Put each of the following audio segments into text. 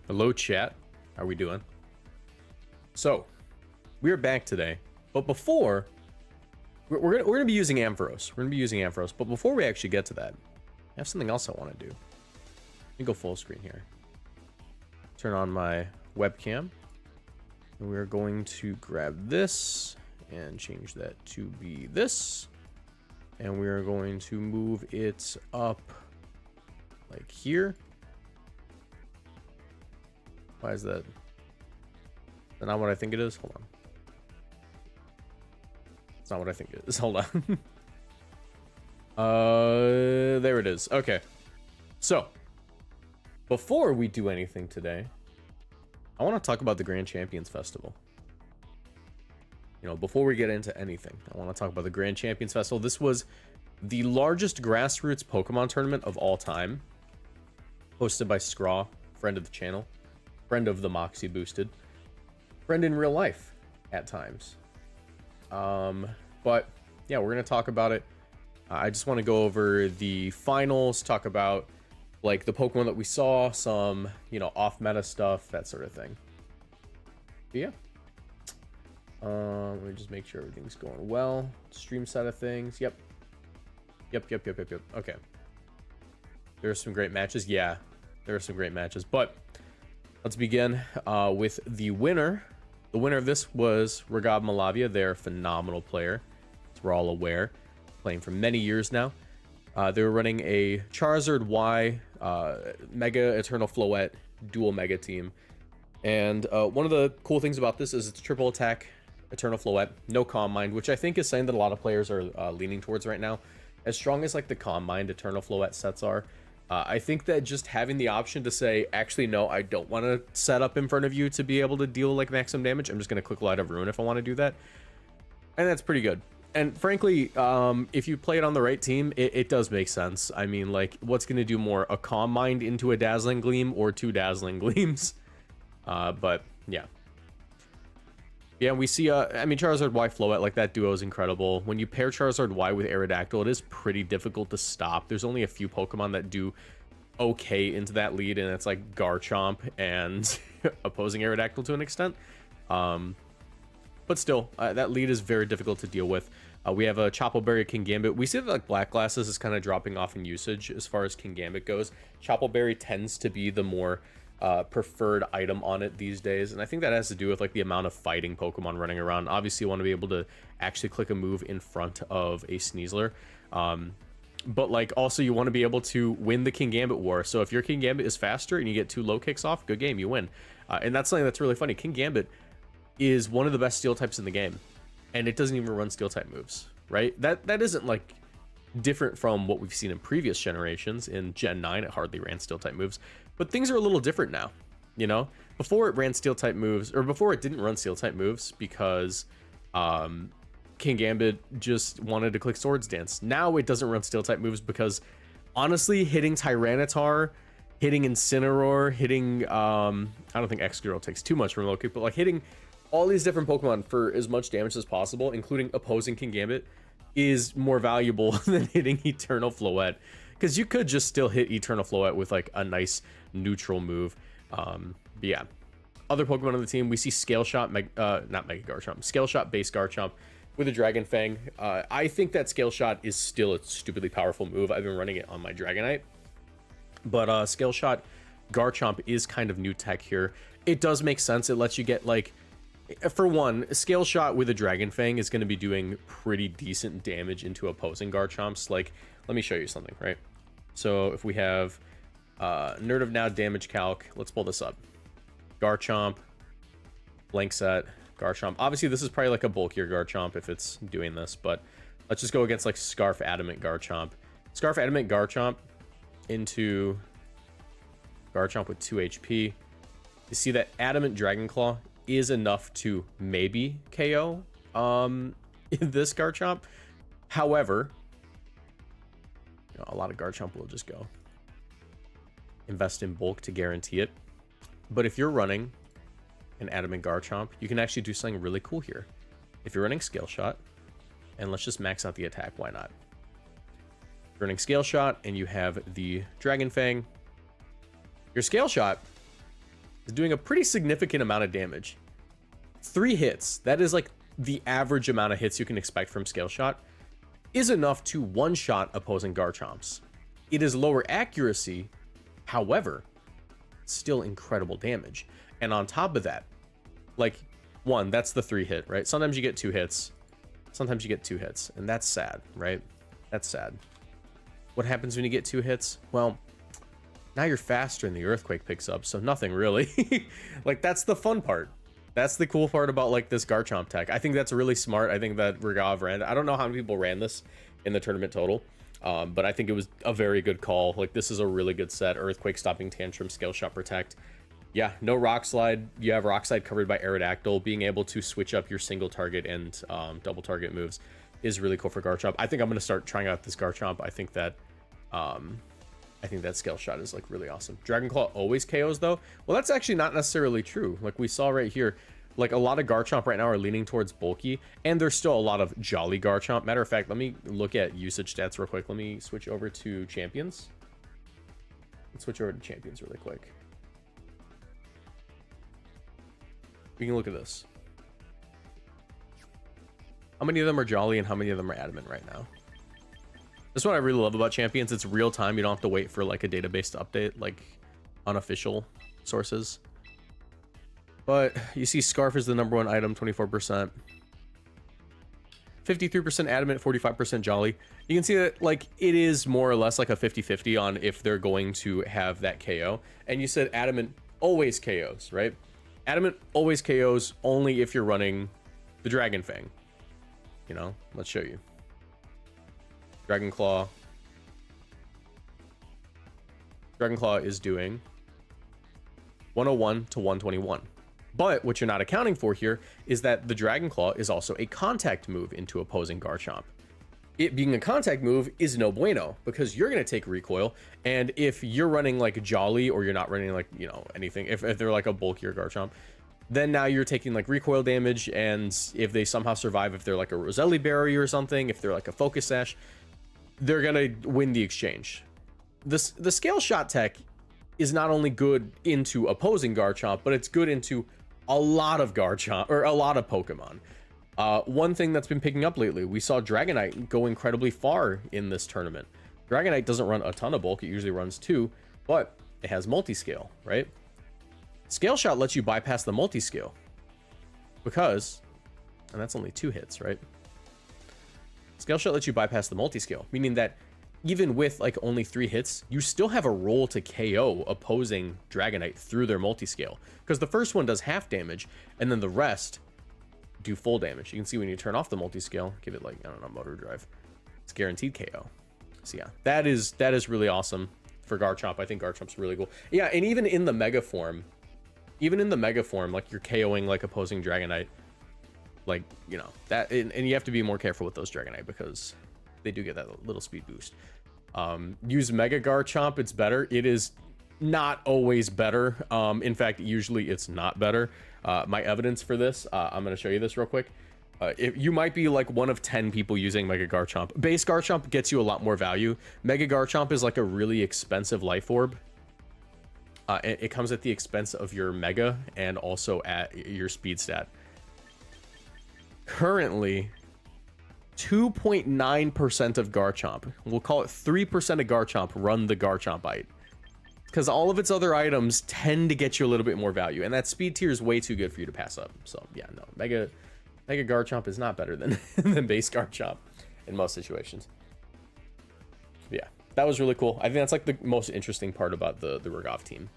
Hello, chat. How are we doing? So, we're back today, but before we're gonna be using AMPHAROS. We're gonna be using AMPHAROS, but before we actually get to that, I have something else I want to do. Let me go full screen here. Turn on my webcam, and we're going to grab this and change that to be this, and we're going to move it up like here. Why is that? Is that not what I think it is? Hold on. It's not what I think it is. Hold on. There it is. Okay. So, before we do anything today, I want to talk about the Grand Champions Festival. You know, before we get into anything, I want to talk about the Grand Champions Festival. This was the largest grassroots Pokemon tournament of all time, hosted by Scraw, friend of the channel. Friend of the Moxie boosted. Friend in real life at times. But yeah, we're going to talk about it. I just want to go over the finals, talk about like the Pokemon that we saw, some, you know, off meta stuff, that sort of thing. But yeah. Let me just make sure everything's going well. Stream side of things. Yep. Okay. There are some great matches. Yeah, there are some great matches, but let's begin with the winner. The winner of this was Regab Malavia. They're a phenomenal player, as we're all aware, playing for many years now. They were running a Charizard Y Mega Eternal Floette dual Mega team. And one of the cool things about this is it's triple attack Eternal Floette, no Calm Mind, which I think is something that a lot of players are leaning towards right now. As strong as like the Calm Mind Eternal Floette sets are, I think that just having the option to say, actually, no, I don't want to set up in front of you to be able to deal like maximum damage. I'm just going to click Light of Ruin if I want to do that. And that's pretty good. And frankly, if you play it on the right team, it does make sense. I mean, like, what's going to do more? A Calm Mind into a Dazzling Gleam or two Dazzling Gleams? But yeah. Yeah, we see, I mean, Charizard Y Floette, like, that duo is incredible. When you pair Charizard Y with Aerodactyl, it is pretty difficult to stop. There's only a few Pokemon that do okay into that lead, and it's like Garchomp and opposing Aerodactyl to an extent. But still, that lead is very difficult to deal with. We have a Chople Berry King Gambit. We see that like Black Glasses is kind of dropping off in usage as far as King Gambit goes. Chople Berry tends to be the more preferred item on it these days, and I think that has to do with like the amount of fighting Pokemon running around. Obviously you want to be able to actually click a move in front of a Sneasler, but like also you want to be able to win the King Gambit war. So if your King Gambit is faster and you get 2 low kicks off, good game, you win. And that's something that's really funny. King Gambit is one of the best steel types in the game, and it doesn't even run steel type moves, right? That isn't like different from what we've seen in previous generations. In Gen 9 it hardly ran steel type moves, but things are a little different now. You know, before it ran steel type moves, or before it didn't run steel type moves because King Gambit just wanted to click Swords Dance. Now it doesn't run steel type moves because honestly hitting Tyranitar, hitting Incineroar, hitting I don't think Excadrill takes too much from low kick, but like hitting all these different Pokemon for as much damage as possible, including opposing King Gambit, is more valuable than hitting Eternal Floette, because you could just still hit Eternal Floette with like a nice neutral move. But yeah, other Pokemon on the team, we see Scale Shot, not Mega Garchomp, Scale Shot base Garchomp with a Dragon Fang. I think that Scale Shot is still a stupidly powerful move. I've been running it on my Dragonite, but Scale Shot Garchomp is kind of new tech here. It does make sense. It lets you get like, for one, Scale Shot with a Dragon Fang is going to be doing pretty decent damage into opposing Garchomps. Like, let me show you something, right? So if we have Nerd of Now damage calc, let's pull this up. Garchomp, blank set, Garchomp. Obviously, this is probably like a bulkier Garchomp if it's doing this, but let's just go against like Scarf Adamant Garchomp. Scarf Adamant Garchomp into Garchomp with 2 HP. You see that Adamant Dragon Claw is enough to maybe KO this Garchomp. However, you know, a lot of Garchomp will just go invest in bulk to guarantee it. But if you're running an Adamant Garchomp, you can actually do something really cool here. If you're running Scale Shot, and let's just max out the attack, why not? If you're running Scale Shot and you have the Dragon Fang, your Scale Shot is doing a pretty significant amount of damage. 3 hits, that is like the average amount of hits you can expect from Scale Shot, is enough to one-shot opposing Garchomps. It is lower accuracy, however, still incredible damage. And on top of that, like, one, that's the 3 hit, right? Sometimes you get 2 hits. Sometimes you get 2 hits, and that's sad, right? That's sad. What happens when you get 2 hits? Well, now you're faster and the Earthquake picks up, so nothing really. Like, that's the fun part. That's the cool part about, like, this Garchomp tech. I think that's really smart. I think that Regav ran. I don't know how many people ran this in the tournament total, but I think it was a very good call. Like, this is a really good set. Earthquake, Stopping Tantrum, Scale Shot, Protect. Yeah, no Rock Slide. You have Rock Slide covered by Aerodactyl. Being able to switch up your single target and double target moves is really cool for Garchomp. I think I'm going to start trying out this Garchomp. I think that Scale Shot is like really awesome. Dragon Claw always KOs though. Well, that's actually not necessarily true. Like we saw right here, like a lot of Garchomp right now are leaning towards bulky, and there's still a lot of jolly Garchomp. Matter of fact, let me look at usage stats real quick. Let me switch over to champions. Let's switch over to champions really quick. We can look at this. How many of them are jolly and how many of them are adamant right now? This is what I really love about champions. It's real time. You don't have to wait for like a database to update, like unofficial sources. But you see Scarf is the #1 item, 24%. 53% adamant, 45% jolly. You can see that like it is more or less like a 50-50 on if they're going to have that KO. And you said adamant always KOs, right? Adamant always KOs only if you're running the Dragon Fang. You know, let's show you. Dragon Claw. Dragon Claw is doing 101 to 121. But what you're not accounting for here is that the Dragon Claw is also a contact move into opposing Garchomp. It being a contact move is no bueno because you're going to take recoil. And if you're running like Jolly or you're not running like, you know, anything, if they're like a bulkier Garchomp, then now you're taking like recoil damage. And if they somehow survive, if they're like a Roselli Berry or something, if they're like a Focus Sash, they're going to win the exchange. The Scale Shot tech is not only good into opposing Garchomp, but it's good into a lot of Garchomp or a lot of Pokemon. One thing that's been picking up lately, we saw Dragonite go incredibly far in this tournament. Dragonite doesn't run a ton of bulk, it usually runs 2, but it has multi-scale, right? Scale Shot lets you bypass the multi-scale because, and that's only 2 hits, right? Scale Shot lets you bypass the multi-scale, meaning that even with like only 3 hits, you still have a role to KO opposing Dragonite through their multi-scale. Because the first one does half damage, and then the rest do full damage. You can see when you turn off the multi-scale, give it like, I don't know, motor drive. It's guaranteed KO. So yeah, that is really awesome for Garchomp. I think Garchomp's really cool. Yeah, and even in the Mega form, like you're KOing like opposing Dragonite. Like, you know, that, and you have to be more careful with those Dragonite because they do get that little speed boost. Use Mega Garchomp, it's better. It is not always better. In fact, usually it's not better. My evidence for this, I'm going to show you this real quick. If you might be like one of 10 people using Mega Garchomp. Base Garchomp gets you a lot more value. Mega Garchomp is like a really expensive life orb. It comes at the expense of your Mega and also at your speed stat. Currently, 2.9% of Garchomp, we'll call it 3% of Garchomp, run the Garchompite. Because all of its other items tend to get you a little bit more value, and that speed tier is way too good for you to pass up. So yeah, no, Mega Garchomp is not better than, than base Garchomp in most situations. Yeah, that was really cool. I think that's like the most interesting part about the Regav team.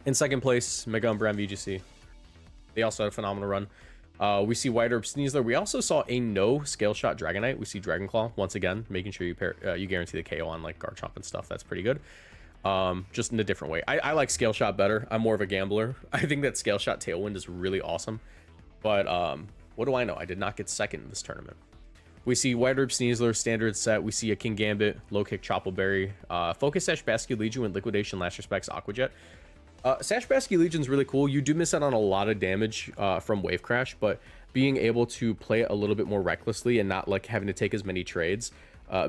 In second place, Mega Umbreon VGC. They also had a phenomenal run. We see White Herb Sneasler. We also saw a no Scale Shot Dragonite. We see Dragon Claw once again, making sure you guarantee the KO on like Garchomp and stuff. That's pretty good. Just in a different way. I like Scale Shot better. I'm more of a gambler. I think that Scale Shot Tailwind is really awesome. But what do I know? I did not get second in this tournament. We see White Herb Sneasler standard set. We see a King Gambit, Low Kick Choppleberry, Focus Sash Basculegion with Liquidation, Last Respects, Aqua Jet. Sash Basculegion is really cool. You do miss out on a lot of damage from Wave Crash, but being able to play it a little bit more recklessly and not like having to take as many trades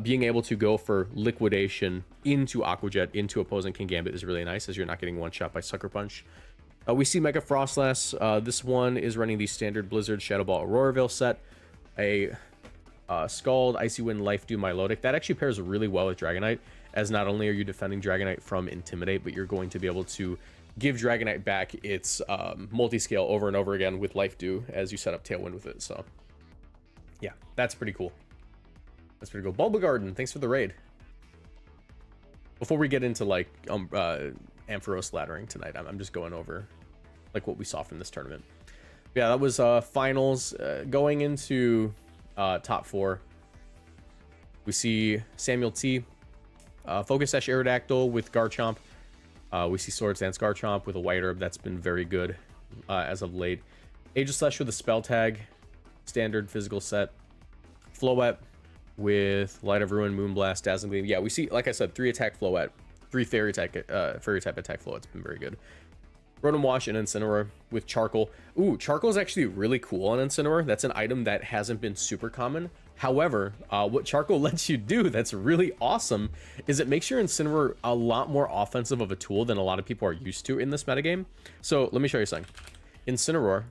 being able to go for liquidation into Aqua Jet, into opposing Kingambit is really nice, as you're not getting one shot by Sucker Punch. We see Mega Frostlass. This one is running the standard Blizzard Shadow Ball Auroraville set. A Scald, Icy Wind, Life Dew, Milotic. That actually pairs really well with Dragonite, as not only are you defending Dragonite from Intimidate, but you're going to be able to give Dragonite back its multi-scale over and over again with Life Dew as you set up Tailwind with it. So yeah, that's pretty cool. That's pretty cool. Bulba Garden, thanks for the raid. Before we get into like Ampharos laddering tonight, I'm just going over like what we saw from this tournament. Yeah, that was finals. Going into top 4, we see Samuel T, Focus Sash Aerodactyl with Garchomp. We see Swords Dance Garchomp with a White Herb. That's been very good as of late. Aegislash with a Spell Tag, standard physical set. Floette with Light of Ruin, Moonblast, Dazzling Gleam. Yeah, we see, like I said, 3 attack Floette, 3 fairy type attack Floette's been very good. Rotom Wash and Incineroar with Charcoal. Ooh, Charcoal is actually really cool on Incineroar. That's an item that hasn't been super common. However, what Charcoal lets you do that's really awesome is it makes your Incineroar a lot more offensive of a tool than a lot of people are used to in this metagame. So let me show you something. Incineroar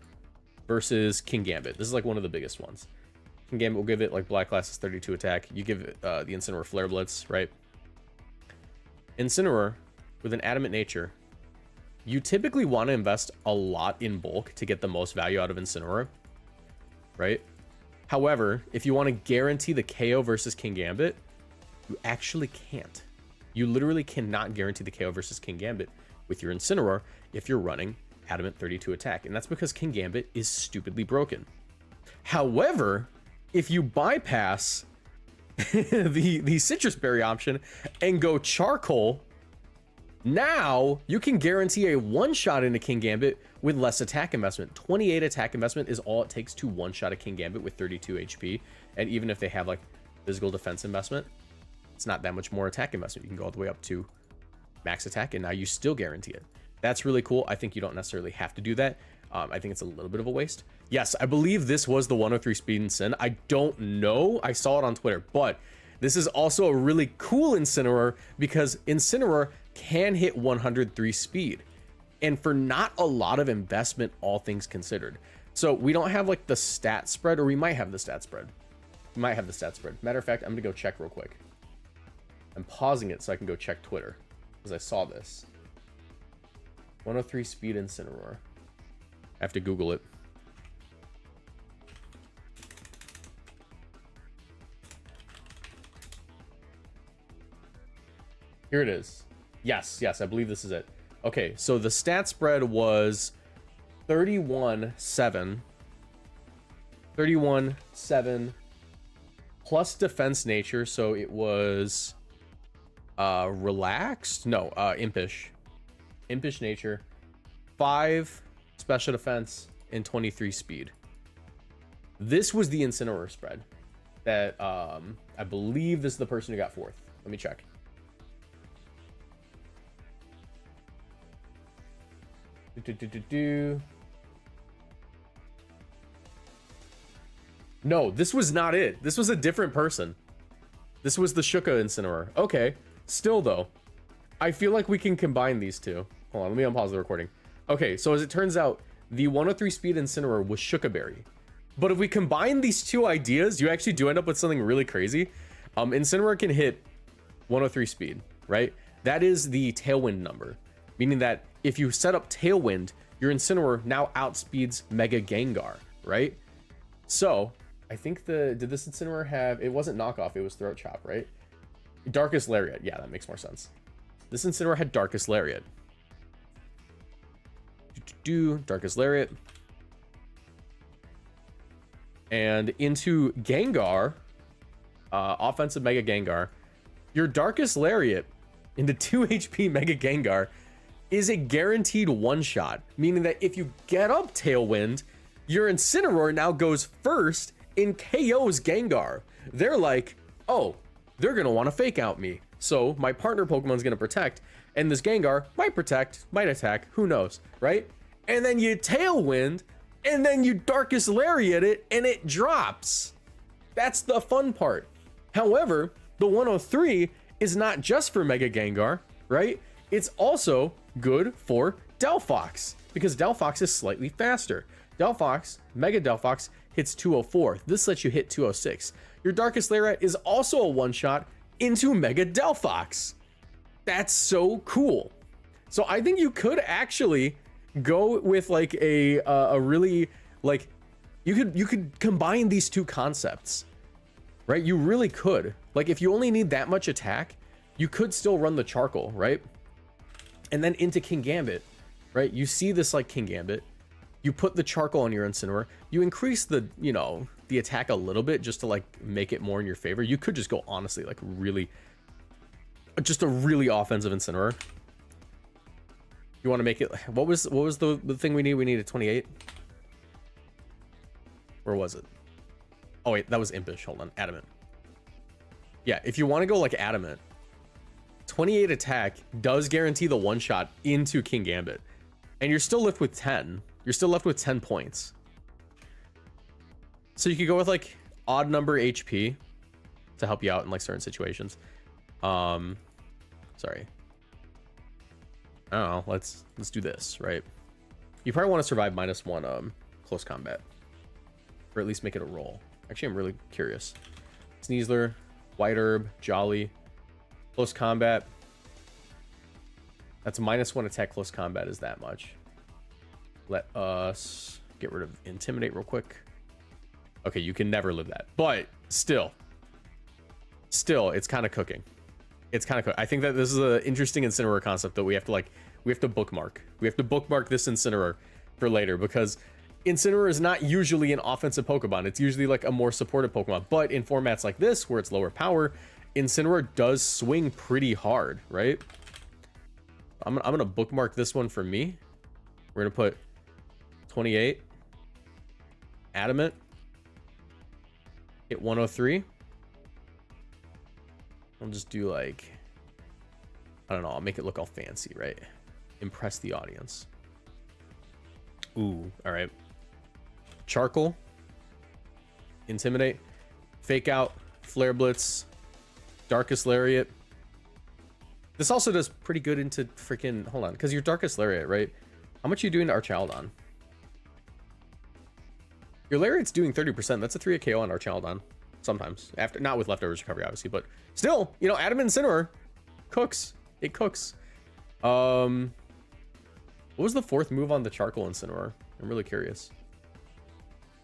versus Kingambit. This is like one of the biggest ones. Kingambit will give it like Black Glass's 32 attack. You give it the Incineroar Flare Blitz, right? Incineroar with an Adamant Nature. You typically want to invest a lot in bulk to get the most value out of Incineroar, right? However, if you want to guarantee the KO versus Kingambit, you actually can't. You literally cannot guarantee the KO versus Kingambit with your Incineroar if you're running Adamant 32 attack, and that's because Kingambit is stupidly broken. However, if you bypass the Citrus Berry option and go Charcoal, now you can guarantee a one-shot into Kingambit with less attack investment. 28 attack investment is all it takes to one-shot a Kingambit with 32 HP. And even if they have like physical defense investment, it's not that much more attack investment. You can go all the way up to max attack, and now you still guarantee it. That's really cool. I think you don't necessarily have to do that. I think it's a little bit of a waste. Yes, I believe this was the 103 Speed and Sin. I don't know. I saw it on Twitter, but this is also a really cool Incineroar because Incineroar can hit 103 speed, and for not a lot of investment, all things considered. So we don't have like the stat spread, or we might have the stat spread. We might have the stat spread. Matter of fact, I'm gonna go check real quick. I'm pausing it so I can go check Twitter because I saw this. 103 speed Incineroar. I have to Google it. Here it is. Yes, I believe this is it. Okay, so the stat spread was 31-7. 31-7 plus defense nature, so it was relaxed? No, impish. Impish nature. 5 special defense and 23 speed. This was the Incineroar spread that I believe this is the person who got 4th. Let me check. No, this was not it. This was a different person. This was the Shuka Incineroar. Okay, still though, I feel like we can combine these two. Hold on, let me unpause the recording. Okay, so as it turns out, the 103 speed Incineroar was Shuka Berry. But if we combine these two ideas, you actually do end up with something really crazy. Incineroar can hit 103 speed, right? That is the Tailwind number, meaning that if you set up Tailwind, your Incineroar now outspeeds Mega Gengar, right? So I think did this Incineroar have, it wasn't knockoff, it was Throat Chop, right? Darkest Lariat. Yeah, that makes more sense. This Incineroar had Darkest Lariat. Darkest Lariat. And into Gengar, offensive Mega Gengar, your Darkest Lariat into 2 HP Mega Gengar is a guaranteed one-shot, meaning that if you get up Tailwind, your Incineroar now goes first in KO's Gengar. They're like, oh, they're gonna want to fake out me, so my partner Pokemon's gonna protect, and this Gengar might protect, might attack, who knows, right? And then you Tailwind, and then you Darkest Lariat it, and it drops. That's the fun part. However, the 103 is not just for Mega Gengar, right? It's also good for Delphox, because Delphox is slightly faster. Delphox, Mega Delphox, hits 204. This lets you hit 206. Your Darkest Lariat is also a one-shot into Mega Delphox. That's so cool. So I think you could actually go with like a really, like, you could combine these two concepts, right? You really could. Like, if you only need that much attack, you could still run the Charcoal, right? And then into Kingambit, right? You see this like Kingambit, you put the Charcoal on your Incineroar, you increase the, you know, the attack a little bit just to like make it more in your favor. You could just go honestly like really, just a really offensive Incineroar. You want to make it, what was the thing we need? We needed 28. Where was it? Oh wait, that was Impish. Hold on, Adamant. Yeah, if you want to go like Adamant, 28 attack does guarantee the one shot into Kingambit, and you're still left with 10. You're still left with 10 points. So you could go with like odd number HP to help you out in like certain situations. Sorry. I don't know. Let's do this, right? You probably want to survive -1 close combat, or at least make it a roll. Actually, I'm really curious. Sneasler, White Herb, Jolly, close combat. That's -1 attack. Close combat is that much. Let us get rid of Intimidate real quick. Okay, you can never live that, but still, it's kind of cooking. It's kind of cool. I think that this is an interesting Incineroar concept that we have to bookmark. We have to bookmark this Incineroar for later, because Incineroar is not usually an offensive Pokemon. It's usually like a more supportive Pokemon. But in formats like this, where it's lower power, Incineroar does swing pretty hard, right? I'm gonna bookmark this one for me. We're gonna put 28, Adamant, hit 103. I'll just do like, I don't know, I'll make it look all fancy, right? Impress the audience. Ooh, all right. Charcoal, Intimidate, Fake Out, Flare Blitz, Darkest Lariat. This also does pretty good into freaking, hold on, because your Darkest Lariat, right? How much are you doing to Archaldon? Your Lariat's doing 30%. That's a 3-hit KO on Archaldon. Sometimes. After, not with leftovers recovery, obviously, but still, you know, Adamant Incineroar cooks. It cooks. What was the 4th move on the Charcoal Incineroar? I'm really curious.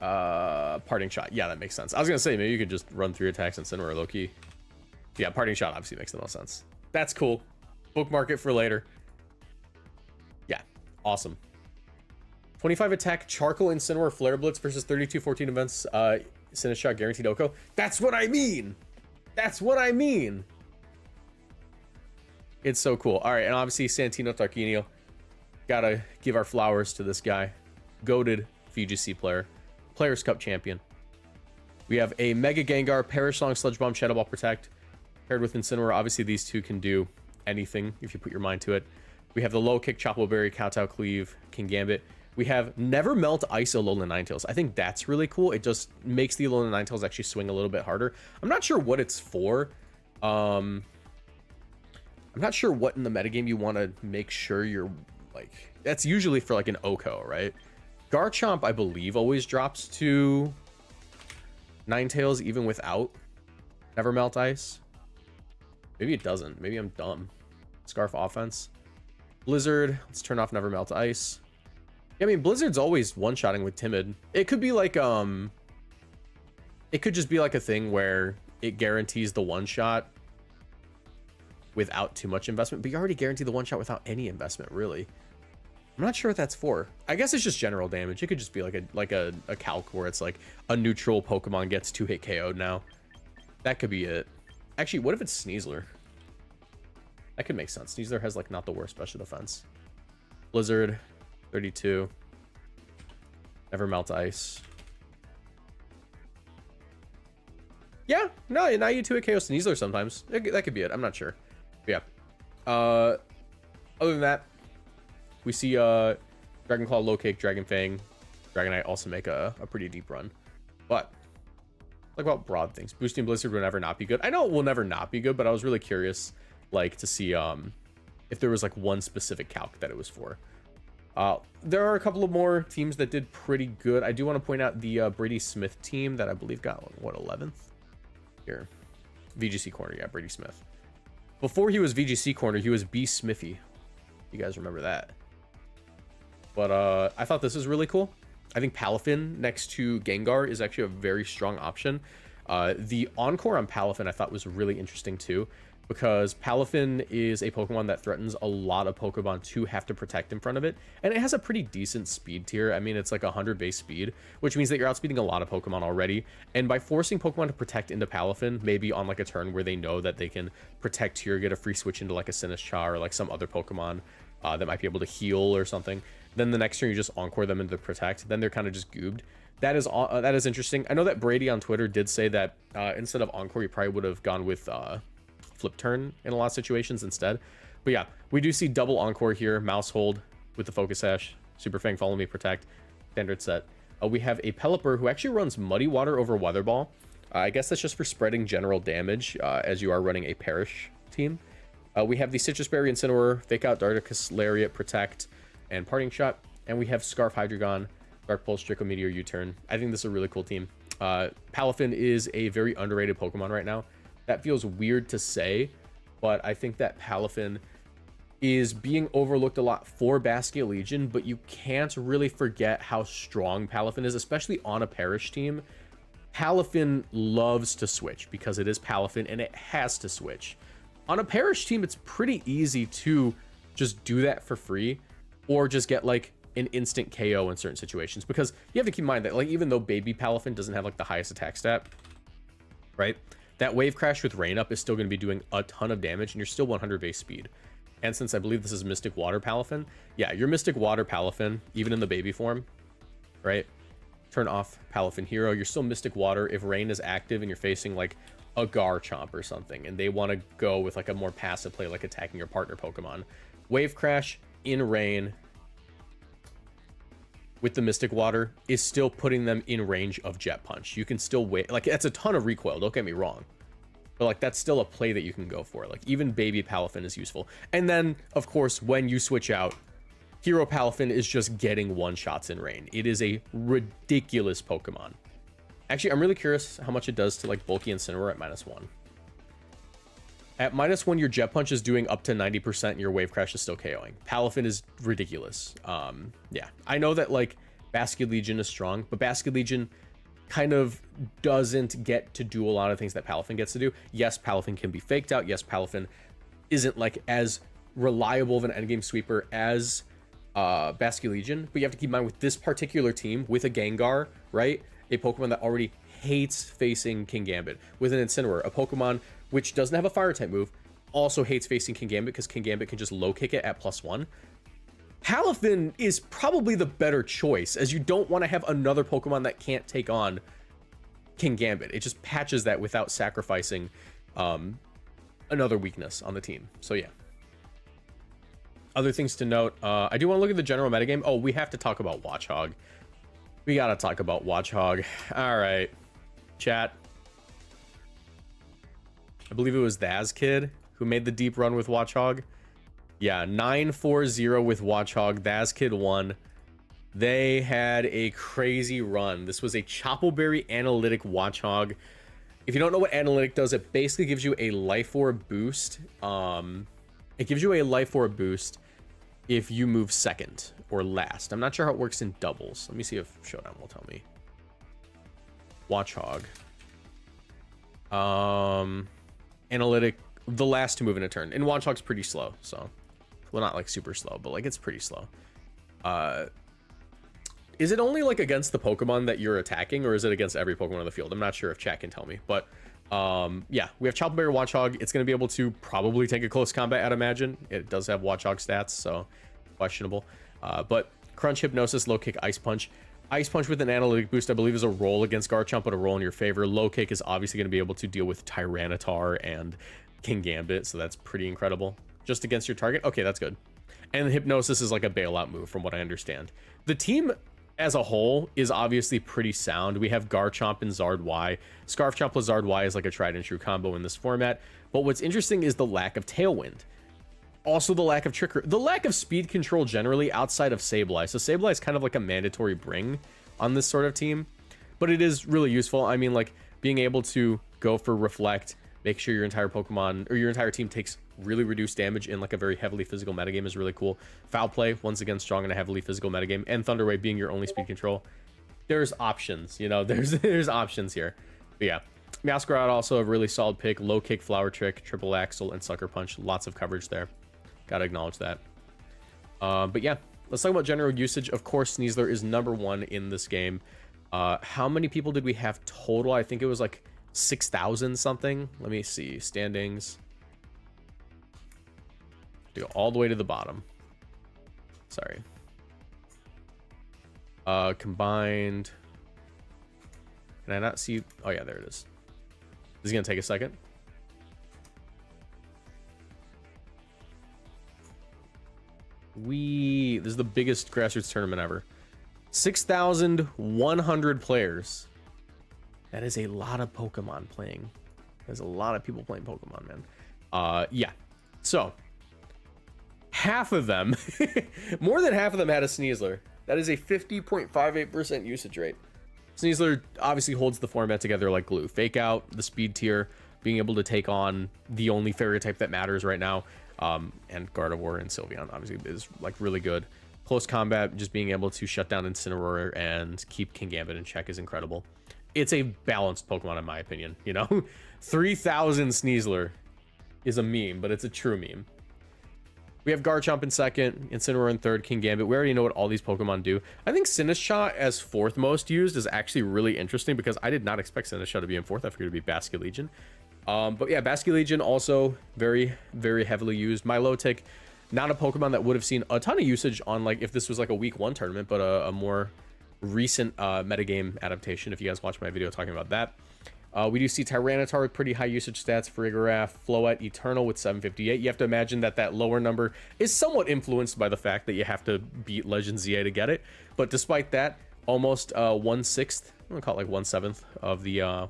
Parting Shot. Yeah, that makes sense. I was gonna say maybe you could just run 3 attacks Incineroar low-key. Yeah, Parting Shot obviously makes the most sense. That's cool. Bookmark it for later. Yeah, awesome. 25 attack Charcoal Incineroar Flare Blitz versus 32-14 events. Sinistcha Shot guaranteed Oko. That's what I mean. That's what I mean. It's so cool. All right, and obviously Santino Tarquinio. Gotta give our flowers to this guy. Goated VGC player. Players Cup champion. We have a Mega Gengar, Perish Song, Sludge Bomb, Shadow Ball Protect, paired with Incineroar. Obviously, these two can do anything if you put your mind to it. We have the Low Kick, Chople Berry, Kowtow Cleave, Kingambit. We have Never Melt Ice Alolan Ninetales. I think that's really cool. It just makes the Alolan Ninetales actually swing a little bit harder. I'm not sure what it's for. I'm not sure what in the metagame you want to make sure you're like. That's usually for like an Oko, right? Garchomp, I believe, always drops to Ninetales even without Never Melt Ice. Maybe it doesn't. Maybe I'm dumb. Scarf Offense. Blizzard. Let's turn off Never Melt Ice. Yeah, I mean, Blizzard's always one-shotting with Timid. It could be like, it could just be like a thing where it guarantees the one-shot without too much investment, but you already guarantee the one-shot without any investment, really. I'm not sure what that's for. I guess it's just general damage. It could just be like a calc where it's like a neutral Pokemon gets 2-hit KO'd now. That could be it. Actually, what if it's Sneasler? That could make sense. Sneasler has like not the worst special defense. Blizzard. 32. Never Melt Ice. Yeah, no, now you 2-hit KO Sneasler sometimes. That could be it. I'm not sure. But yeah. Other than that, we see Dragon Claw, Low Kick, Dragon Fang, Dragonite also make a pretty deep run. But like about broad things. Boosting Blizzard will never not be good. I know it will never not be good, but I was really curious, like, to see if there was like one specific calc that it was for. There are a couple of more teams that did pretty good. I do want to point out the Brady Smith team that I believe got, what, 11th? Here. VGC Corner, yeah, Brady Smith. Before he was VGC Corner, he was B Smithy. You guys remember that. But I thought this was really cool. I think Palafin next to Gengar is actually a very strong option. The Encore on Palafin I thought was really interesting too, because Palafin is a Pokemon that threatens a lot of Pokemon to have to protect in front of it, and it has a pretty decent speed tier. I mean, it's like 100 base speed, which means that you're outspeeding a lot of Pokemon already, and by forcing Pokemon to protect into Palafin, maybe on like a turn where they know that they can protect here, get a free switch into like a Sinistcha or like some other Pokemon that might be able to heal or something, then the next turn you just Encore them into protect, then they're kind of just goobed. That is interesting. I know that Brady on Twitter did say that instead of Encore, you probably would have gone with flip turn in a lot of situations instead. But yeah, we do see double Encore here. Mouse hold with the Focus Sash, Super Fang, Follow Me, Protect, standard set. We have a Pelipper who actually runs Muddy Water over Weather Ball. I guess that's just for spreading general damage as you are running a Perish team. We have the Citrus Berry, Incineroar, Fake Out, Darticus, Lariat, Protect, and Parting Shot. And we have Scarf, Hydreigon, Dark Pulse, Draco Meteor, U-Turn. I think this is a really cool team. Palafin is a very underrated Pokemon right now. That feels weird to say, but I think that Palafin is being overlooked a lot for Basket Legion, but you can't really forget how strong Palafin is, especially on a Perish team. Palafin loves to switch because it is Palafin and it has to switch. On a Perish team, it's pretty easy to just do that for free or just get like an instant KO in certain situations, because you have to keep in mind that like even though baby Palafin doesn't have like the highest attack stat, right, that Wave Crash with Rain Up is still going to be doing a ton of damage and you're still 100 base speed. And since I believe this is Mystic Water Palafin, yeah, your Mystic Water Palafin, even in the baby form, right, turn off Palafin Hero, you're still Mystic Water if Rain is active and you're facing like a Garchomp or something and they want to go with like a more passive play like attacking your partner Pokemon. Wave Crash in Rain with the Mystic Water is still putting them in range of Jet Punch. You can still wait, like that's a ton of recoil, don't get me wrong, but like that's still a play that you can go for. Like even baby Palafin is useful. And then of course when you switch out, Hero Palafin is just getting one shots in Rain. It is a ridiculous Pokemon. Actually, I'm really curious how much it does to like bulky Incineroar at -1. At -1, your Jet Punch is doing up to 90% and your Wave Crash is still KOing. Palafin is ridiculous. Yeah, I know that like Basket Legion is strong, but Basket Legion kind of doesn't get to do a lot of things that Palafin gets to do. Yes, Palafin can be faked out. Yes, Palafin isn't like as reliable of an endgame sweeper as Basket Legion, but you have to keep in mind with this particular team, with a Gengar, right? A Pokemon that already hates facing Kingambit, with an Incineroar, a Pokemon which doesn't have a fire type move, also hates facing Kingambit because Kingambit can just low kick it at +1. Palafin is probably the better choice, as you don't want to have another Pokemon that can't take on Kingambit. It just patches that without sacrificing another weakness on the team. So yeah. Other things to note, I do want to look at the general metagame. Oh, we have to talk about Watchog. We gotta talk about Watchog. All right, chat. I believe it was Thaz Kid who made the deep run with Watchog. Yeah, 9-4-0 with Watchog. Thaz Kid won. They had a crazy run. This was a Choppleberry Analytic Watchog. If you don't know what Analytic does, it basically gives you a Life Orb boost. It gives you a Life Orb boost if you move second or last. I'm not sure how it works in doubles. Let me see if Showdown will tell me. Watchog. Analytic, the last to move in a turn. And Watchog's pretty slow, so. Well, not like super slow, but like it's pretty slow. Is it only like against the Pokemon that you're attacking, or is it against every Pokemon on the field? I'm not sure if chat can tell me, but yeah, we have Choppleberry Watchog. It's going to be able to probably take a close combat, I'd imagine. It does have Watchog stats, so questionable. But Crunch, Hypnosis, Low Kick, Ice Punch. Ice Punch with an Analytic boost, I believe, is a roll against Garchomp, but a roll in your favor. Low Kick is obviously going to be able to deal with Tyranitar and Kingambit, so that's pretty incredible. Just against your target? Okay, that's good. And Hypnosis is like a bailout move, from what I understand. The team as a whole is obviously pretty sound. We have Garchomp and Zard Y. Scarfchomp plus Zard Y is like a tried and true combo in this format. But what's interesting is the lack of Tailwind. Also the lack of Trickery. The lack of speed control generally outside of Sableye. So Sableye is kind of like a mandatory bring on this sort of team. But it is really useful. I mean, like, being able to go for Reflect, make sure your entire Pokemon or your entire team takes really reduced damage in like a very heavily physical metagame is really cool. Foul Play, once again, strong in a heavily physical metagame, and Thunder Wave being your only speed control. There's options, you know, there's options here. But yeah, Meowscarada also a really solid pick. Low kick, Flower Trick, Triple Axle, and Sucker Punch. Lots of coverage there. Gotta acknowledge that. But yeah, let's talk about general usage. Of course, Sneasler is #1 in this game. How many people did we have total? I think it was like 6,000 something. Let me see. Standings. To go all the way to the bottom. Sorry. Combined. Can I not see? Oh yeah, there it is. This is gonna take a second. This is the biggest grassroots tournament ever. 6,100 players. That is a lot of Pokemon playing. There's a lot of people playing Pokemon, man. Yeah. So, half of them, more than half of them had a Sneasler. That is a 50.58% usage rate. Sneasler obviously holds the format together like glue. Fake Out, the speed tier, being able to take on the only fairy type that matters right now, and Gardevoir and Sylveon obviously is like really good. Close combat, just being able to shut down Incineroar and keep Kingambit in check is incredible. It's a balanced Pokemon in my opinion, you know? 3,000 Sneasler is a meme, but it's a true meme. We have Garchomp in second, Incineroar in third, Kingambit. We already know what all these Pokemon do. I think Sinistcha as fourth most used is actually really interesting because I did not expect Sinistcha to be in fourth. I figured it would be Basculegion. But yeah, Basculegion also very, very heavily used. Milotic, not a Pokemon that would have seen a ton of usage on like if this was like a week 1 tournament, but a more recent metagame adaptation, if you guys watched my video talking about that. We do see Tyranitar with pretty high usage stats, Farigiraf, Floette, Eternal with 758. You have to imagine that that lower number is somewhat influenced by the fact that you have to beat Legend ZA to get it. But despite that, almost 1/6, I'm gonna call it like 1/7 of the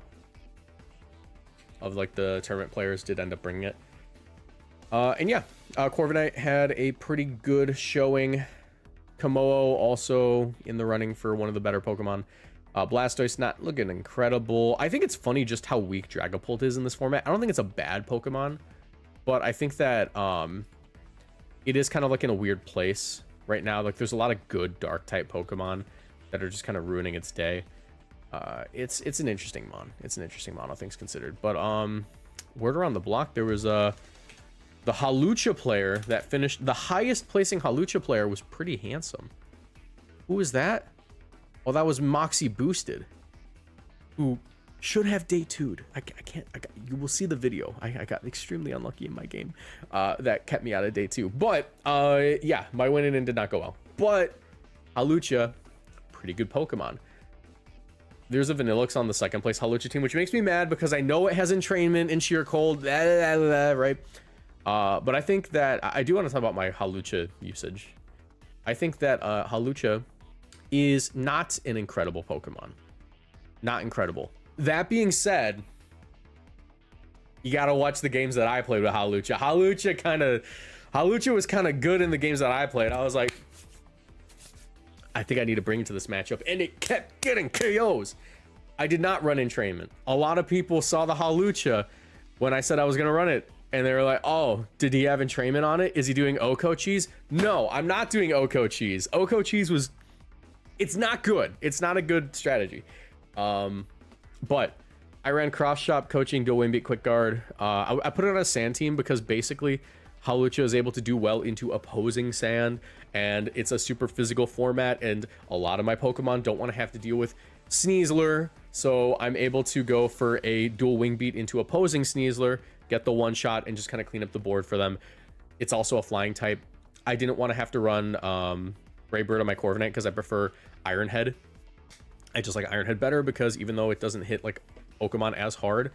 like the tournament players did end up bringing it. And yeah, Corviknight had a pretty good showing. Komodo also in the running for one of the better Pokemon. Blastoise not looking incredible. I think it's funny just how weak Dragapult is in this format. I don't think it's a bad Pokemon, but I think that it is kind of like in a weird place right now. Like there's a lot of good dark type Pokemon that are just kind of ruining its day. It's an interesting mon. It's an interesting mon, all things considered. But word around the block, there was the Hawlucha player that finished the highest placing. Hawlucha player was pretty handsome. Who was that? Well, that was Moxie Boosted, who should have day 2'd. You will see the video. I got extremely unlucky in my game that kept me out of day 2. But yeah, my winning did not go well. But Hawlucha, pretty good Pokemon. There's a Vanillix on the second place Hawlucha team, which makes me mad because I know it has entrainment and sheer cold, right? But I think that I do want to talk about my Hawlucha usage. I think that Hawlucha is not an incredible Pokemon. Not incredible. That being said, you gotta watch the games that I played with Hawlucha. Hawlucha was kind of good in the games that I played. I was like, I think I need to bring it to this matchup, and it kept getting KOs. I did not run entrainment. A lot of people saw the Hawlucha when I said I was gonna run it, and they were like, oh, did he have entrainment on it? Is he doing Oko Cheese? No, I'm not doing Oko Cheese. Oko Cheese was... It's not good. It's not a good strategy. But I ran cross shop, coaching, dual wing beat, quick guard. I put it on a sand team because basically Hawlucha is able to do well into opposing sand, and it's a super physical format, and a lot of my Pokemon don't want to have to deal with Sneasler, so I'm able to go for a dual wing beat into opposing Sneasler, get the one shot, and just kind of clean up the board for them. It's also a flying type. I didn't want to have to run Raybird on my Corviknight because I prefer Iron Head. I just like Iron Head better because even though it doesn't hit like Pokemon as hard,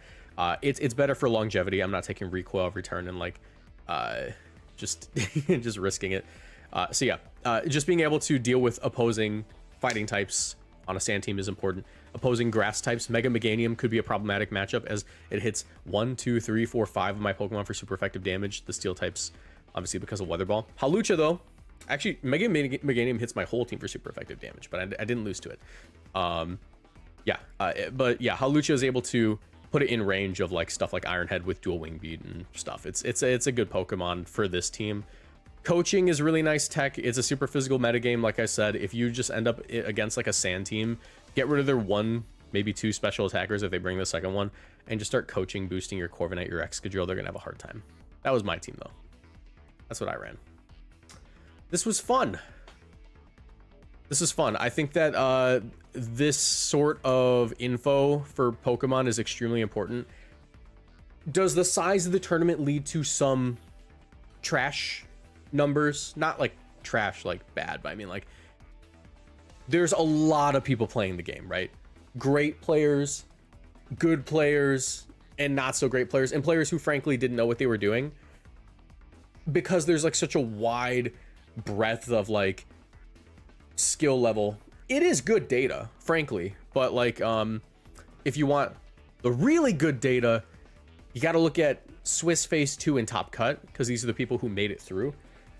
it's better for longevity. I'm not taking recoil every turn and like just just risking it. So yeah, just being able to deal with opposing fighting types on a sand team is important. Opposing grass types, Mega Meganium could be a problematic matchup as it hits 1, 2, 3, 4, 5 of my Pokemon for super effective damage. The steel types, obviously because of Weather Ball. Hawlucha though, actually Mega Meganium hits my whole team for super effective damage, but I didn't lose to it. But yeah, Hawlucha is able to put it in range of like stuff like Iron Head with dual wing beat and stuff. It's a good Pokemon for this team. Coaching is really nice tech. It's a super physical metagame. Like I said, if you just end up against like a sand team, get rid of their 1, maybe 2 special attackers if they bring the second one, and just start coaching, boosting your Corviknight, your Excadrill. They're gonna have a hard time. That was my team though. That's what I ran. This was fun. This is fun. I think that this sort of info for Pokemon is extremely important. Does the size of the tournament lead to some trash numbers? Not like trash like bad, but I mean like there's a lot of people playing the game, right? Great players, good players, and not so great players, and players who frankly didn't know what they were doing, because there's like such a wide breadth of like skill level. It is good data, frankly, but like if you want the really good data, you got to look at Swiss Phase 2 and Top Cut, because these are the people who made it through.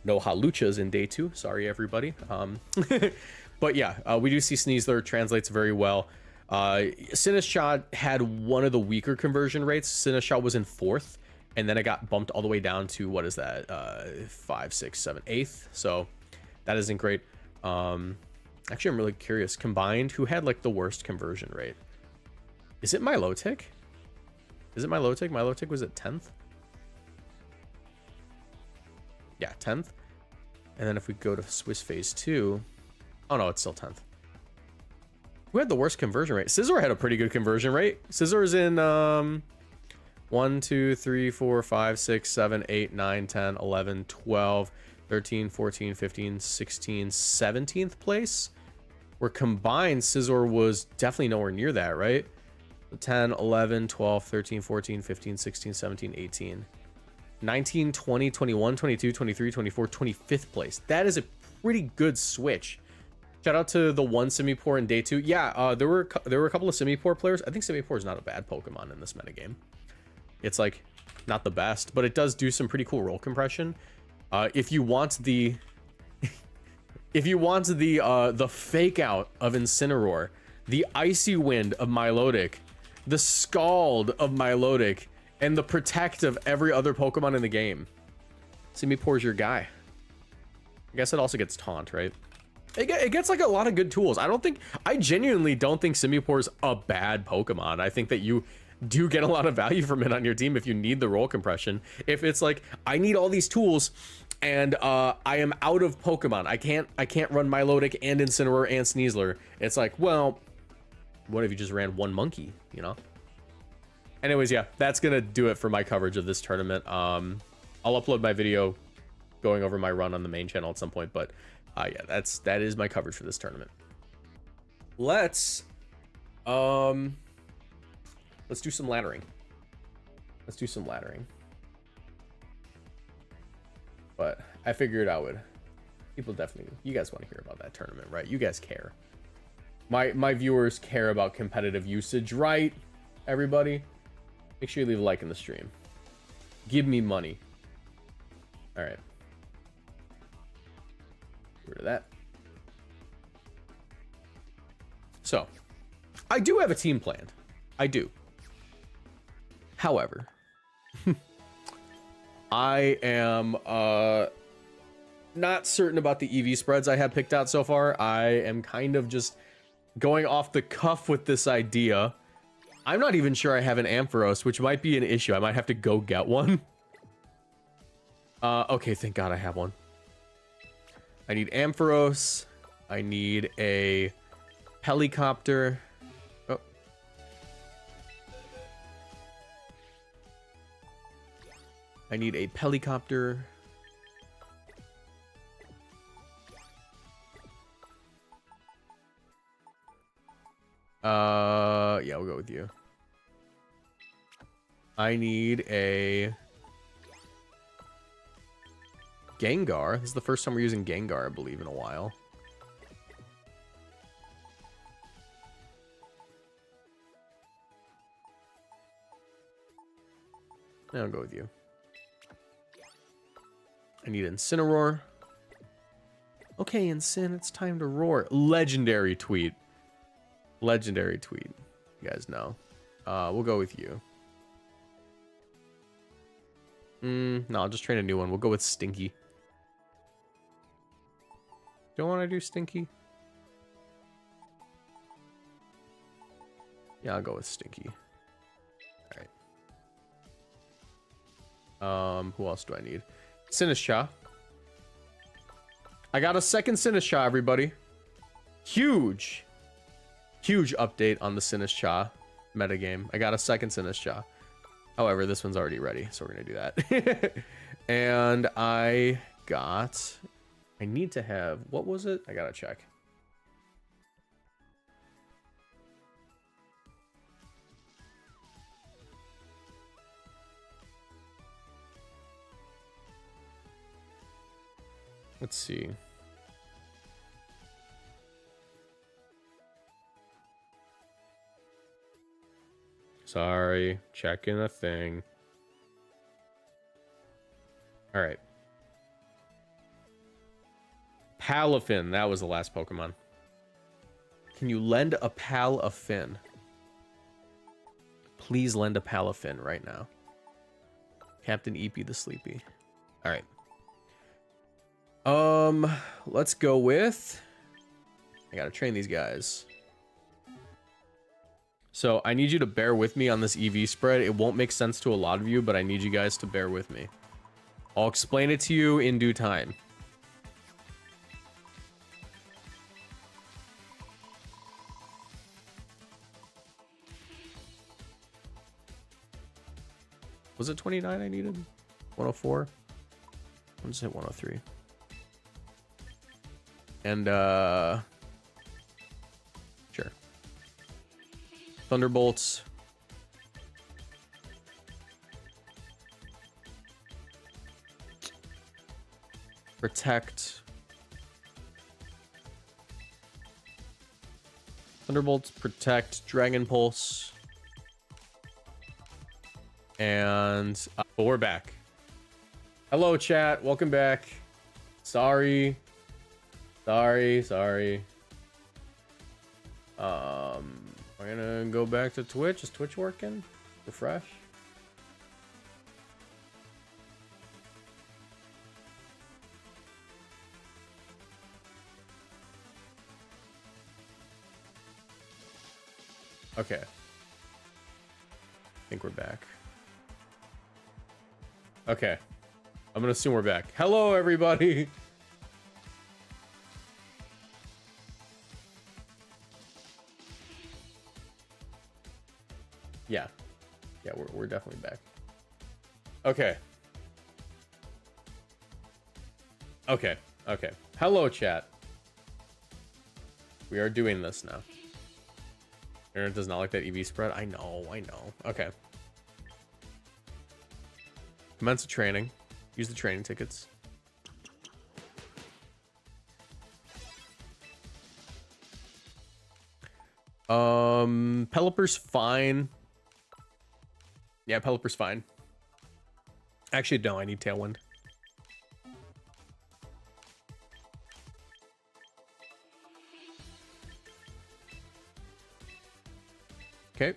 No Hawluchas in day 2, sorry everybody. But yeah, we do see Sneasler translates very well. Sinistcha had one of the weaker conversion rates. Sinistcha was in 4th, and then it got bumped all the way down to, what is that, 5, 6, 7, 8th. So that isn't great. Actually, I'm really curious. Combined, who had like the worst conversion rate? Is it Milotic? Is it Milotic? Milotic was at 10th. Yeah, 10th. And then if we go to Swiss Phase 2, oh no, it's still 10th. Who had the worst conversion rate? Scizor had a pretty good conversion rate. Scizor's in 1, 2, 3, 4, 5, 6, 7, 8, 9, 10, 11, 12, 13, 14, 15, 16, 17th place. Where combined, Scizor was definitely nowhere near that, right? 10, 11, 12, 13, 14, 15, 16, 17, 18. 19, 20, 21, 22, 23, 24, 25th place. That is a pretty good switch. Shout out to the one Simipour in day 2. Yeah, there were a couple of Simipour players. I think Simipour is not a bad Pokemon in this metagame. It's like not the best, but it does do some pretty cool roll compression. If you want the the fake out of Incineroar, the Icy Wind of Milotic, the Scald of Milotic, and the Protect of every other Pokemon in the game, Simipour's your guy. I guess it also gets Taunt, right? It gets like a lot of good tools. I genuinely don't think Simipour's a bad Pokemon. I think that you do get a lot of value from it on your team if you need the roll compression. If it's like, I need all these tools and I am out of Pokemon. I can't run Milotic and Incineroar and Sneasler. It's like, well, what if you just ran one monkey, you know? Anyways, yeah, that's gonna do it for my coverage of this tournament. I'll upload my video going over my run on the main channel at some point, but yeah, that is my coverage for this tournament. Let's do some laddering. Let's do some laddering. But I figured I would. People definitely, you guys want to hear about that tournament, right? You guys care. My viewers care about competitive usage, right? Everybody, make sure you leave a like in the stream. Give me money. All right. Get rid of that. So, I do have a team planned. I do. However, I am not certain about the EV spreads I have picked out so far. I am kind of just going off the cuff with this idea. I'm not even sure I have an Ampharos, which might be an issue. I might have to go get one. Okay, thank God I have one. I need Ampharos. I need a helicopter. Oh. I need a helicopter. Yeah, we'll go with you. I need a Gengar. This is the first time we're using Gengar, I believe, in a while. I'll go with you. I need Incineroar. Okay, Incin, it's time to roar. Legendary tweet. Legendary tweet. You guys know. We'll go with you. No, I'll just train a new one. We'll go with Stinky. Don't want to do Stinky? Yeah, I'll go with Stinky. Alright. Who else do I need? Sinistcha. I got a second Sinistcha, everybody. Huge update on the Sinistcha metagame. I got a second Sinistcha. However, this one's already ready, so we're gonna do that. And I need to have, what was it? I gotta check. Let's see. Sorry, checking a thing. All right. Palafin, that was the last Pokemon. Can you lend a Palafin? Please lend a Palafin right now. Captain Eepy the Sleepy. All right. Let's go with... I gotta train these guys. So I need you to bear with me on this EV spread. It won't make sense to a lot of you, but I need you guys to bear with me. I'll explain it to you in due time. Was it 29 I needed? 104? I'll just hit 103. And, sure. Thunderbolts. Protect. Thunderbolts, protect, Dragon Pulse. And, but we're back. Hello, chat. Welcome back. Sorry. Sorry. We're gonna go back to Twitch. Is Twitch working? Refresh. Okay. I think we're back. Okay. I'm gonna assume we're back. Hello, everybody. Yeah, we're definitely back. Okay. Hello, chat. We are doing this now. Aaron does not like that EV spread. I know. Okay. Commence the training. Use the training tickets. Pelipper's fine. Yeah, Pelipper's fine. Actually, no, I need Tailwind. Okay.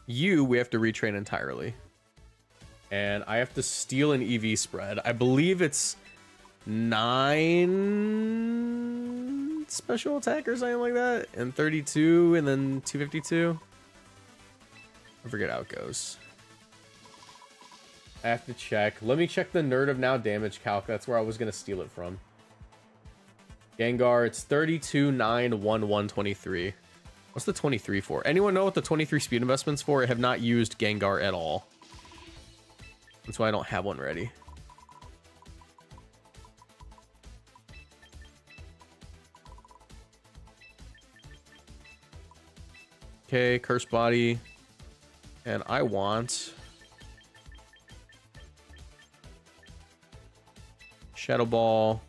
We have to retrain entirely. And I have to steal an EV spread. I believe it's 9 special attack or something like that. And 32 and then 252. I forget how it goes. I have to check. Let me check the Nerd of Now damage calc. That's where I was going to steal it from. Gengar, it's 32, 9, 1, 1, 23. What's the 23 for? Anyone know what the 23 speed investment's for? I have not used Gengar at all. That's why I don't have one ready. Okay, Curse Body. And I want Shadow Ball.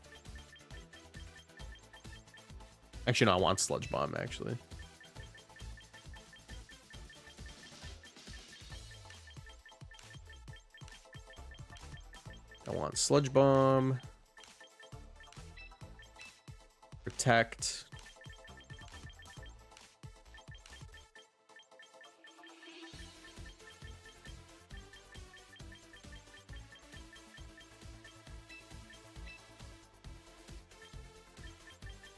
Actually, no, I want Sludge Bomb, actually. want? Sludge Bomb. Protect.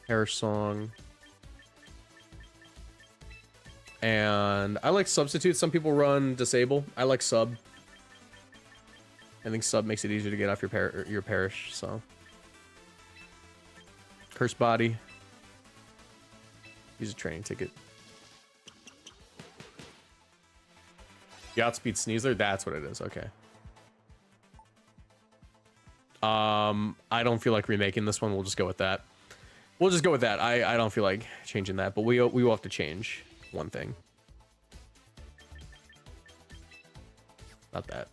Hair Song. And I like substitute. Some people run disable. I like sub. I think sub makes it easier to get off your parish, so. Curse Body. Use a training ticket. Outspeed Sneasler? That's what it is, okay. I don't feel like remaking this one. We'll just go with that. We'll just go with that. I don't feel like changing that, but we will have to change one thing. Not that.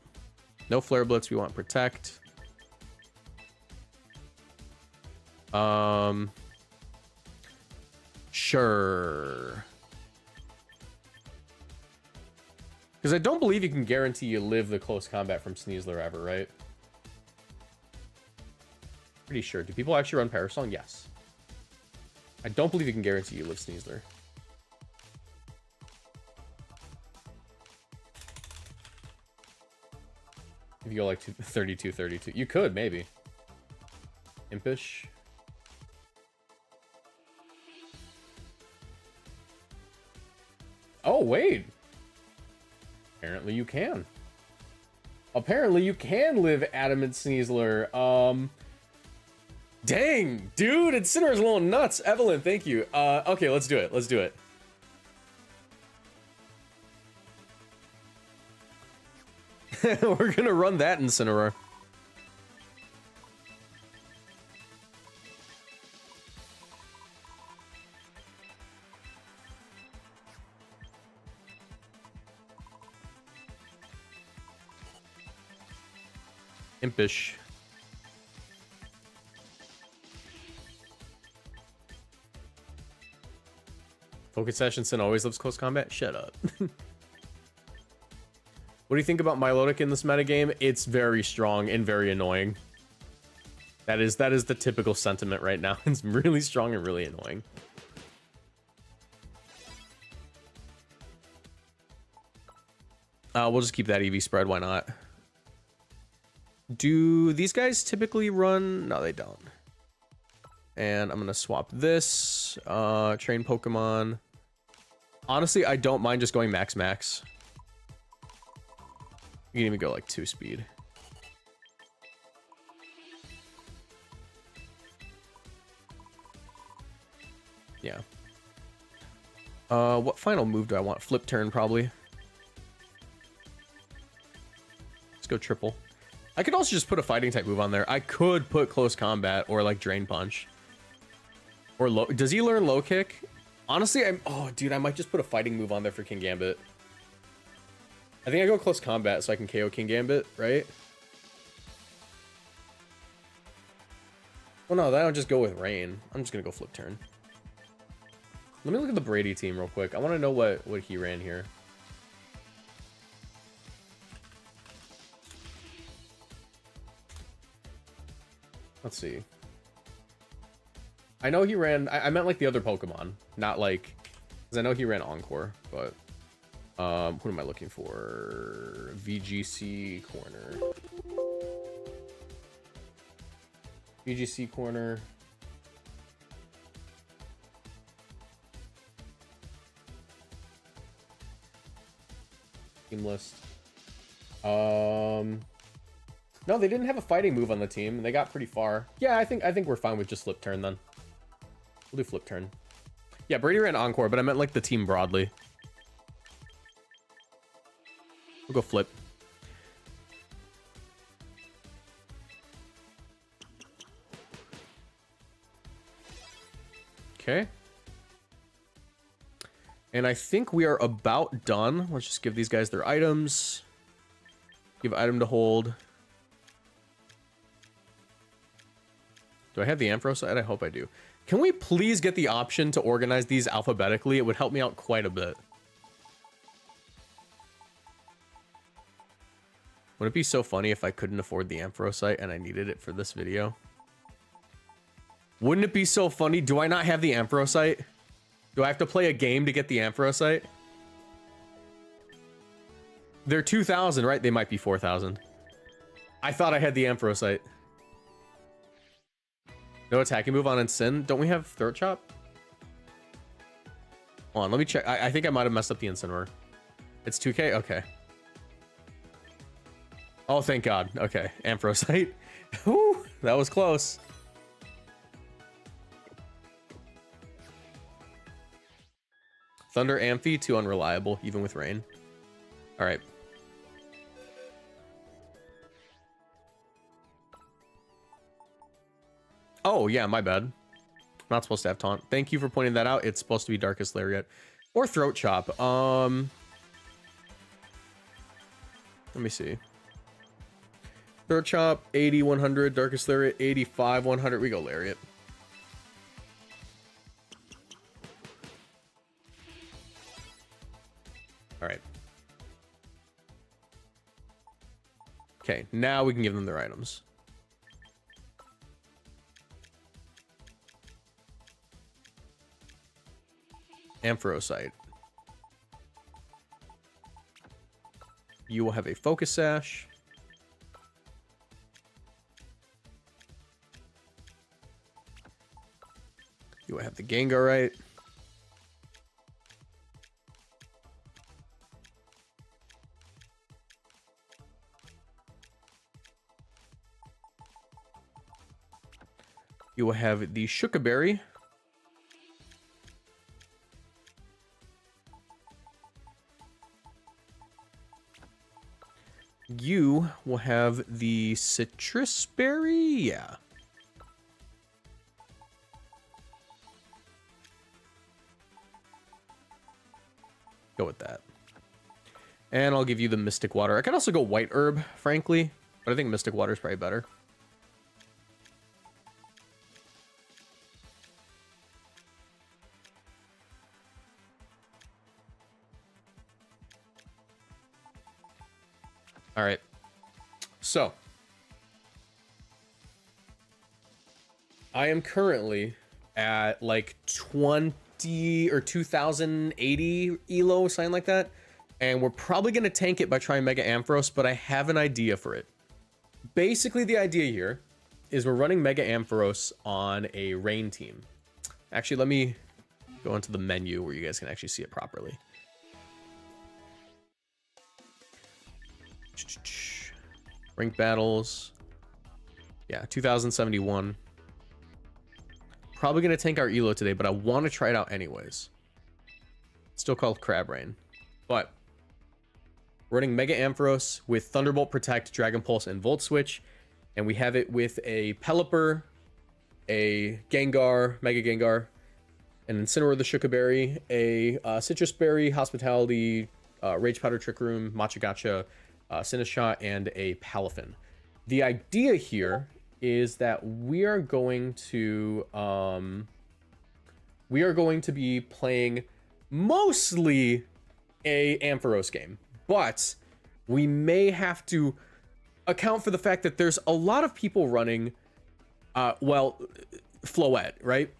No Flare Blitz. We want Protect. Sure. Because I don't believe you can guarantee you live the close combat from Sneasler ever, right? Pretty sure. Do people actually run Parasong? Yes. I don't believe you can guarantee you live Sneasler. If you go like 32. You could, maybe. Impish. Oh, wait. Apparently you can. Apparently you can live Adamant Sneasler. Dang, dude, Incineroar's a little nuts. Evelyn, thank you. Okay, let's do it. Let's do it. We're gonna run that Incineroar. Impish. Focus Session always loves close combat? Shut up. What do you think about Milotic in this metagame? It's very strong and very annoying. That is the typical sentiment right now. It's really strong and really annoying. We'll just keep that EV spread, why not? Do these guys typically run? No, they don't. And I'm gonna swap this. Train Pokemon. Honestly, I don't mind just going max. You can even go like 2 speed. Yeah. What final move do I want? Flip turn, probably. Let's go triple. I could also just put a fighting type move on there. I could put close combat or like drain punch. Or low. Does he learn low kick? Honestly, oh, dude, I might just put a fighting move on there for King Gambit. I think I go close combat so I can KO King Gambit, right? Well, no, then I'll just go with Rain. I'm just gonna go flip turn. Let me look at the Brady team real quick. I want to know what he ran here. Let's see. I know he ran... I meant like the other Pokemon. Not like... Because I know he ran Encore, but... What am I looking for? VGC corner. VGC corner. Team list. No, they didn't have a fighting move on the team. They got pretty far. Yeah, I think we're fine with just flip turn then. We'll do flip turn. Yeah, Brady ran Encore, but I meant like the team broadly. We'll go flip. Okay. And I think we are about done. Let's just give these guys their items. Give item to hold. Do I have the Ampharos side? I hope I do. Can we please get the option to organize these alphabetically? It would help me out quite a bit. Would it be so funny if I couldn't afford the Ampharosite and I needed it for this video? Wouldn't it be so funny? Do I not have the Ampharosite? Do I have to play a game to get the Ampharosite? They're 2,000, right? They might be 4,000. I thought I had the Ampharosite. No attacking move on Incin. Don't we have Throat Chop? Hold on, let me check. I think I might have messed up the Incineroar. It's 2K? Okay. Oh, thank God. Okay, Ampharosite. Whew, that was close. Thunder Amphi, too unreliable, even with rain. All right. Oh, yeah, my bad. Not supposed to have Taunt. Thank you for pointing that out. It's supposed to be Darkest Lariat or Throat Chop. Let me see. Throat Chop, 80, 100. Darkest Lariat, 85, 100. We go Lariat. All right. Okay, now we can give them their items. Ampharosite. You will have a Focus Sash. You will have the Gengarite. You will have the Shukaberry. You will have the Citrus Berry. Yeah. Go with that. And I'll give you the Mystic Water. I could also go White Herb, frankly, but I think Mystic Water is probably better. All right, so I am currently at like 20 or 2080 elo, something like that, and we're probably going to tank it by trying Mega Ampharos, but I have an idea for it. Basically, the idea here is we're running Mega Ampharos on a rain team. Actually, let me go into the menu where you guys can actually see it properly. Rank battles. Yeah, 2071. Probably going to tank our elo today, but I want to try it out anyways. Still called Crab Rain. But running Mega Ampharos with Thunderbolt, Protect, Dragon Pulse, and Volt Switch. And we have it with a Pelipper, a Gengar, Mega Gengar, an Incineroar the Shukaberry, a Citrus Berry, Hospitality, Rage Powder, Trick Room, Matcha Gotcha, Sinistcha, and a Palafin. The idea here is that we are going to be playing mostly a Ampharos game, but we may have to account for the fact that there's a lot of people running Floette, right?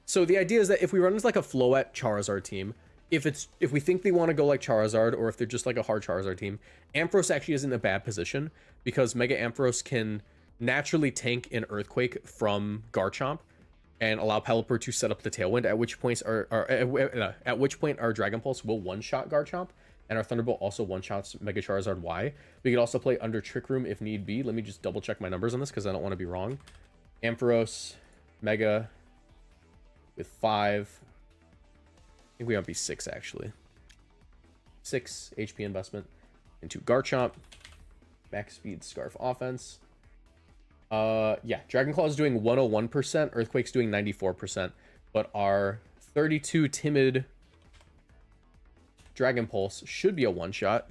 So the idea is that if we run as like a Floette Charizard team, if we think they want to go like Charizard, or if they're just like a hard Charizard team, Ampharos actually isn't in a bad position because Mega Ampharos can naturally tank an Earthquake from Garchomp and allow Pelipper to set up the Tailwind, at which point our Dragon Pulse will one-shot Garchomp, and our Thunderbolt also one-shots Mega Charizard Y. We could also play under Trick Room if need be. Let me just double check my numbers on this because I don't want to be wrong. Ampharos, Mega with 5. I think we might be 6 actually. 6 HP investment into Garchomp. Max speed, Scarf offense. Yeah, Dragon Claw is doing 101%, Earthquake's doing 94%, but our 32 timid Dragon Pulse should be a one-shot.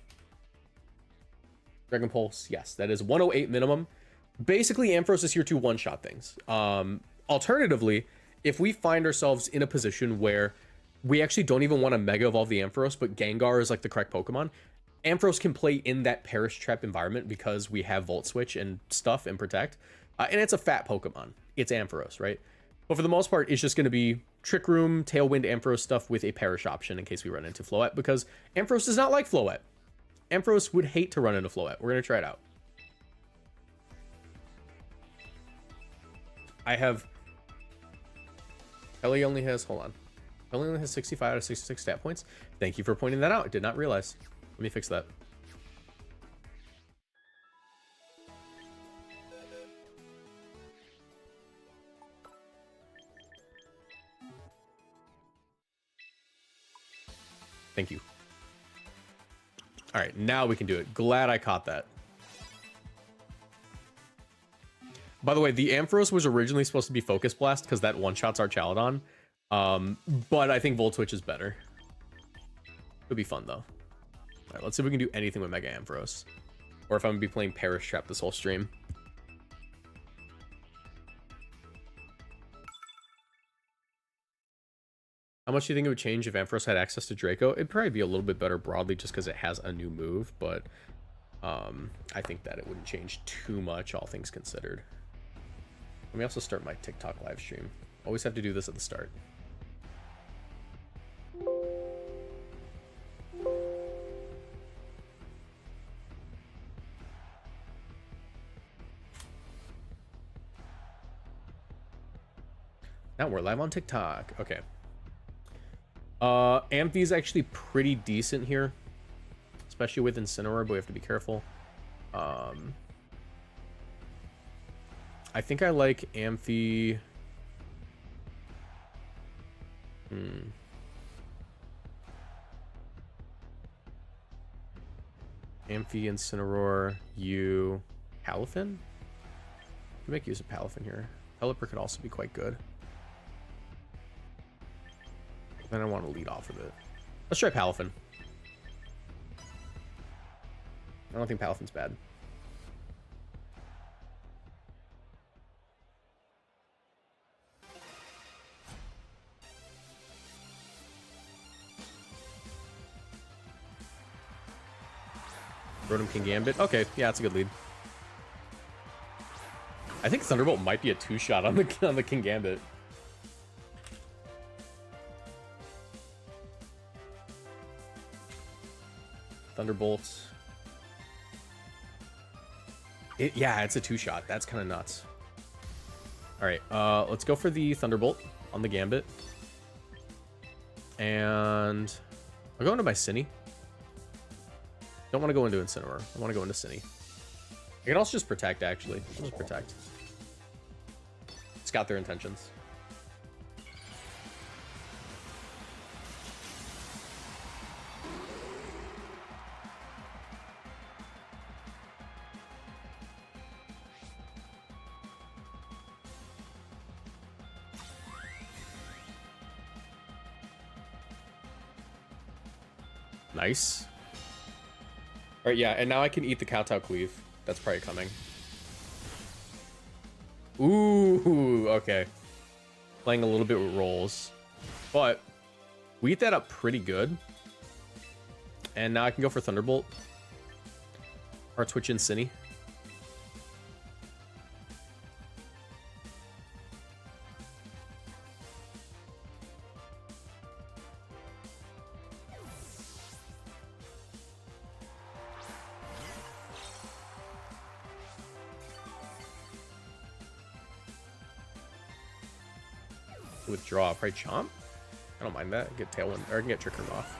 Dragon Pulse, yes, that is 108 minimum. Basically, Ampharos is here to one-shot things. Alternatively, if we find ourselves in a position where we actually don't even want to Mega Evolve the Ampharos, but Gengar is like the correct Pokemon, Ampharos can play in that Perish Trap environment because we have Volt Switch and stuff and Protect. And it's a fat Pokemon. It's Ampharos, right? But for the most part, it's just going to be Trick Room, Tailwind, Ampharos stuff with a Perish option in case we run into Floette, because Ampharos does not like Floette. Ampharos would hate to run into Floette. We're going to try it out. I have... Ellie only has... Hold on. Ellie only has 65 out of 66 stat points. Thank you for pointing that out. I did not realize. Let me fix that. Thank you. All right, now we can do it. Glad I caught that. By the way, the Ampharos was originally supposed to be Focus Blast because that one-shots our Chaladon. But I think Volt Switch is better. It'll be fun, though. All right, let's see if we can do anything with Mega Ampharos. Or if I'm going to be playing Perish Trap this whole stream. How much do you think it would change if Ampharos had access to Draco? It'd probably be a little bit better broadly just because it has a new move, but I think that it wouldn't change too much, all things considered. Let me also start my TikTok live stream. Always have to do this at the start. Now we're live on TikTok. Okay. Amphi is actually pretty decent here, especially with Incineroar, but we have to be careful. I think I like Amphi. Amphi, Incineroar, you, Palafin? You make use of Palafin here. Pelipper could also be quite good. Then I want to lead off with it. Let's try Palafin. I don't think Palafin's bad. Rotom King Gambit. Okay, yeah, that's a good lead. I think Thunderbolt might be a two-shot on the King Gambit. Thunderbolt. Yeah, it's a two-shot. That's kind of nuts. All right, let's go for the Thunderbolt on the Gambit. And I'll go into my Cine. Don't want to go into Incineroar. I want to go into Cine. I can also just Protect, actually. I'll just Protect. Scout their intentions. Nice. All right, yeah, and now I can eat the Kowtow Cleave. That's probably coming. Ooh, okay. Playing a little bit with rolls. But we eat that up pretty good. And now I can go for Thunderbolt. Or Twitch in Cine. Withdraw, probably Chomp. I don't mind that. Get Tailwind, or I can get Trick Room off.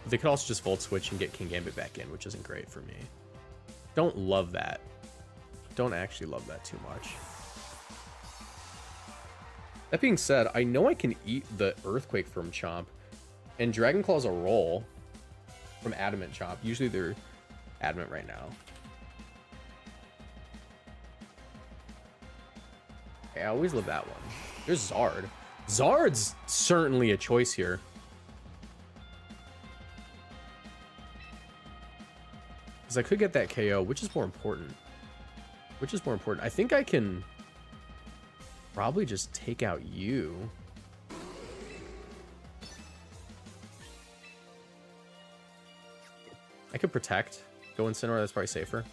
They could also just Volt Switch and get King Gambit back in, which isn't great for me. Don't love that. Don't actually love that too much. That being said, I know I can eat the Earthquake from Chomp, and Dragon Claw's a roll from Adamant Chomp. Usually they're Adamant right now. I always love that one. There's Zard. Zard's certainly a choice here. Because I could get that KO, which is more important. Which is more important? I think I can probably just take out you. I could protect. Go Incineroar, that's probably safer.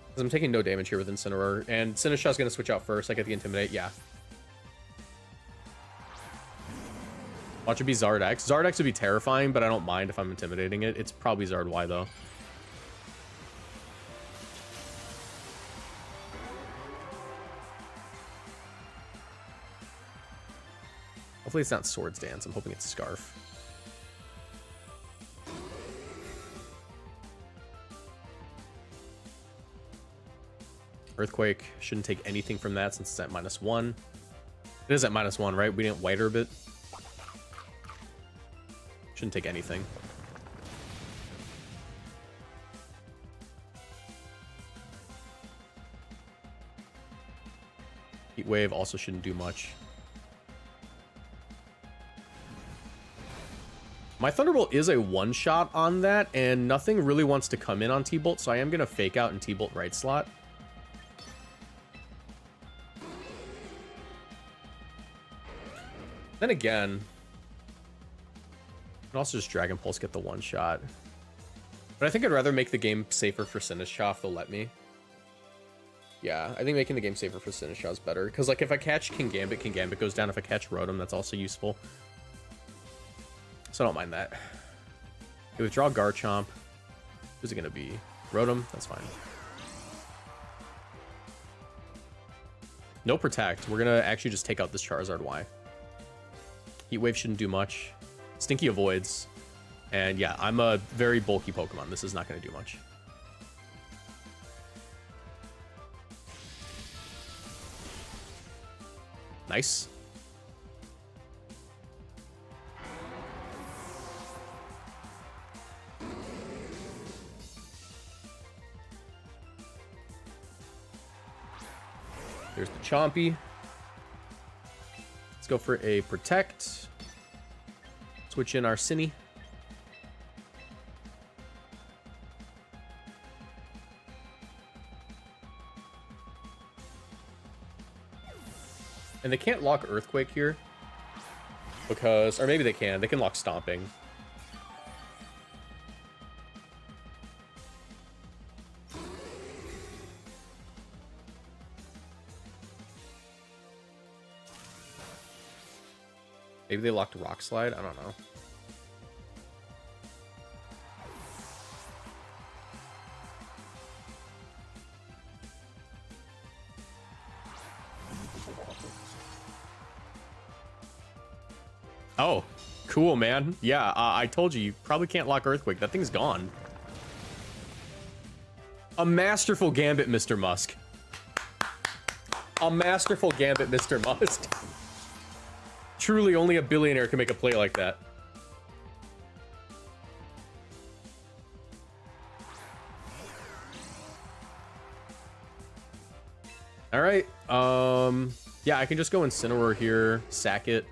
Because I'm taking no damage here with Incineroar. And Sinistcha's going to switch out first. I get the Intimidate, yeah. Watch it be Zardex. Zardex would be terrifying, but I don't mind if I'm intimidating it. It's probably Zard Y, though. Hopefully it's not Swords Dance. I'm hoping it's Scarf. Earthquake. Shouldn't take anything from that since it's at -1. It is at -1, right? We didn't white herb it. Shouldn't take anything. Heat Wave also shouldn't do much. My Thunderbolt is a one-shot on that, and nothing really wants to come in on T-Bolt, so I am going to fake out and T-Bolt right slot. Then again, I can also just Dragon Pulse, get the one-shot. But I think I'd rather make the game safer for Sinistcha if they'll let me. Yeah, I think making the game safer for Sinistcha is better. Because, like, if I catch King Gambit goes down. If I catch Rotom, that's also useful. So I don't mind that. Okay, withdraw Garchomp. Who's it going to be? Rotom? That's fine. No Protect. We're going to actually just take out this Charizard Y. Heat Wave shouldn't do much. Stinky avoids. And yeah, I'm a very bulky Pokemon. This is not going to do much. Nice. There's the Chompy. Let's go for a Protect. Switch in our Cinny. And they can't lock Earthquake here. Because, or maybe they can. They can lock Stomping. Maybe they locked Rock Slide? I don't know. Oh, cool, man. Yeah, I told you probably can't lock Earthquake. That thing's gone. A masterful gambit, Mr. Musk. A masterful gambit, Mr. Musk. Truly, only a billionaire can make a play like that. All right. Yeah, I can just go Incineroar here, sack it.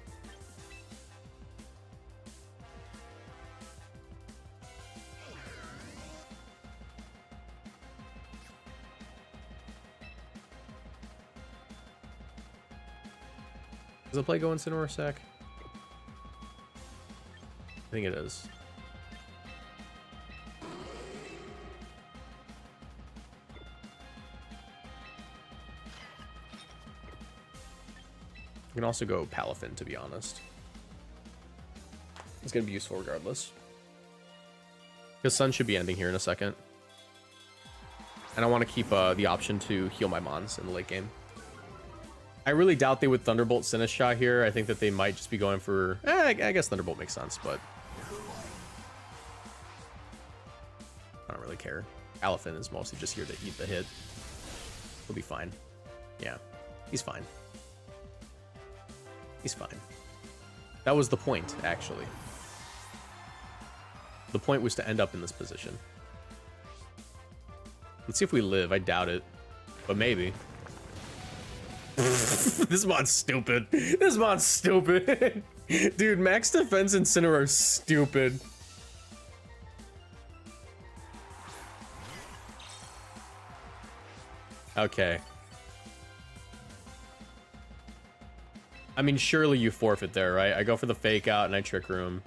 Does the play go Incineroar sack? I think it is. You can also go Palafin, to be honest. It's going to be useful regardless. Because Sun should be ending here in a second. And I want to keep the option to heal my Mons in the late game. I really doubt they would Thunderbolt Sinistcha here. I think that they might just be going for... I guess Thunderbolt makes sense, but... I don't really care. Palafin is mostly just here to eat the hit. He'll be fine. Yeah, he's fine. He's fine. That was the point, actually. The point was to end up in this position. Let's see if we live. I doubt it, but maybe. This mod's stupid. This mod's stupid. Dude, max defense Incineroar is stupid. Okay. I mean, surely you forfeit there, right? I go for the fake out and I Trick Room.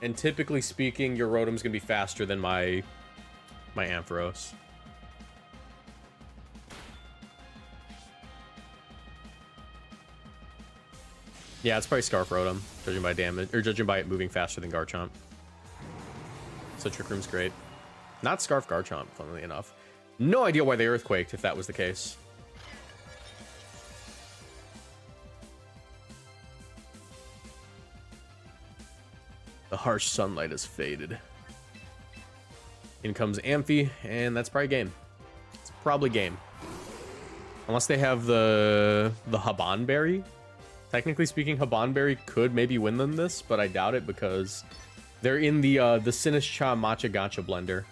And typically speaking, your Rotom's gonna be faster than my Ampharos. Yeah, it's probably Scarf Rotom, judging by damage, or judging by it moving faster than Garchomp. So Trick Room's great. Not Scarf Garchomp, funnily enough. No idea why they Earthquaked, if that was the case. The harsh sunlight has faded. In comes Amphi, and that's probably game. It's probably game. Unless they have the Haban Berry. Technically speaking, Haban Berry could maybe win them this, but I doubt it because they're in the Sinistcha Matcha Gacha blender.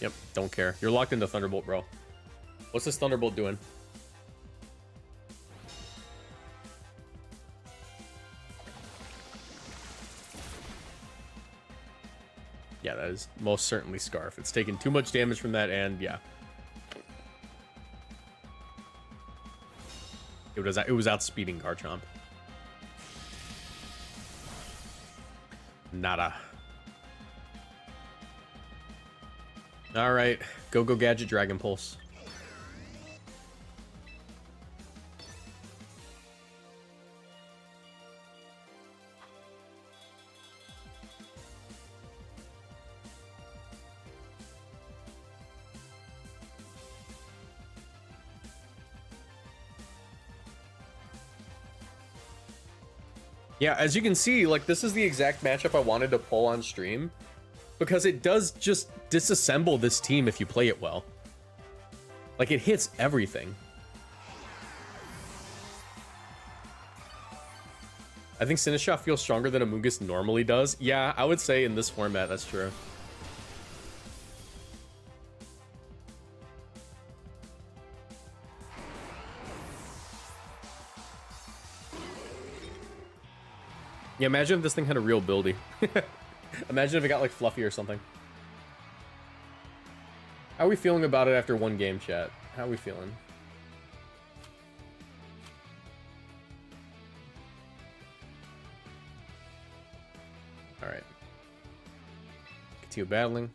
Yep, don't care. You're locked into Thunderbolt, bro. What's this Thunderbolt doing? Yeah, that is most certainly Scarf. It's taken too much damage from that, and yeah. It was outspeeding Garchomp. Nada. Alright, go Gadget Dragon Pulse. Yeah, as you can see, like, this is the exact matchup I wanted to pull on stream. Because it does just disassemble this team if you play it well. Like, it hits everything. I think Sinistcha feels stronger than Amoonguss normally does. Yeah, I would say in this format, that's true. Yeah, imagine if this thing had a real buildy. Imagine if it got like fluffy or something. How are we feeling about it after one game, chat? How are we feeling? Alright. Continue battling.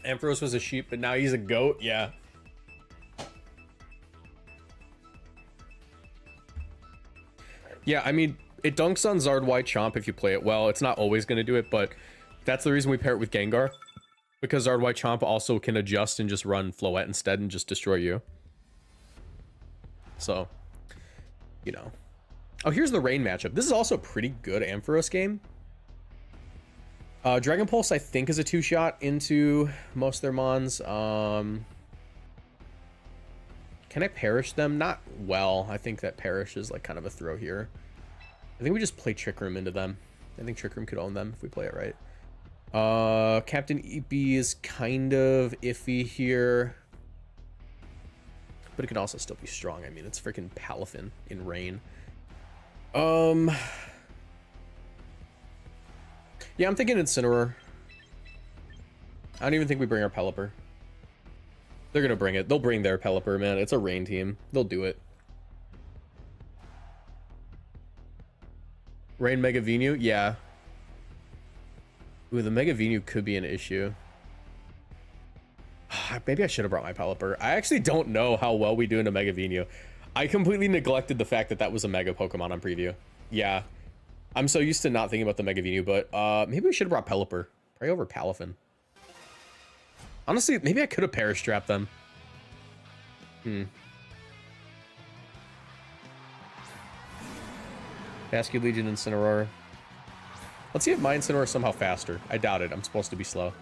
Ampharos was a sheep, but now he's a goat. Yeah. Yeah, I mean, it dunks on Zard White Chomp if you play it well. It's not always going to do it, but that's the reason we pair it with Gengar. Because Zard White Chomp also can adjust and just run Floette instead and just destroy you. So, you know. Oh, here's the Rain matchup. This is also a pretty good Ampharos game. Dragon Pulse, I think, is a two-shot into most of their mons. Can I Perish them? Not well. I think that Perish is like kind of a throw here. I think we just play Trick Room into them. I think Trick Room could own them if we play it right. Captain Eepee is kind of iffy here. But it can also still be strong. I mean, it's freaking Palafin in Rain. Yeah, I'm thinking Incineroar. I don't even think we bring our Pelipper. They're gonna bring it. They'll bring their Pelipper, man. It's a Rain team. They'll do it. Rain Mega Venu? Yeah. Ooh, the Mega Venu could be an issue. Maybe I should have brought my Pelipper. I actually don't know how well we do in a Mega Venu. I completely neglected the fact that that was a Mega Pokemon on preview. Yeah. I'm so used to not thinking about the Mega Venu, but maybe we should have brought Pelipper. Probably over Palafin. Honestly, maybe I could have Perish Trapped them. Basket Legion, Incineroar. Let's see if my Incineroar is somehow faster. I doubt it. I'm supposed to be slow.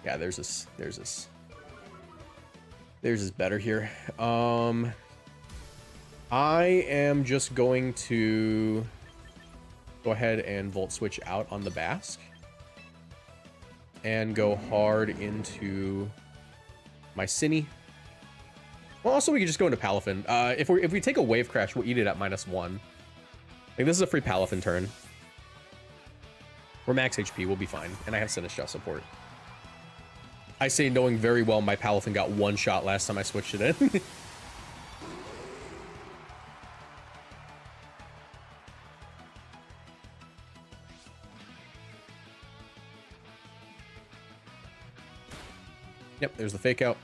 Yeah, there's this. Theirs is better here. I am just going to go ahead and Volt Switch out on the Basque. and go hard into my Cine. Well, also we could just go into Palafin. If we take a Wave Crash, we'll eat it at -1. I think this is a free Palafin turn. We're max HP, we'll be fine. And I have Sinistcha support. I say knowing very well my Palafin got one shot last time I switched it in. Yep, there's the fake out.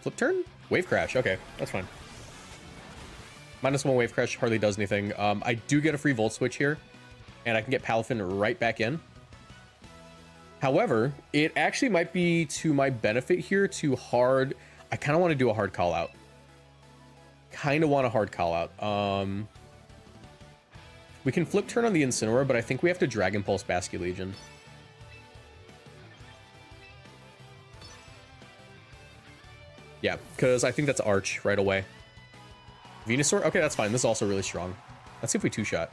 Flip turn? Wave Crash. Okay, that's fine. -1 Wave Crash hardly does anything. I do get a free Volt Switch here, and I can get Palafin right back in. However, it actually might be to my benefit here to hard... I kind of want to do a hard call out. Kind of want a hard call out. We can flip turn on the Incineroar, but I think we have to Dragon Pulse Basculegion. Yeah, because I think that's Arch right away. Venusaur? Okay, that's fine. This is also really strong. Let's see if we two-shot.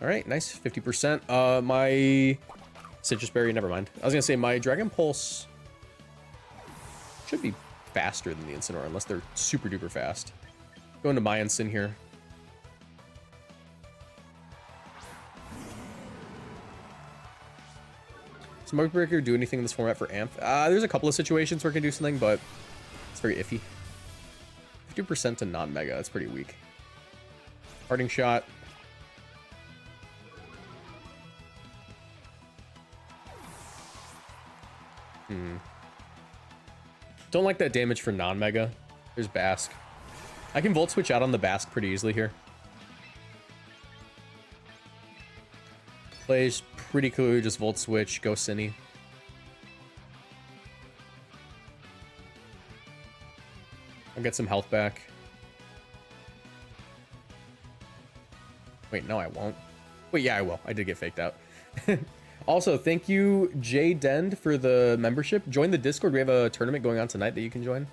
All right, nice. 50%. My Citrus Berry, never mind. I was going to say my Dragon Pulse should be faster than the Incineroar, unless they're super duper fast. Going to my Incin here. Smoke Breaker do anything in this format for Amph? There's a couple of situations where it can do something, but it's very iffy. 50% to non-mega, that's pretty weak. Parting Shot. Don't like that damage for non-mega. There's Bask. I can Volt Switch out on the Bask pretty easily here. Plays pretty cool, just Volt Switch, go Cine. I'll get some health back. Wait, no I won't. Wait, yeah I will. I did get faked out. Also, thank you Jay Dend for the membership. Join the Discord. We have a tournament going on tonight that you can join.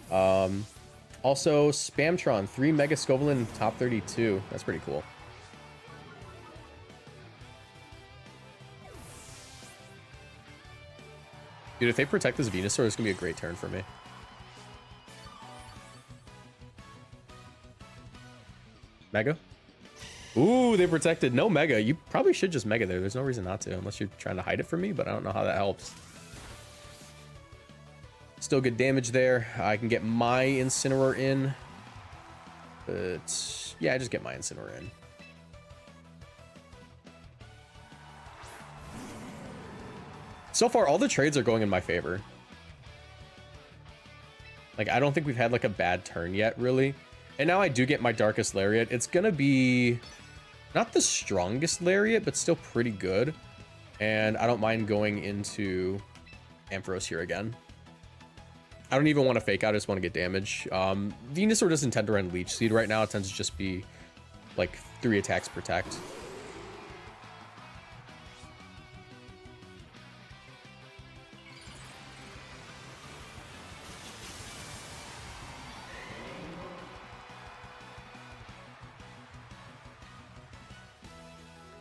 Also, Spamtron, 3 Mega Scovelin top 32. That's pretty cool. Dude, if they protect this Venusaur, it's gonna be a great turn for me. Mega? Ooh, they protected. No Mega. You probably should just Mega there. There's no reason not to, unless you're trying to hide it from me, but I don't know how that helps. Still good damage there. I can get my Incineroar in. But, yeah, I just get my Incineroar in. So far, all the trades are going in my favor. Like, I don't think we've had, like, a bad turn yet, really. And now I do get my Darkest Lariat. It's gonna be not the strongest Lariat, but still pretty good. And I don't mind going into Ampharos here again. I don't even want to fake out, I just want to get damage. Venusaur doesn't tend to run Leech Seed right now. It tends to just be, like, 3 attacks protect.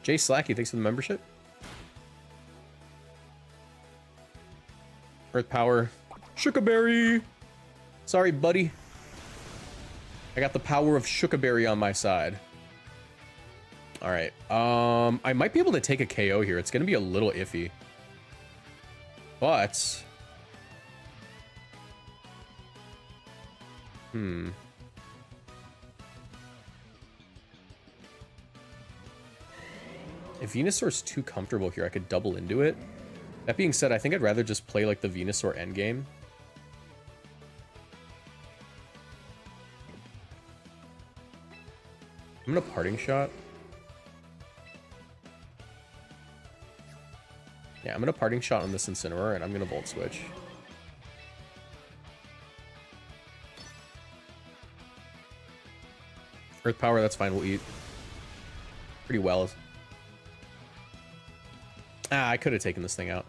Jay Slacky, thanks for the membership. Earth Power. Shookaberry! Sorry, buddy. I got the power of Shookaberry on my side. Alright. I might be able to take a KO here. It's going to be a little iffy. But... If Venusaur's too comfortable here, I could double into it. That being said, I think I'd rather just play like the Venusaur endgame. I'm gonna Parting Shot. Yeah, I'm gonna Parting Shot on this Incineroar, and I'm gonna Volt Switch. Earth Power, that's fine, we'll eat. Pretty well. I could have taken this thing out.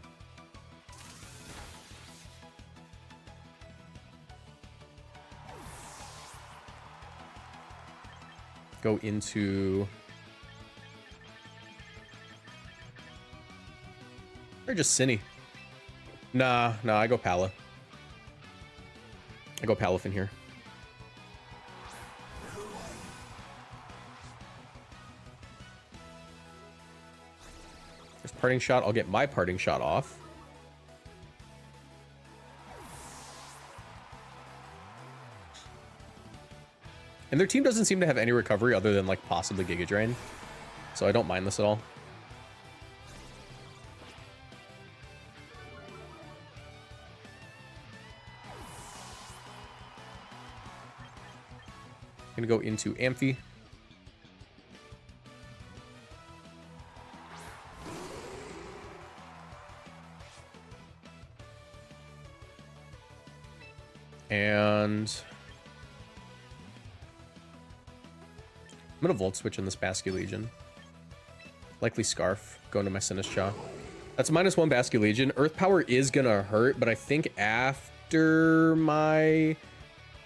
Go into Or just Cinny. Nah, I go Pala. I go Palafin here. There's Parting Shot. I'll get my Parting Shot off. And their team doesn't seem to have any recovery other than, like, possibly Giga Drain. So I don't mind this at all. Gonna go into Amphi. And I'm gonna Volt Switch in this Basque Legion. Likely Scarf, going to my Sinistcha. That's a -1 Basque Legion. Earth Power is gonna hurt, but I think after my...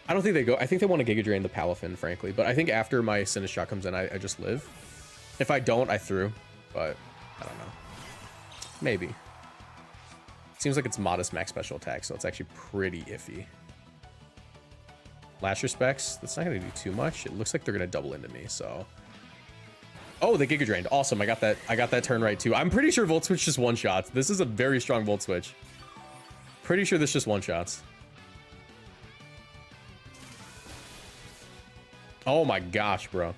I don't think they go... I think they want to Giga Drain the Palafin, frankly. But I think after my Sinistcha comes in, I just live. If I don't, I threw. But, I don't know. Maybe. Seems like it's modest max special attack, so it's actually pretty iffy. Last Respects, that's not going to do too much. It looks like they're going to double into me, so... Oh, they Giga Drained. Awesome, I got that turn right, too. I'm pretty sure Volt Switch just one-shots. This is a very strong Volt Switch. Pretty sure this just one-shots. Oh my gosh, bro.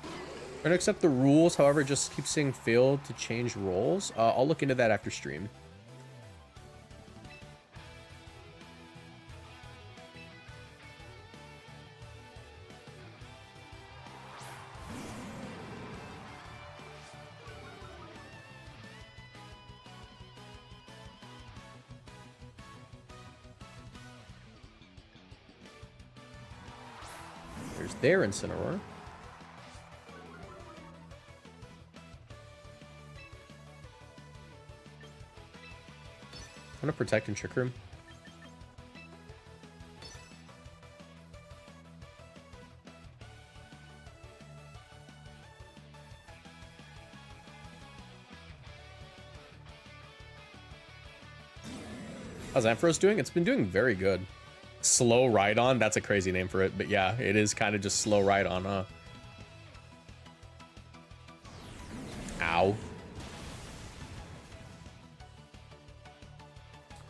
I'm gonna accept the rules, however, just keep saying failed to change roles. I'll look into that after stream. There's their Incineroar. I'm gonna protect and Trick Room. How's AMPHAROS doing? It's been doing very good. Slow Ride On, that's a crazy name for it, but yeah, it is kind of just Slow Ride On, huh? Ow.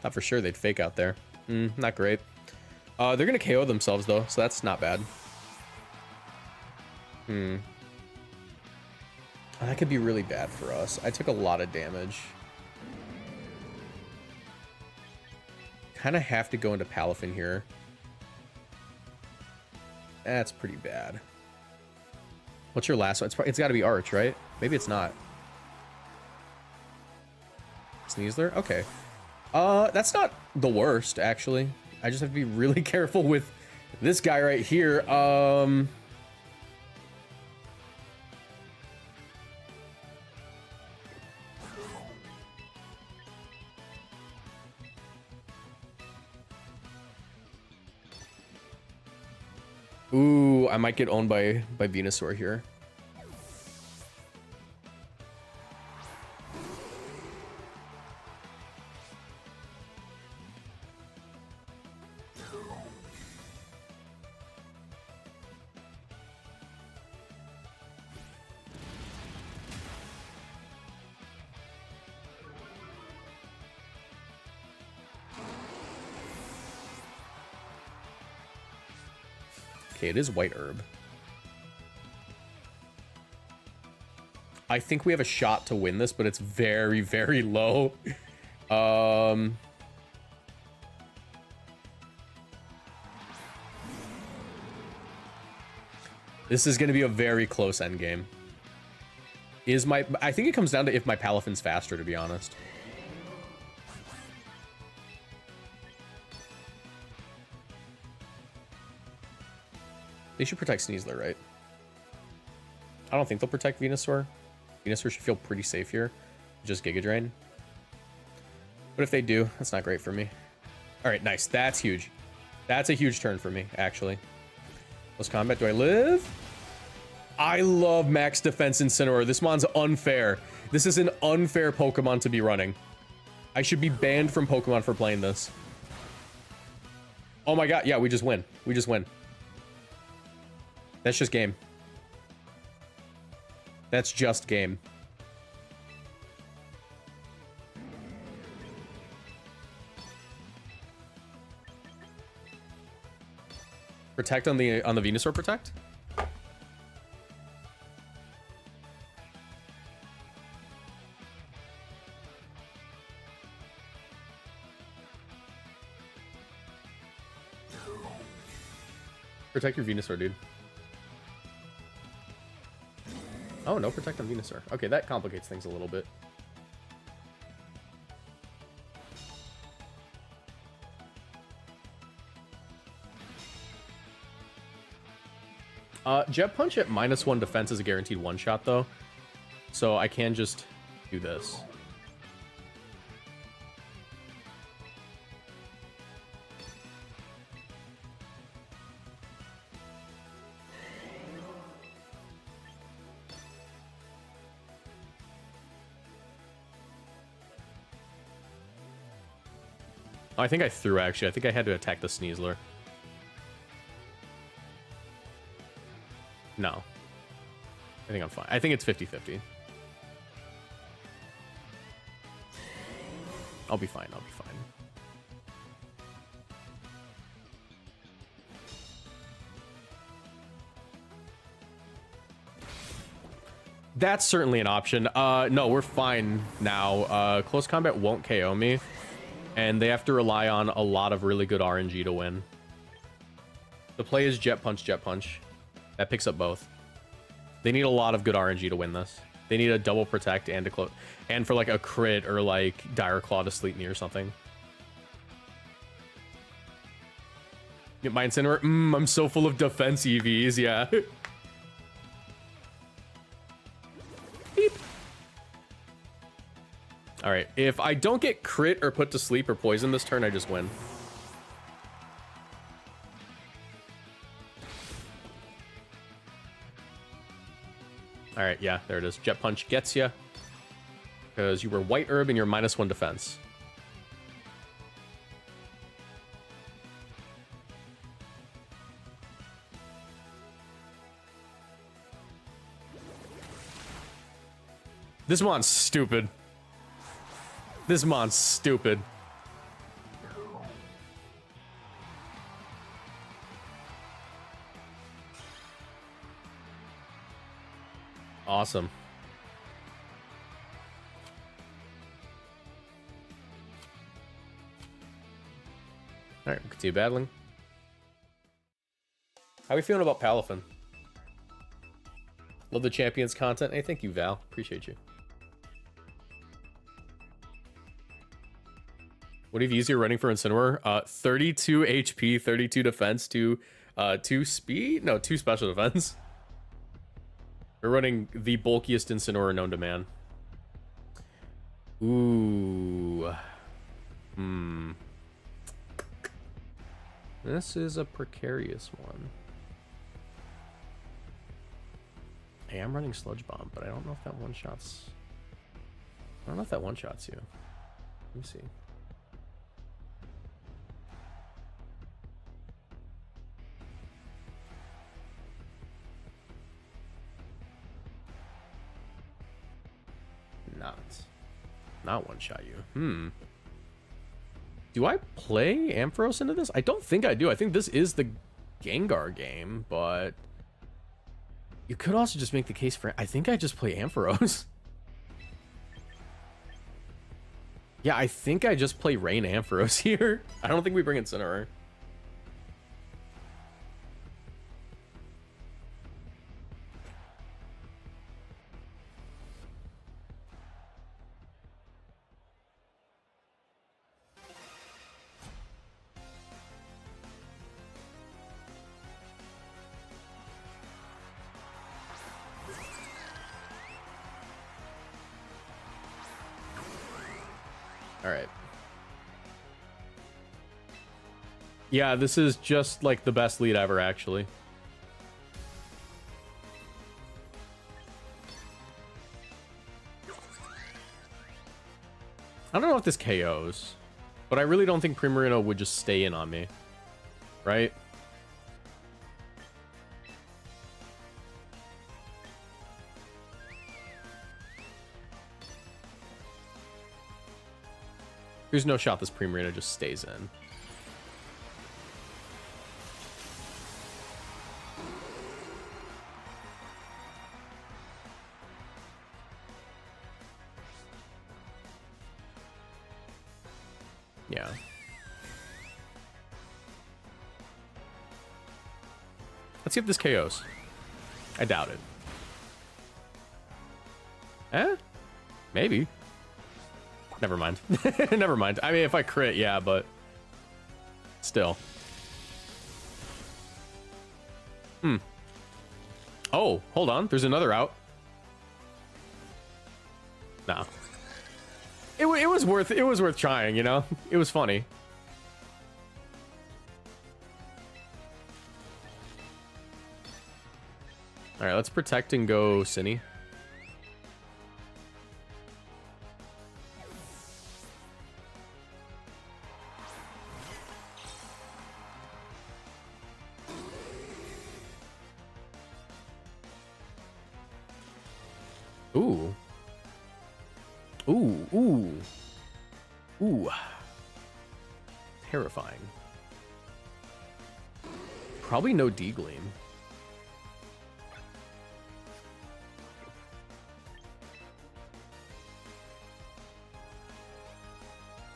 Thought for sure they'd fake out there. Not great. They're gonna KO themselves though, so that's not bad. Oh, that could be really bad for us. I took a lot of damage. Kind of have to go into Palafin here. That's pretty bad. What's your last one? It's got to be Arch, right? Maybe it's not. Sneasler? Okay. That's not the worst, actually. I just have to be really careful with this guy right here. Ooh, I might get owned by Venusaur here. Okay, it is White Herb. I think we have a shot to win this, but it's very, very low. This is going to be a very close endgame. I think it comes down to if my Palafin's faster, to be honest. They should protect Sneasler, right? I don't think they'll protect Venusaur. Venusaur should feel pretty safe here. Just Giga Drain. But if they do, that's not great for me. All right, nice. That's huge. That's a huge turn for me, actually. Close combat. Do I live? I love max defense Incineroar. This mon's unfair. This is an unfair Pokemon to be running. I should be banned from Pokemon for playing this. Oh my god, yeah, we just win. We just win. That's just game. That's just game. Protect on the Venusaur, protect? Protect your Venusaur, dude. Oh, no protect on Venusaur. Okay, that complicates things a little bit. Jet Punch at -1 defense is a guaranteed one-shot, though. So I can just do this. Oh, I think I threw, actually. I think I had to attack the Sneasler. No. I think I'm fine. I think it's 50-50. I'll be fine. I'll be fine. That's certainly an option. No, we're fine now. Close combat won't KO me. And they have to rely on a lot of really good RNG to win. The play is Jet Punch, Jet Punch. That picks up both. They need a lot of good RNG to win this. They need a double protect and a close, and for like a crit or like Dire Claw to Sleep Me or something. Get my Incineroar. I'm so full of defense EVs, yeah. Beep. All right, if I don't get crit or put to sleep or poison this turn, I just win. All right, yeah, there it is. Jet Punch gets you because you were White Herb and you're -1 defense. This mon's stupid. This mon's stupid. Awesome. All right, we'll continue battling. How are we feeling about Palafin? Love the champions content. Hey, thank you, Val. Appreciate you. What have you easier running for Incineroar? 32 HP, 32 defense, 2 speed? No, 2 special defense. We're running the bulkiest Incineroar known to man. Ooh. This is a precarious one. Hey, I'm running Sludge Bomb, but I don't know if that one-shots... I don't know if that one-shots you. Let me see. Not one-shot you. Do I play Ampharos into this? I don't think I do. I think this is the Gengar game, but you could also just make the case for... I think I just play Ampharos. Yeah, I think I just play Rain Ampharos here. I don't think we bring Incineroar. Alright. Yeah, this is just like the best lead ever, actually. I don't know if this KOs, but I really don't think Primarina would just stay in on me, right? There's no shot this Primarina just stays in. Yeah. Let's see if this KOs. I doubt it. Eh? Maybe. Never mind. Never mind. I mean, if I crit, yeah, but still. Oh, hold on. There's another out. Nah. It was worth trying, you know? It was funny. All right, let's protect and go Cine. Ooh. Ooh, ooh. Ooh. Terrifying. Probably no D-Gleam.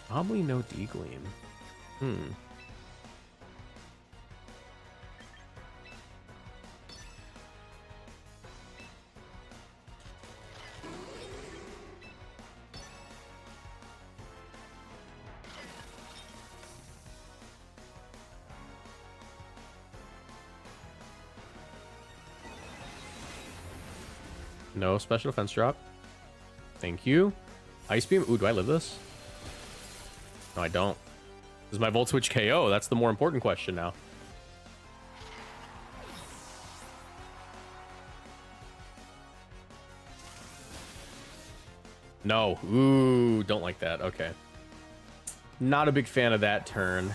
Probably no D-Gleam. No special defense drop. Thank you. Ice Beam. Ooh, do I live this? No, I don't. Does my Volt Switch KO? That's the more important question now. No. Ooh, don't like that. Okay. Not a big fan of that turn.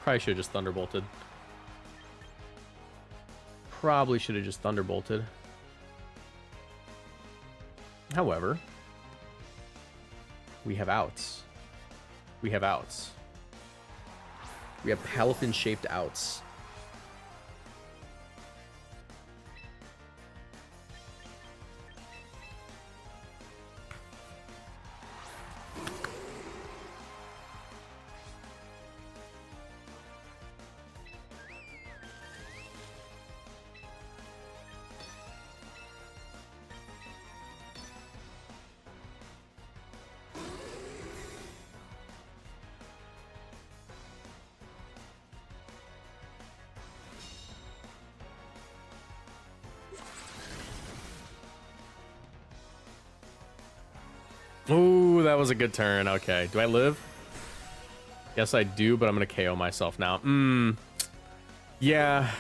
Probably should have just Thunderbolted. Probably should have just Thunderbolted. However, we have outs. We have outs. We have Palafin-shaped outs. Ooh, that was a good turn. Okay, do I live? Yes, I do, but I'm gonna KO myself now. Yeah,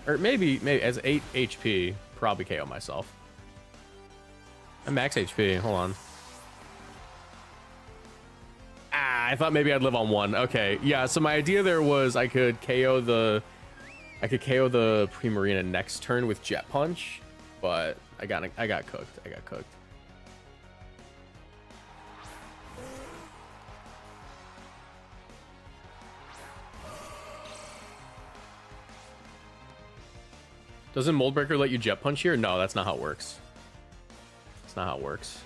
or maybe as 8 HP, probably KO myself. I'm max HP. Hold on. I thought maybe I'd live on 1. Okay, yeah. So my idea there was I could KO the Primarina next turn with Jet Punch, but I got cooked. I got cooked. Doesn't Mold Breaker let you Jet Punch here? No, that's not how it works. That's not how it works.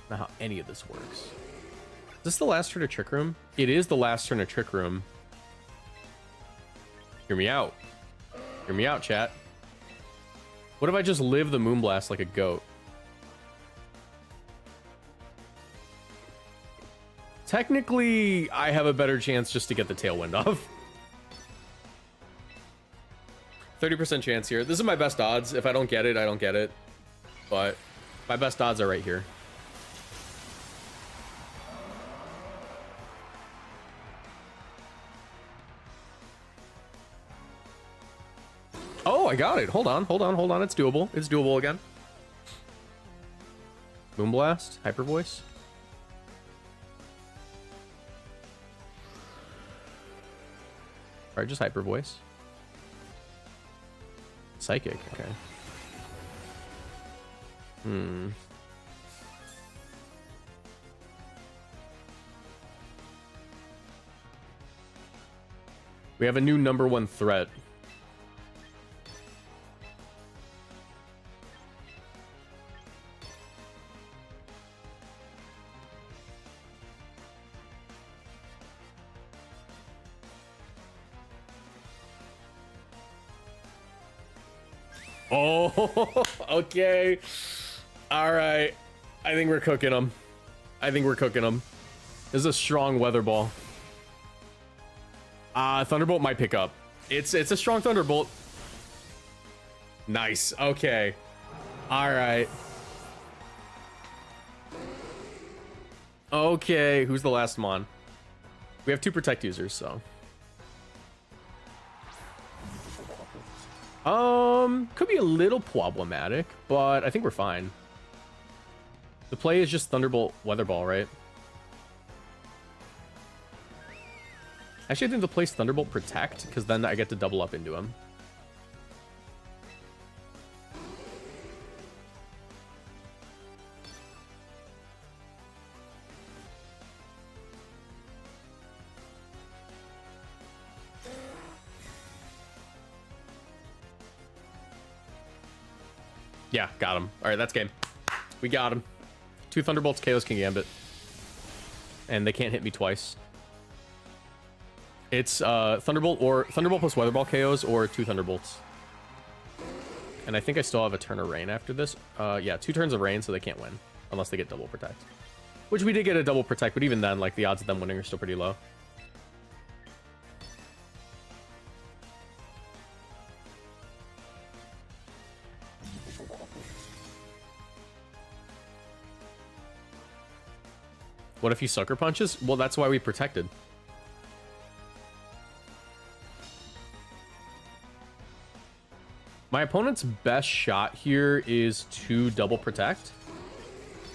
Not how any of this works. Is this the last turn of Trick Room? It is the last turn of Trick Room. Hear me out. Hear me out, chat. What if I just live the Moonblast like a goat? Technically, I have a better chance just to get the Tailwind off. 30% chance here. This is my best odds. If I don't get it, I don't get it. But my best odds are right here. Oh, I got it. Hold on, hold on, hold on. It's doable. It's doable again. Moonblast, Hyper Voice. Alright, just Hyper Voice. Psychic, okay. We have a new #1 threat. Oh, okay. All right. I think we're cooking them. I think we're cooking them. This is a strong weather ball. Thunderbolt might pick up. It's a strong Thunderbolt. Nice. Okay. All right. Okay. Who's the last Mon? We have 2 protect users, so. Could be a little problematic, but I think we're fine. The play is just Thunderbolt Weather Ball, right? Actually, I think the play's Thunderbolt Protect, because then I get to double up into him. Yeah, got him. All right, that's game. We got him. 2 Thunderbolts, KOs King Gambit. And they can't hit me twice. It's Thunderbolt plus Weather Ball KOs or 2 Thunderbolts. And I think I still have a turn of Rain after this. Yeah, 2 turns of Rain, so they can't win. Unless they get double Protect. Which we did get a double Protect, but even then, like, the odds of them winning are still pretty low. What if he Sucker Punches? Well, that's why we protected. My opponent's best shot here is to double protect.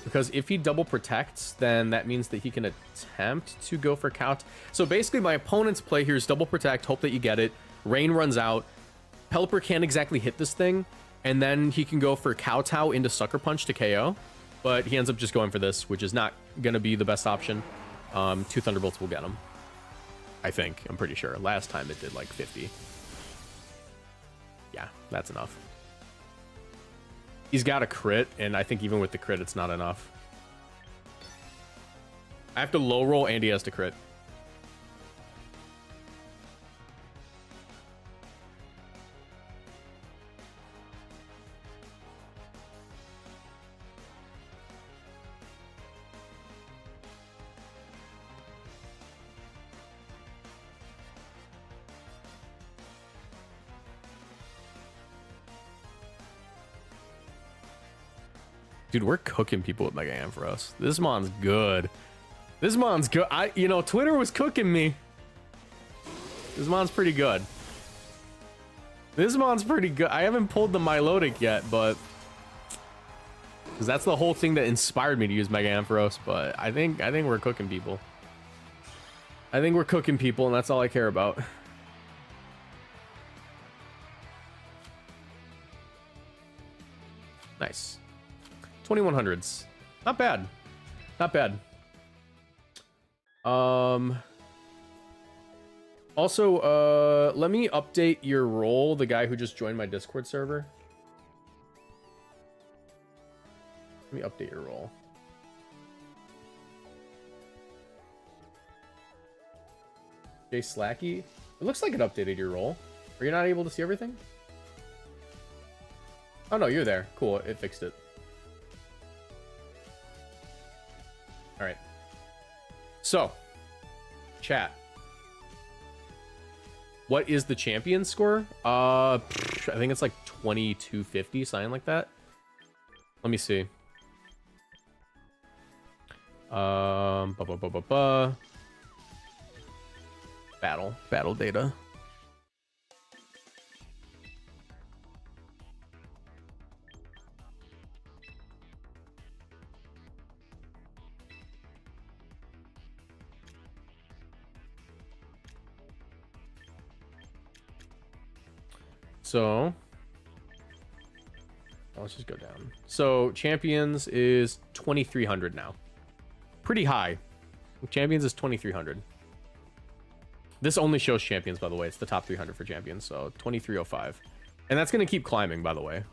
Because if he double protects, then that means that he can attempt to go for count. So basically, my opponent's play here is double protect, hope that you get it. Rain runs out. Pelipper can't exactly hit this thing. And then he can go for Kowtow into Sucker Punch to KO. But he ends up just going for this, which is not going to be the best option. 2 Thunderbolts will get him. I think. I'm pretty sure. Last time it did like 50. Yeah, that's enough. He's got a crit, and I think even with the crit, it's not enough. I have to low roll, and he has to crit. Dude, we're cooking people with Mega AMPHAROS. This mon's good. This mon's good. You know, Twitter was cooking me. This mon's pretty good. This mon's pretty good. I haven't pulled the Milotic yet, but because that's the whole thing that inspired me to use Mega AMPHAROS. But I think we're cooking people. I think we're cooking people, and that's all I care about. Nice. 2100s. Not bad. Not bad. Also, let me update your role, the guy who just joined my Discord server. Let me update your role. Jay Slacky. It looks like it updated your role. Are you not able to see everything? Oh no, you're there. Cool, it fixed it. All right. So, chat. What is the champion score? I think it's like 2250, something like that. Let me see. Battle data. So let's just go down. So champions is 2,300 now. Pretty high. Champions is 2,300. This only shows champions, by the way. It's the top 300 for champions, so 2,305. And that's going to keep climbing, by the way.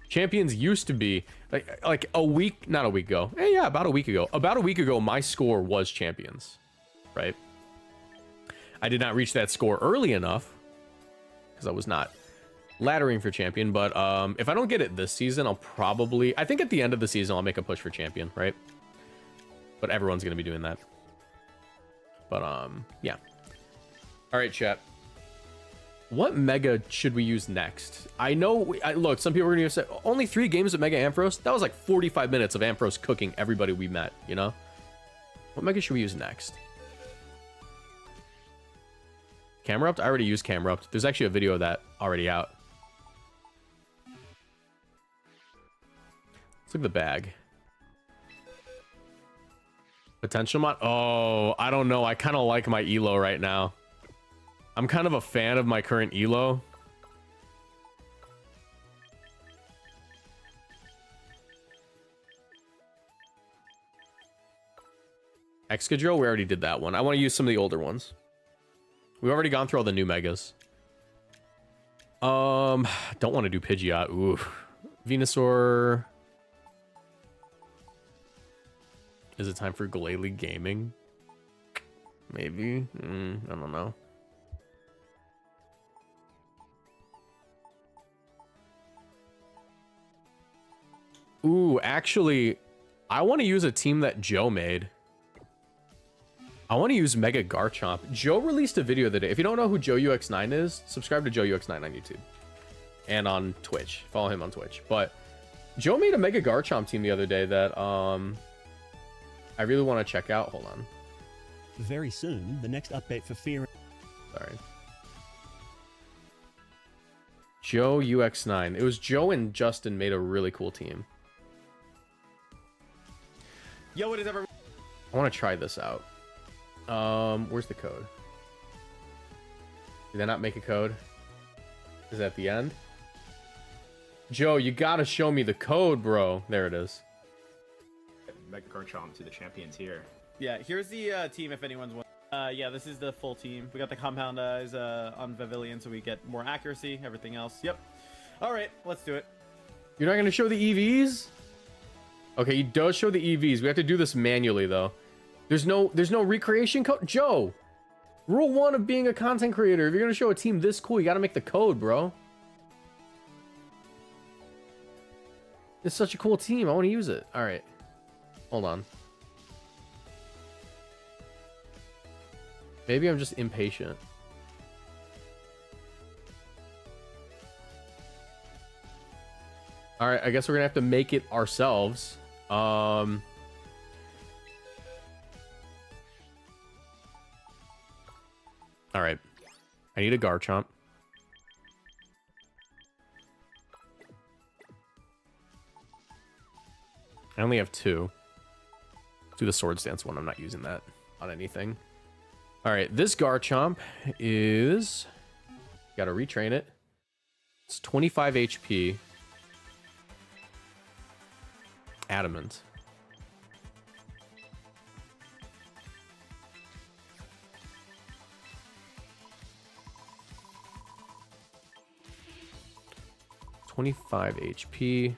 Champions used to be like a week, not a week ago. Yeah, about a week ago. About a week ago, my score was champions, right? I did not reach that score early enough because I was not laddering for champion. But if I don't get it this season, I'll probably, I think at the end of the season, I'll make a push for champion, right? But everyone's going to be doing that. But yeah. All right, chat. What mega should we use next? I know, look, some people are going to say, only 3 games of Mega Ampharos? That was like 45 minutes of Ampharos cooking everybody we met, you know? What mega should we use next? Camerupt? I already used Camerupt. There's actually a video of that already out. Let's look at the bag. Potential mod? Oh, I don't know. I kind of like my elo right now. I'm kind of a fan of my current elo. Excadrill, we already did that one. I want to use some of the older ones. We've already gone through all the new megas. Don't want to do Pidgeot. Ooh. Venusaur. Is it time for Glalie Gaming? Maybe. I don't know. Ooh, actually, I want to use a team that Joe made. I want to use Mega Garchomp. Joe released a video the other day. If you don't know who Joe UX9 is, subscribe to Joe UX9 on YouTube. And on Twitch. Follow him on Twitch. But Joe made a Mega Garchomp team the other day that I really want to check out. Hold on. Very soon, the next update for Fear. Sorry. Joe UX9. It was Joe and Justin made a really cool team. Yo, what is ever? I want to try this out. Where's the code? Did I not make a code? Is that the end? Joe, you gotta show me the code, bro. There it is. Mega Garchomp to the champions here. Yeah, here's the team if anyone's wondering. Yeah, this is the full team. We got the compound eyes on Pavilion, so we get more accuracy. Everything else, yep. All right, let's do it. You're not gonna show the EVs? Okay, he does show the EVs. We have to do this manually though. There's no recreation code. Joe, rule 1 of being a content creator: if you're gonna show a team this cool, you gotta make the code, bro. It's such a cool team. I want to use it. All right, hold on. Maybe I'm just impatient. All right, I guess we're gonna have to make it ourselves. All right, I need a Garchomp. I only have 2. Let's do the Swords Dance one. I'm not using that on anything. All right, this Garchomp is... Got to retrain it. It's 25 HP. Adamant. (25 HP).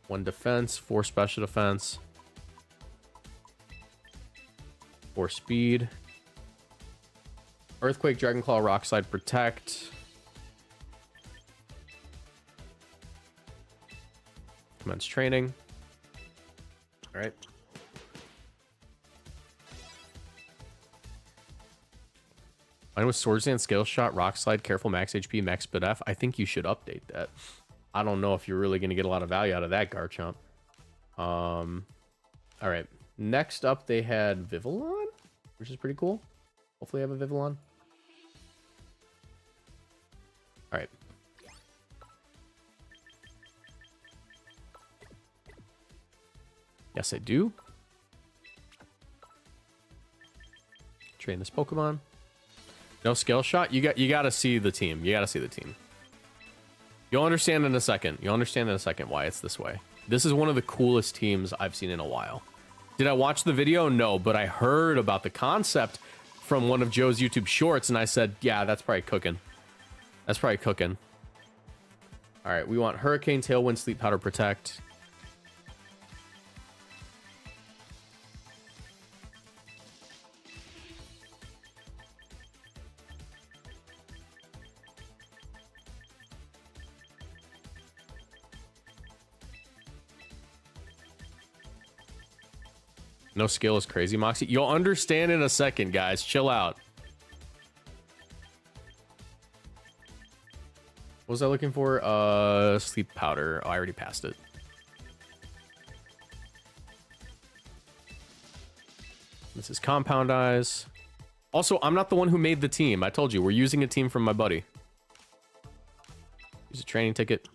1 defense, 4 special defense, 4 speed. Earthquake, Dragon Claw, Rock Slide, Protect. Commence training. All right. Mine was Swords Dance, Scale Shot, Rock Slide, Careful, Max HP, Max Speed F. I think you should update that. I don't know if you're really going to get a lot of value out of that Garchomp. All right. Next up, they had Vivillon, which is pretty cool. Hopefully I have a Vivillon. All right. Yes, I do. Train this Pokemon. No skill shot? You got to see the team. You got to see the team. You'll understand in a second. You'll understand in a second why it's this way. This is one of the coolest teams I've seen in a while. Did I watch the video? No, but I heard about the concept from one of Joe's YouTube shorts, and I said, yeah, that's probably cooking. That's probably cooking. All right, we want Hurricane, Tailwind, Sleep Powder, Protect. No skill is crazy, Moxie. You'll understand in a second, guys. Chill out. What was I looking for? Sleep powder. Oh, I already passed it. This is Compound Eyes. Also, I'm not the one who made the team. I told you, we're using a team from my buddy. Use a training ticket.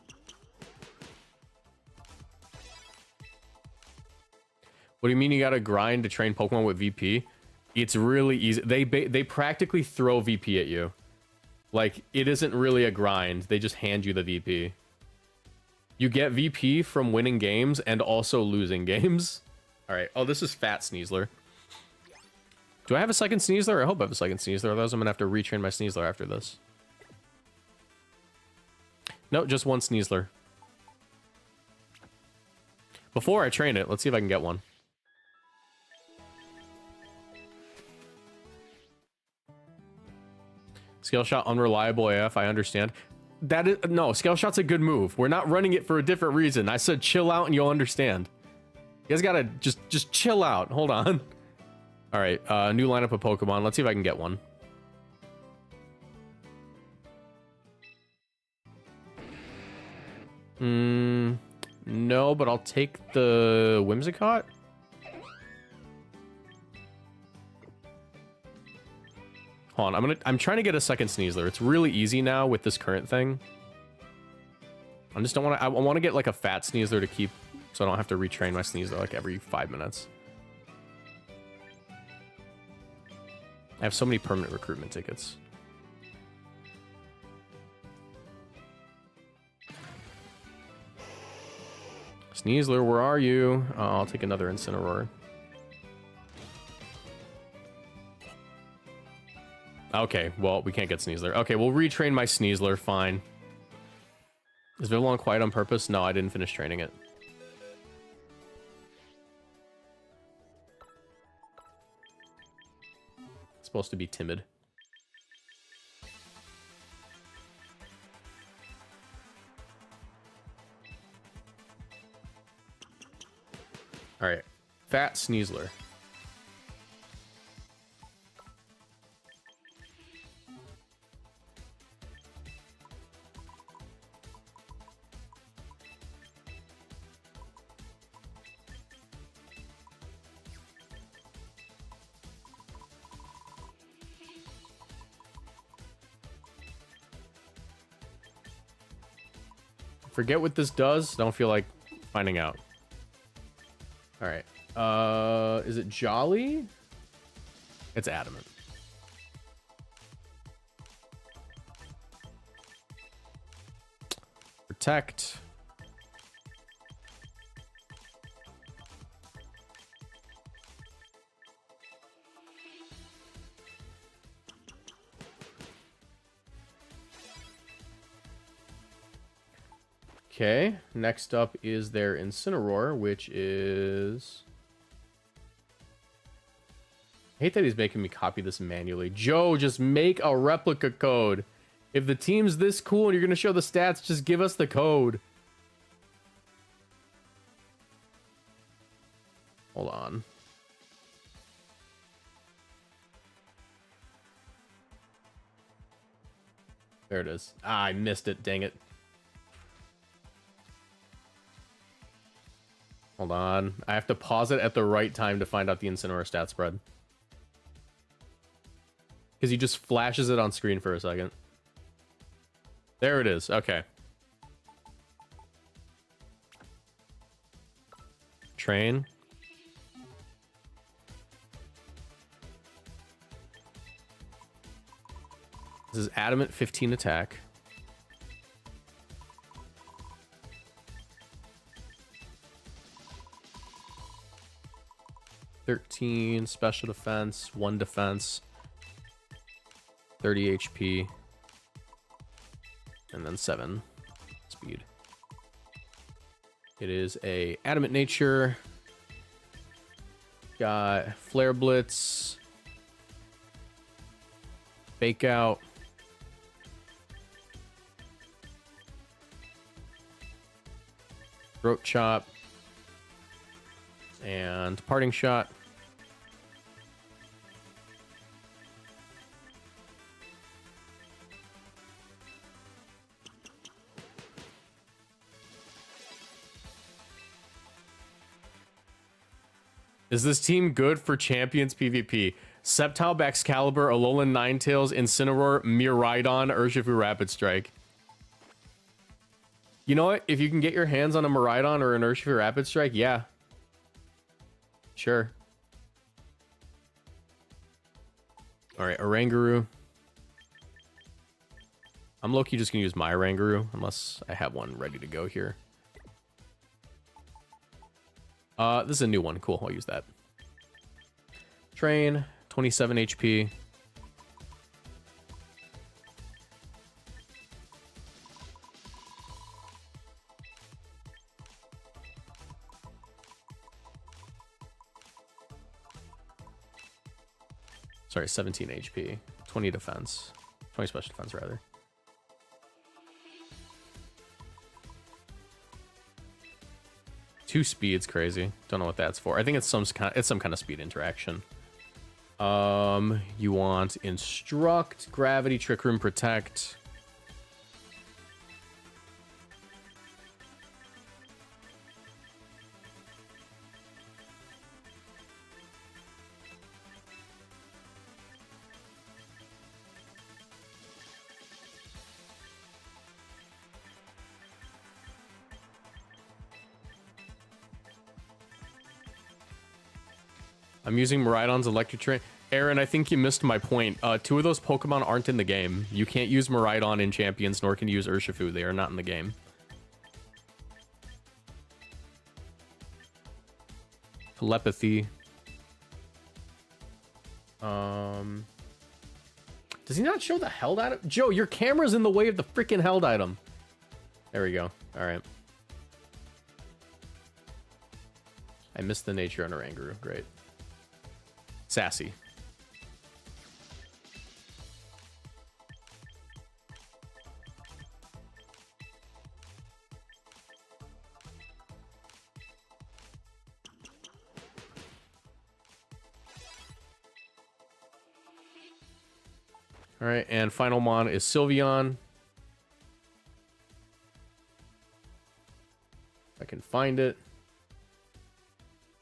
What do you mean you gotta grind to train Pokemon with VP? It's really easy. They practically throw VP at you. Like, it isn't really a grind. They just hand you the VP. You get VP from winning games and also losing games. All right. Oh, this is Fat Sneasler. Do I have a second Sneasler? I hope I have a second Sneasler. Otherwise, I'm gonna have to retrain my Sneasler after this. No, just one Sneasler. Before I train it, let's see if I can get one. Scale Shot unreliable AF, I understand. That is no, Scale Shot's a good move. We're not running it for a different reason. I said chill out and you'll understand. You guys gotta just chill out. Hold on. All right, new lineup of Pokemon. Let's see if I can get one. No, but I'll take the Whimsicott. Hold on, I'm trying to get a second Sneasler. It's really easy now with this current thing. I just don't want to. I want to get like a fat Sneasler to keep, so I don't have to retrain my Sneasler like every 5 minutes. I have so many permanent recruitment tickets. Sneasler, where are you? Oh, I'll take another Incineroar. Okay, well, we can't get Sneasler. Okay, we'll retrain my Sneasler, fine. Is Vivillon quiet on purpose? No, I didn't finish training it. It's supposed to be timid. Alright, Fat Sneasler. Forget what this does. Don't feel like finding out. All right. Is it Jolly? It's Adamant. Protect. Okay, next up is their Incineroar, which is... I hate that he's making me copy this manually. Joe, just make a replica code. If the team's this cool and you're going to show the stats, just give us the code. Hold on. There it is. Ah, I missed it, dang it. Hold on. I have to pause it at the right time to find out the Incineroar stat spread. Because he just flashes it on screen for a second. There it is. Okay. Train. This is Adamant 15 attack. $13 special defense, 1 defense, 30 HP, and then 7 speed. It is a Adamant nature. Got Flare Blitz, Fake Out, Throat Chop, and Parting Shot. Is this team good for Champions PvP? Sceptile, Excalibur, Alolan Ninetales, Incineroar, Miraidon, Urshifu Rapid Strike. You know what? If you can get your hands on a Miraidon or an Urshifu Rapid Strike, yeah. Sure. Alright, Oranguru. I'm low-key just gonna use my Oranguru, unless I have one ready to go here. This is a new one. Cool, I'll use that. Train, 27 HP. Sorry, 17 HP. 20 defense. 20 special defense, rather. Two speed's crazy. Don't know what that's for. I think it's some kind of speed interaction. You want Instruct, Gravity, Trick Room, Protect. I'm using Miraidon's Electric Train. Aaron, I think you missed my point. 2 of those Pokemon aren't in the game. You can't use Miraidon in Champions, nor can you use Urshifu. They are not in the game. Telepathy. Does he not show the held item? Joe, your camera's in the way of the freaking held item. There we go. All right. I missed the nature on Oranguru. Great. Sassy. All right, and final mon is Sylveon. If I can find it.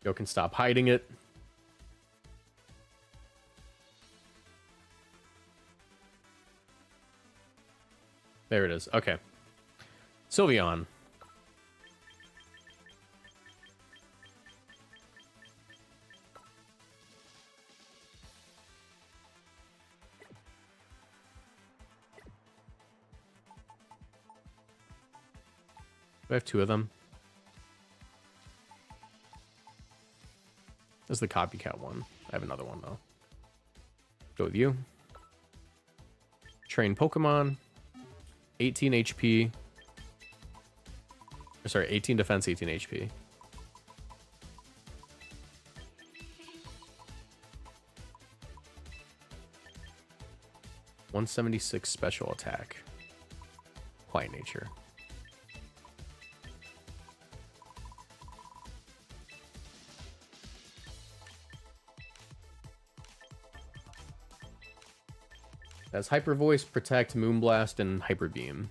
Yo can stop hiding it. There it is. Okay. Sylveon. Do I have 2 of them? This is the copycat one. I have another one, though. Go with you. Train Pokemon. 18 HP. Or sorry, 18 defense, 18 HP. $176 special attack. Quiet nature. That's Hyper Voice, Protect, Moonblast, and Hyper Beam.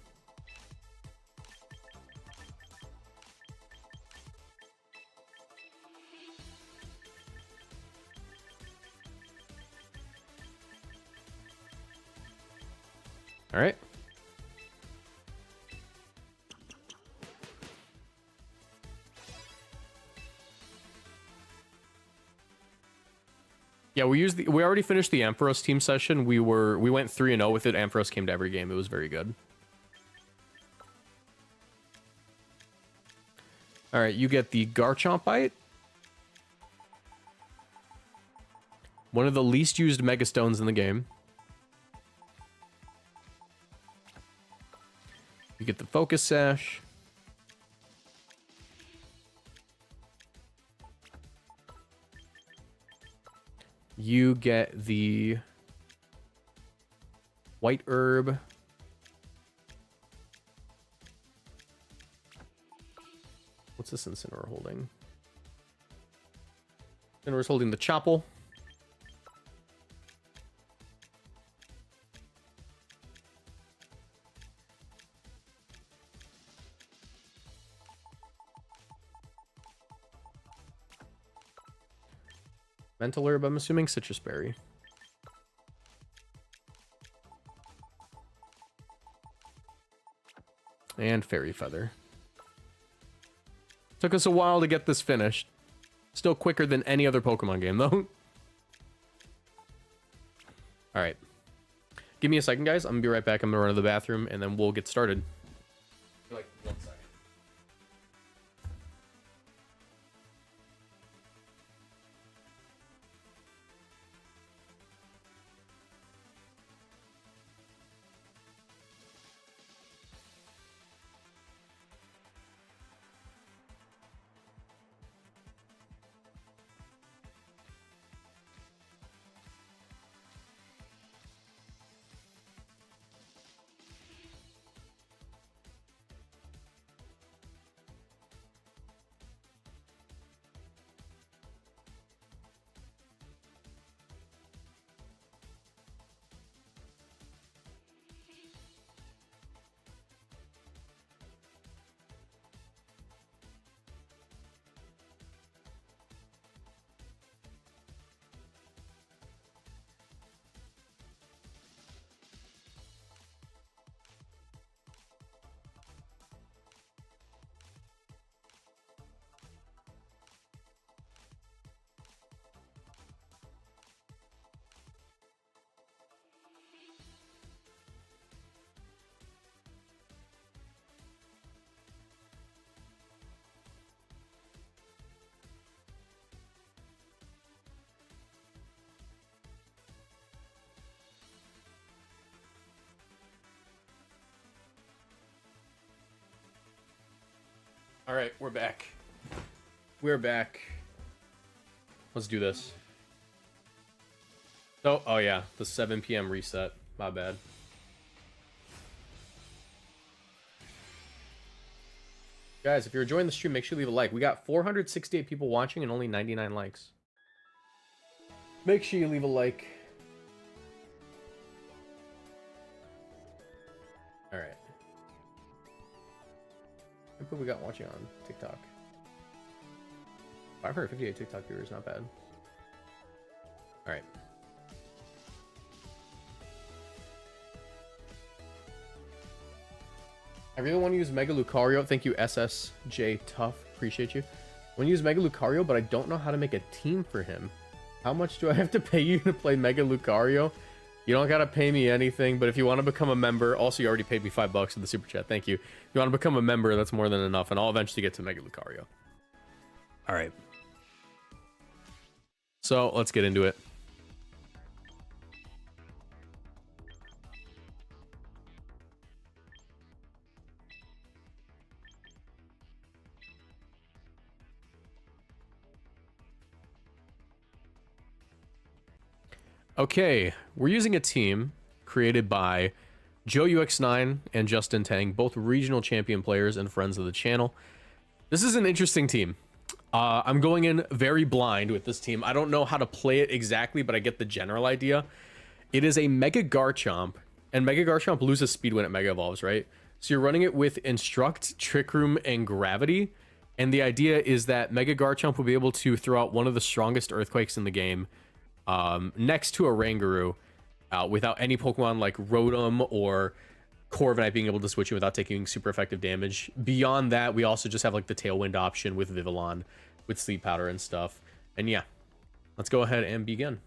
All right. Yeah, we already finished the Ampharos team session. We went 3-0 with it. Ampharos came to every game. It was very good. All right, you get the Garchomp. One of the least used Mega Stones in the game. You get the Focus Sash. You get the White Herb. What's this Incineroar holding? Incineroar's holding the Chopple. Mental Herb, I'm assuming Citrus Berry. And Fairy Feather. Took us a while to get this finished. Still quicker than any other Pokemon game, though. Alright. Give me a second, guys. I'm gonna be right back. I'm gonna run to the bathroom, and then we'll get started. Like 1 second. All right, we're back. We're back. Let's do this. Oh yeah, the 7 p.m. reset. My bad. Guys, if you're enjoying the stream, make sure you leave a like. We got 468 people watching and only 99 likes. Make sure you leave a like. All right. Look what we got watching on TikTok. 558 TikTok viewers, not bad. All right. I really want to use Mega Lucario. Thank you, SSJ Tough. Appreciate you. I want to use Mega Lucario, but I don't know how to make a team for him. How much do I have to pay you to play Mega Lucario? You don't gotta pay me anything, but if you want to become a member, also you already paid me $5 in the super chat. Thank you. If you want to become a member, that's more than enough, and I'll eventually get to Mega Lucario. All right. So let's get into it. Okay, we're using a team created by Joe UX9 and Justin Tang, both regional champion players and friends of the channel. This is an interesting team. I'm going in very blind with this team. I don't know how to play it exactly, but I get the general idea. It is a Mega Garchomp, and Mega Garchomp loses speed when it Mega Evolves, right? So you're running it with Instruct, Trick Room, and Gravity. And the idea is that Mega Garchomp will be able to throw out one of the strongest Earthquakes in the game, next to a Rangaroo, without any Pokemon like Rotom or Corviknight being able to switch in without taking super effective damage. Beyond that, we also just have like the Tailwind option with Vivillon, with Sleep Powder and stuff. And yeah, let's go ahead and begin.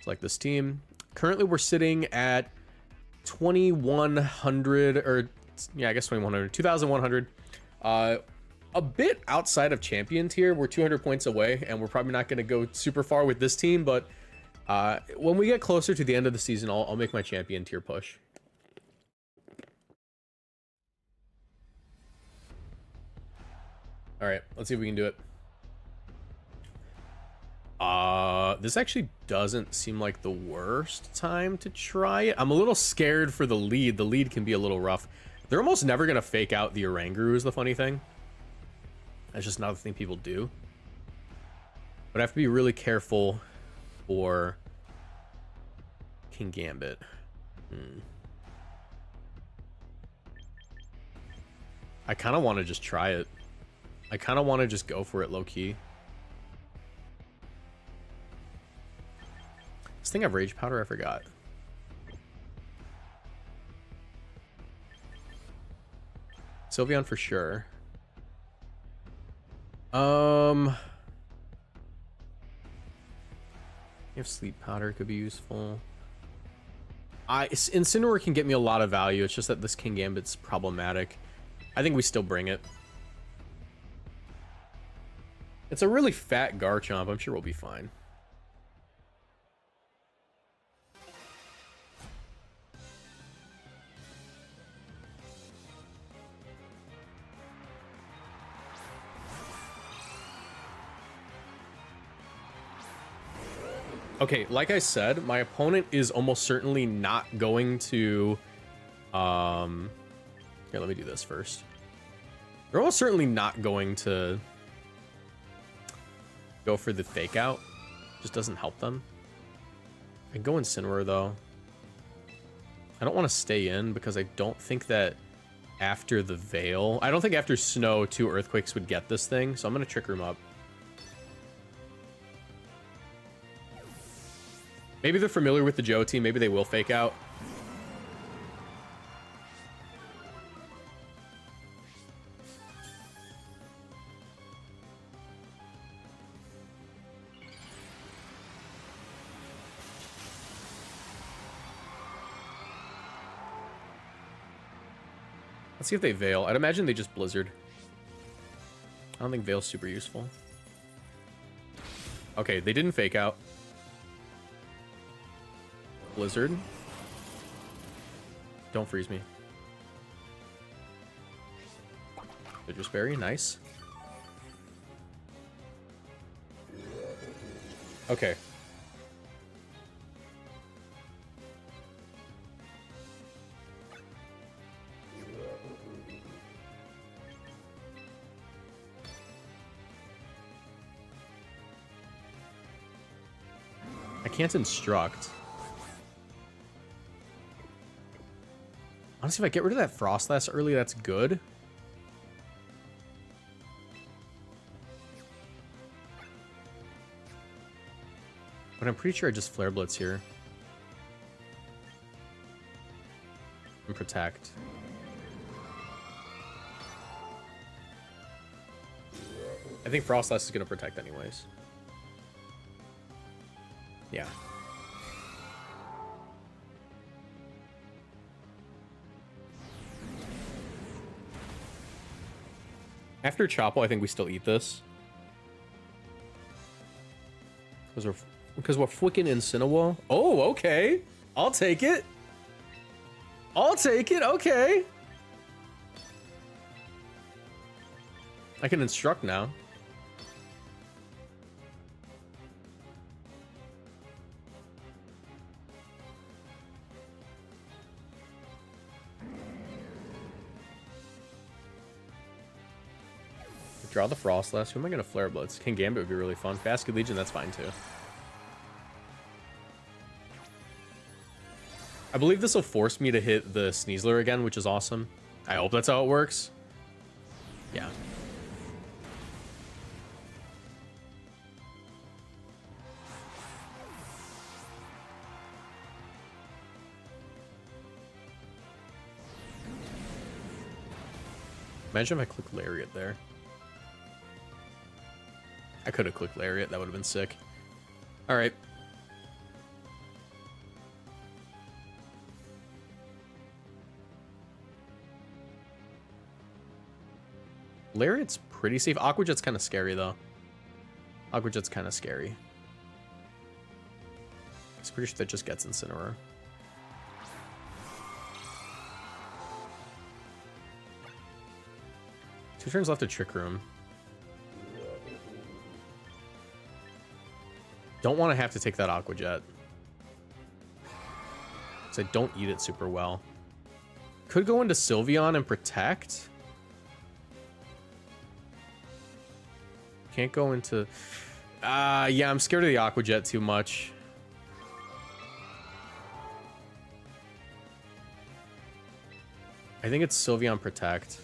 Select this team. Currently, we're sitting at 2,100, or yeah, I guess 2,100, 2,100. A bit outside of champion tier. We're 200 points away, and we're probably not going to go super far with this team, but when we get closer to the end of the season, I'll make my champion tier push. All right, let's see if we can do it. This actually doesn't seem like the worst time to try it. I'm a little scared for the lead. The lead can be a little rough. They're almost never going to fake out the Oranguru is the funny thing. That's just not the thing people do. But I have to be really careful for King Gambit. I kind of want to just try it. I kind of want to just go for it low-key. This thing have Rage Powder? I forgot. Sylveon for sure. You have Sleep Powder could be useful. Incineroar can get me a lot of value. It's just that this King Gambit's problematic. I think we still bring it. It's a really fat Garchomp. I'm sure we'll be fine. Okay, like I said, my opponent is almost certainly not going to... Here, let me do this first. They're almost certainly not going to go for the fake out. Just doesn't help them. I can go Incineroar, though. I don't want to stay in because I don't think that after the Veil... I don't think after Snow, 2 Earthquakes would get this thing, so I'm going to Trick Room up. Maybe they're familiar with the Joe team. Maybe they will fake out. Let's see if they Veil. I'd imagine they just Blizzard. I don't think Veil's super useful. Okay, they didn't fake out. Blizzard. Don't freeze me. Citrus Berry, nice. Okay. I can't instruct. Honestly, if I get rid of that Frostlass early, that's good. But I'm pretty sure I just Flare Blitz here. And Protect. I think Frostlass is going to Protect anyways. Yeah. After Chople, I think we still eat this. Because we're freaking Incineroar. Oh, okay. I'll take it. I'll take it. Okay. I can instruct now. Draw the Frostlass. Who am I going to Flare Blitz? King Gambit would be really fun. Basket Legion, that's fine too. I believe this will force me to hit the Sneasler again, which is awesome. I hope that's how it works. Yeah. Imagine if I click Lariat there. I could have clicked Lariat. That would have been sick. All right. Lariat's pretty safe. Aqua Jet's kind of scary, though. Aqua Jet's kind of scary. I'm pretty sure that just gets Incineroar. Two turns left to Trick Room. Don't want to have to take that Aqua Jet. Because I don't eat it super well. Could go into Sylveon and protect. Can't go into... yeah, I'm scared of the Aqua Jet too much. I think it's Sylveon Protect.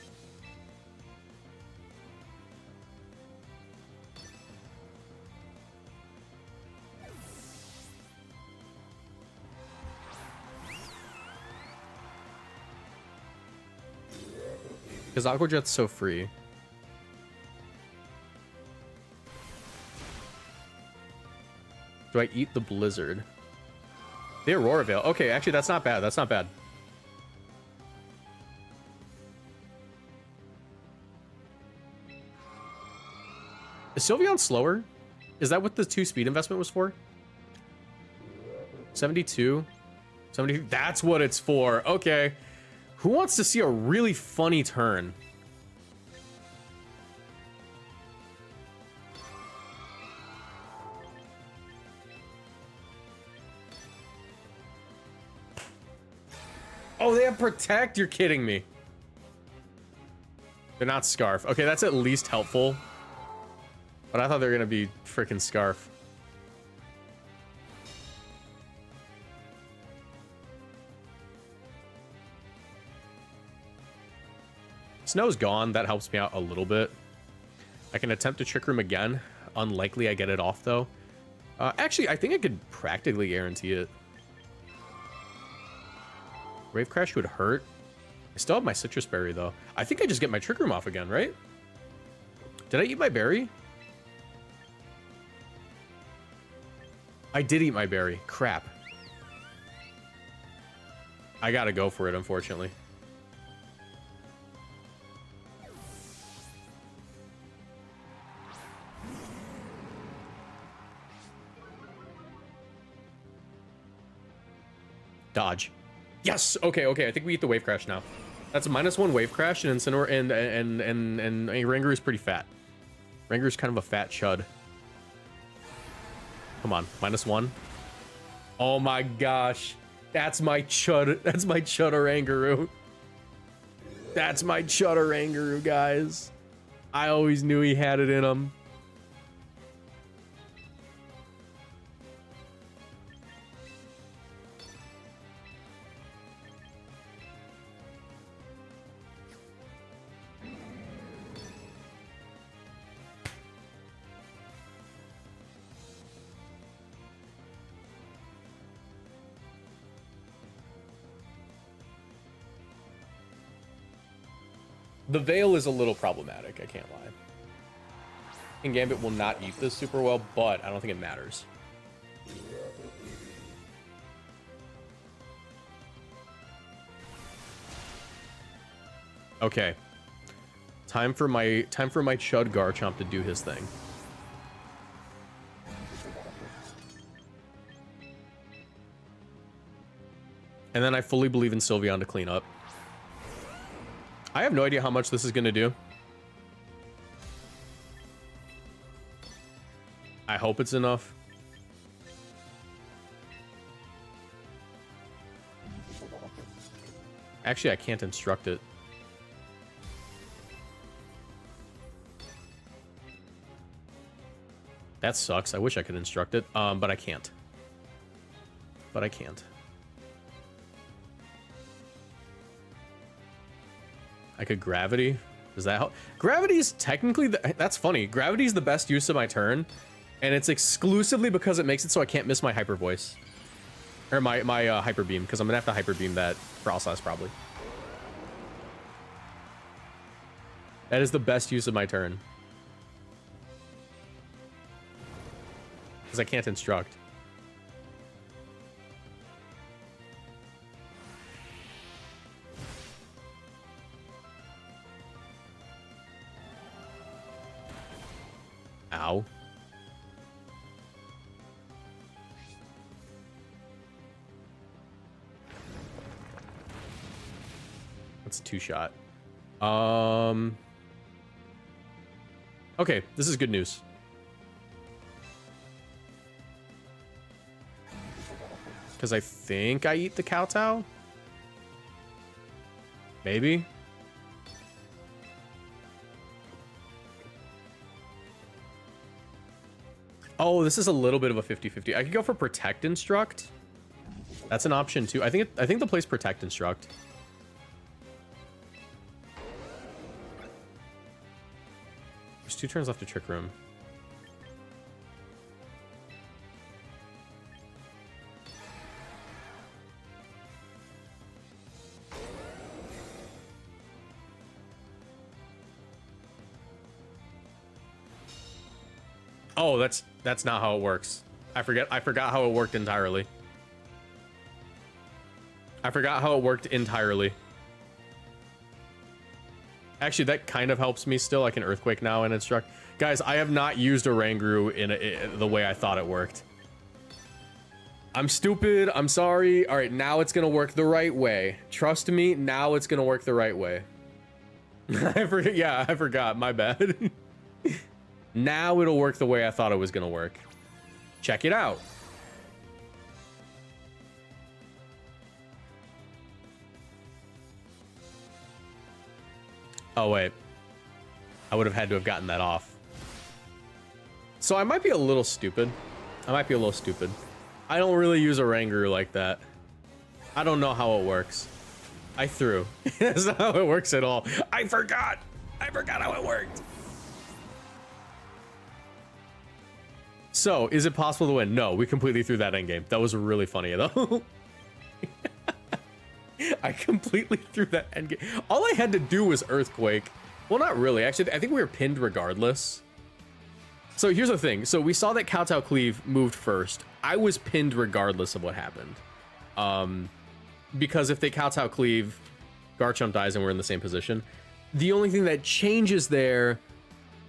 Because Aqua Jet's so free. Do I eat the Blizzard? The Aurora Veil. Okay, actually, that's not bad. That's not bad. Is Sylveon slower? Is that what the 2 speed investment was for? 72? 70? That's what it's for. Okay. Who wants to see a really funny turn? Oh, they have Protect? You're kidding me. They're not Scarf. Okay, that's at least helpful. But I thought they were going to be freaking Scarf. Snow's gone. That helps me out a little bit. I can attempt to Trick Room again. Unlikely I get it off, though. Actually, I think I could practically guarantee it. Wave Crash would hurt. I still have my Citrus Berry, though. I think I just get my Trick Room off again, right? Did I eat my berry? I did eat my berry. Crap. I gotta go for it, unfortunately. Dodge. Yes. Okay. Okay. I think we eat the Wave Crash now. That's a -1 Wave Crash, and Incineroar and Rangaroo is pretty fat. Rangaroo's kind of a fat chud. Come on, -1. Oh my gosh, that's my chud. That's my Chudarangaroo. That's my Chudarangaroo, guys. I always knew he had it in him. The Veil is a little problematic, I can't lie. And Gambit will not eat this super well, but I don't think it matters. Okay. Time for my Chud Garchomp to do his thing. And then I fully believe in Sylveon to clean up. I have no idea how much this is going to do. I hope it's enough. Actually, I can't instruct it. That sucks. I wish I could instruct it, but I can't. But I can't. I could Gravity. Does that help? Gravity's technically... that's funny. Gravity's the best use of my turn. And it's exclusively because it makes it so I can't miss my Hyper Voice. Or my Hyper Beam. Because I'm going to have to Hyper Beam that process, probably. That is the best use of my turn. Because I can't instruct. Ow. That's a 2-shot. Okay, this is good news. Because I think I eat the Kowtow? Maybe? Oh, this is a little bit of a 50-50. I could go for Protect Instruct. That's an option too. I think the play's Protect Instruct. There's 2 turns left to Trick Room. Oh, that's not how it works. I forgot how it worked entirely. Actually, that kind of helps me still. I can Earthquake now and Instruct. Guys, I have not used Oranguru in the way I thought it worked. I'm stupid. I'm sorry. All right, now it's gonna work the right way. Trust me, now it's gonna work the right way. I forget. Yeah, I forgot. My bad. Now it'll work the way I thought it was gonna work. Check it out. Oh, wait. I would have had to have gotten that off. So I might be a little stupid. I don't really use Oranguru like that. I don't know how it works. I threw. That's not how it works at all. I forgot how it worked. So, is it possible to win? No, we completely threw that endgame. That was really funny, though. I completely threw that endgame. All I had to do was Earthquake. Well, not really. Actually, I think we were pinned regardless. So here's the thing. So we saw that Kowtow Cleave moved first. I was pinned regardless of what happened. Because if they Kowtow Cleave, Garchomp dies and we're in the same position. The only thing that changes there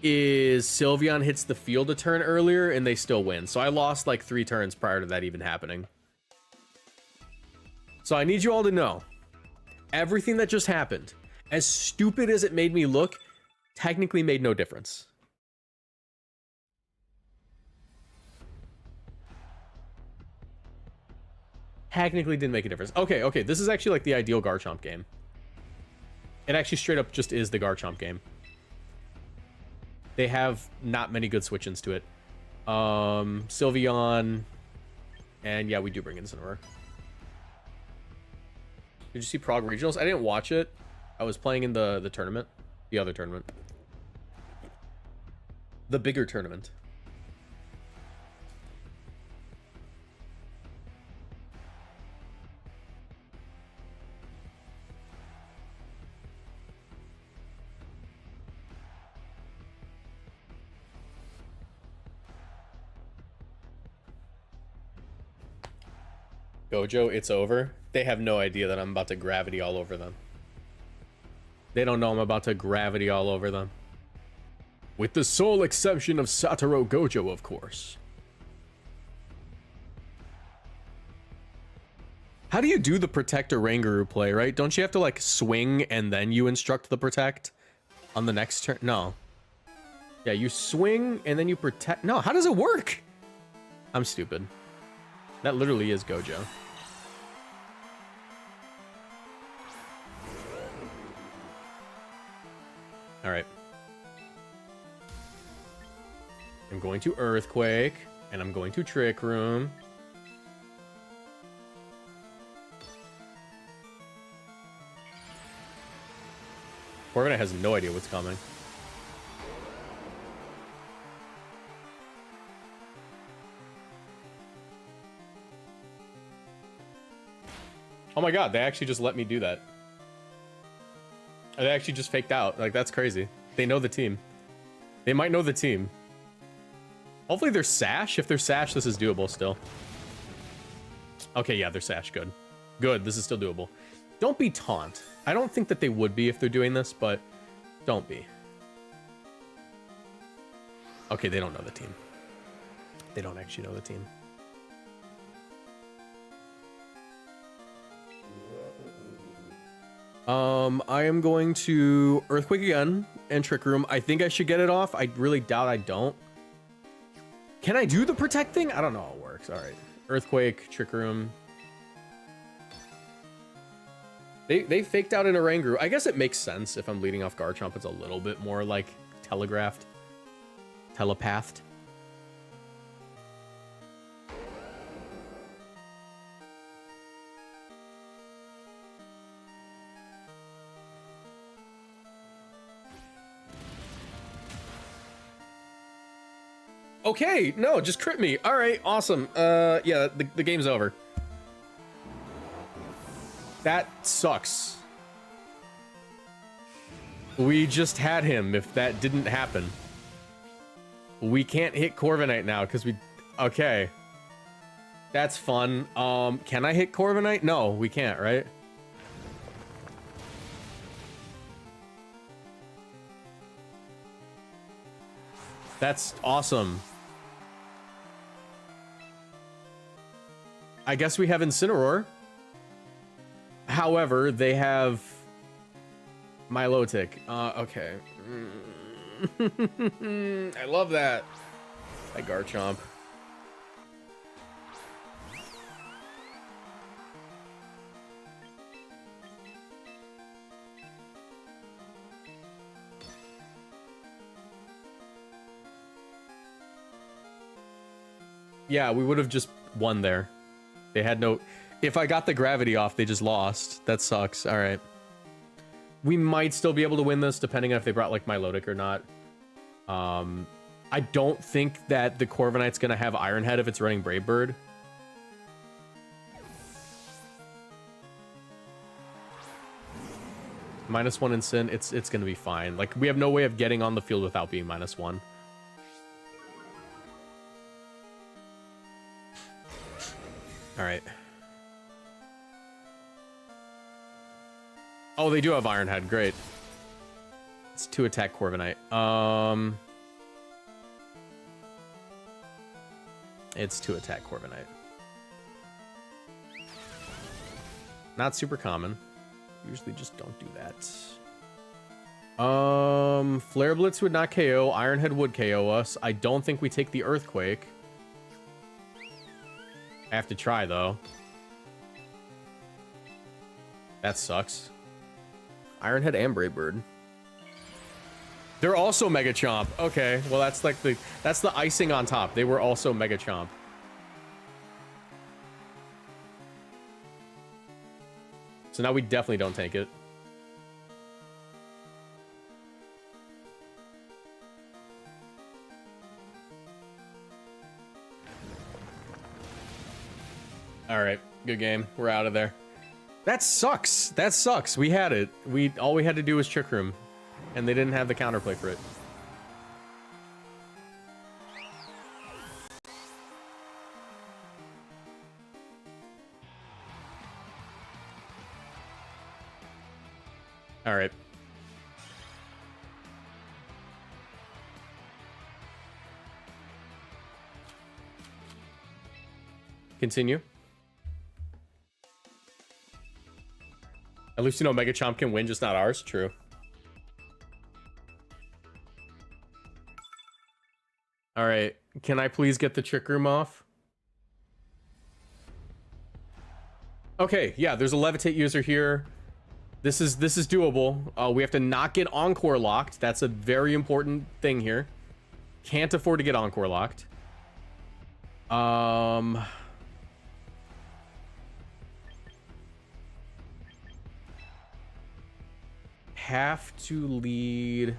is Sylveon hits the field a turn earlier and they still win. So I lost like 3 turns prior to that even happening. So I need you all to know, everything that just happened, as stupid as it made me look, technically made no difference. Technically didn't make a difference. Okay, this is actually like the ideal Garchomp game. It actually straight up just is the Garchomp game. They have not many good switch-ins to it. Sylveon, and yeah, we do bring in Incineroar. Did you see Prague Regionals? I didn't watch it. I was playing in the tournament. The other tournament. The bigger tournament. Gojo, it's over. They have no idea that I'm about to gravity all over them. They don't know I'm about to gravity all over them. With the sole exception of Satoru Gojo, of course. How do you do the Protect Oranguru play, right? Don't you have to, like, swing and then you instruct the Protect on the next turn? No. Yeah, you swing and then you Protect. No, how does it work? I'm stupid. That literally is Gojo. All right. I'm going to Earthquake, and I'm going to Trick Room. Corviknight has no idea what's coming. Oh my god, they actually just let me do that. They actually just faked out. Like, that's crazy. They know the team. They might know the team. Hopefully they're Sash. If they're Sash, this is doable still. Okay, yeah, they're Sash. Good. Good, this is still doable. Don't be Taunt. I don't think that they would be if they're doing this, but don't be. Okay, they don't know the team. They don't actually know the team. I am going to Earthquake again and Trick Room. I think I should get it off. I really doubt I don't. Can I do the Protect thing? I don't know how it works. All right. Earthquake, Trick Room. They faked out an Oranguru. I guess it makes sense if I'm leading off Garchomp. It's a little bit more like telegraphed. Telepathed. Okay, no, just crit me. All right, awesome. Yeah, the game's over. That sucks. We just had him if that didn't happen. We can't hit Corviknight now because we... Okay. That's fun. Can I hit Corviknight? No, we can't, right? That's awesome. I guess we have Incineroar. However, they have Milotic. Okay. I love that. Hi, Garchomp. Yeah, we would have just won there. They had no... If I got the gravity off, they just lost. That sucks. All right. We might still be able to win this, depending on if they brought, like, Milotic or not. I don't think that the Corviknight's going to have Iron Head if it's running Brave Bird. -1 in Sin, it's going to be fine. Like, we have no way of getting on the field without being -1. All right. Oh, they do have Iron Head. Great. It's 2 attack Corviknight. It's 2 attack Corviknight. Not super common. Usually just don't do that. Flare Blitz would not KO. Iron Head would KO us. I don't think we take the Earthquake. I have to try, though. That sucks. Iron Head and Brave Bird. They're also Mega Chomp. Okay, well that's like that's the icing on top. They were also Mega Chomp. So now we definitely don't take it. All right, good game. We're out of there. That sucks. That sucks. We had it. All we had to do was Trick Room, and they didn't have the counterplay for it. All right. Continue. At least you know Mega Chomp can win, just not ours. True. All right. Can I please get the Trick Room off? Okay. Yeah, there's a Levitate user here. This is doable. We have to not get Encore locked. That's a very important thing here. Can't afford to get Encore locked. Have to lead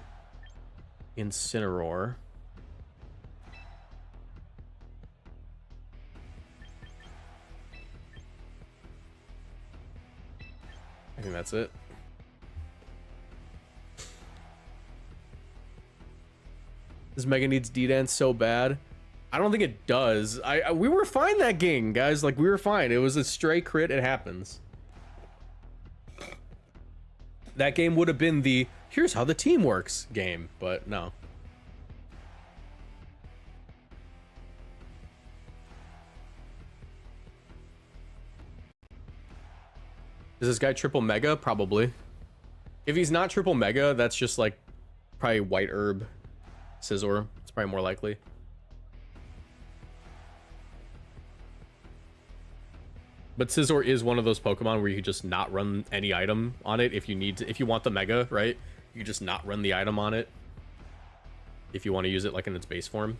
Incineroar. I think that's it. This Mega needs D-Dance so bad. I don't think it does. We were fine that game, guys. Like, we were fine. It was a stray crit. It happens. That game would have been the here's how the team works game, but no. Is this guy triple mega? Probably. If he's not triple mega, that's just like probably white herb Scizor. It's probably more likely. But Scizor is one of those Pokemon where you just not run any item on it if you need to, if you want the mega, right? You just not run the item on it if you want to use it like in its base form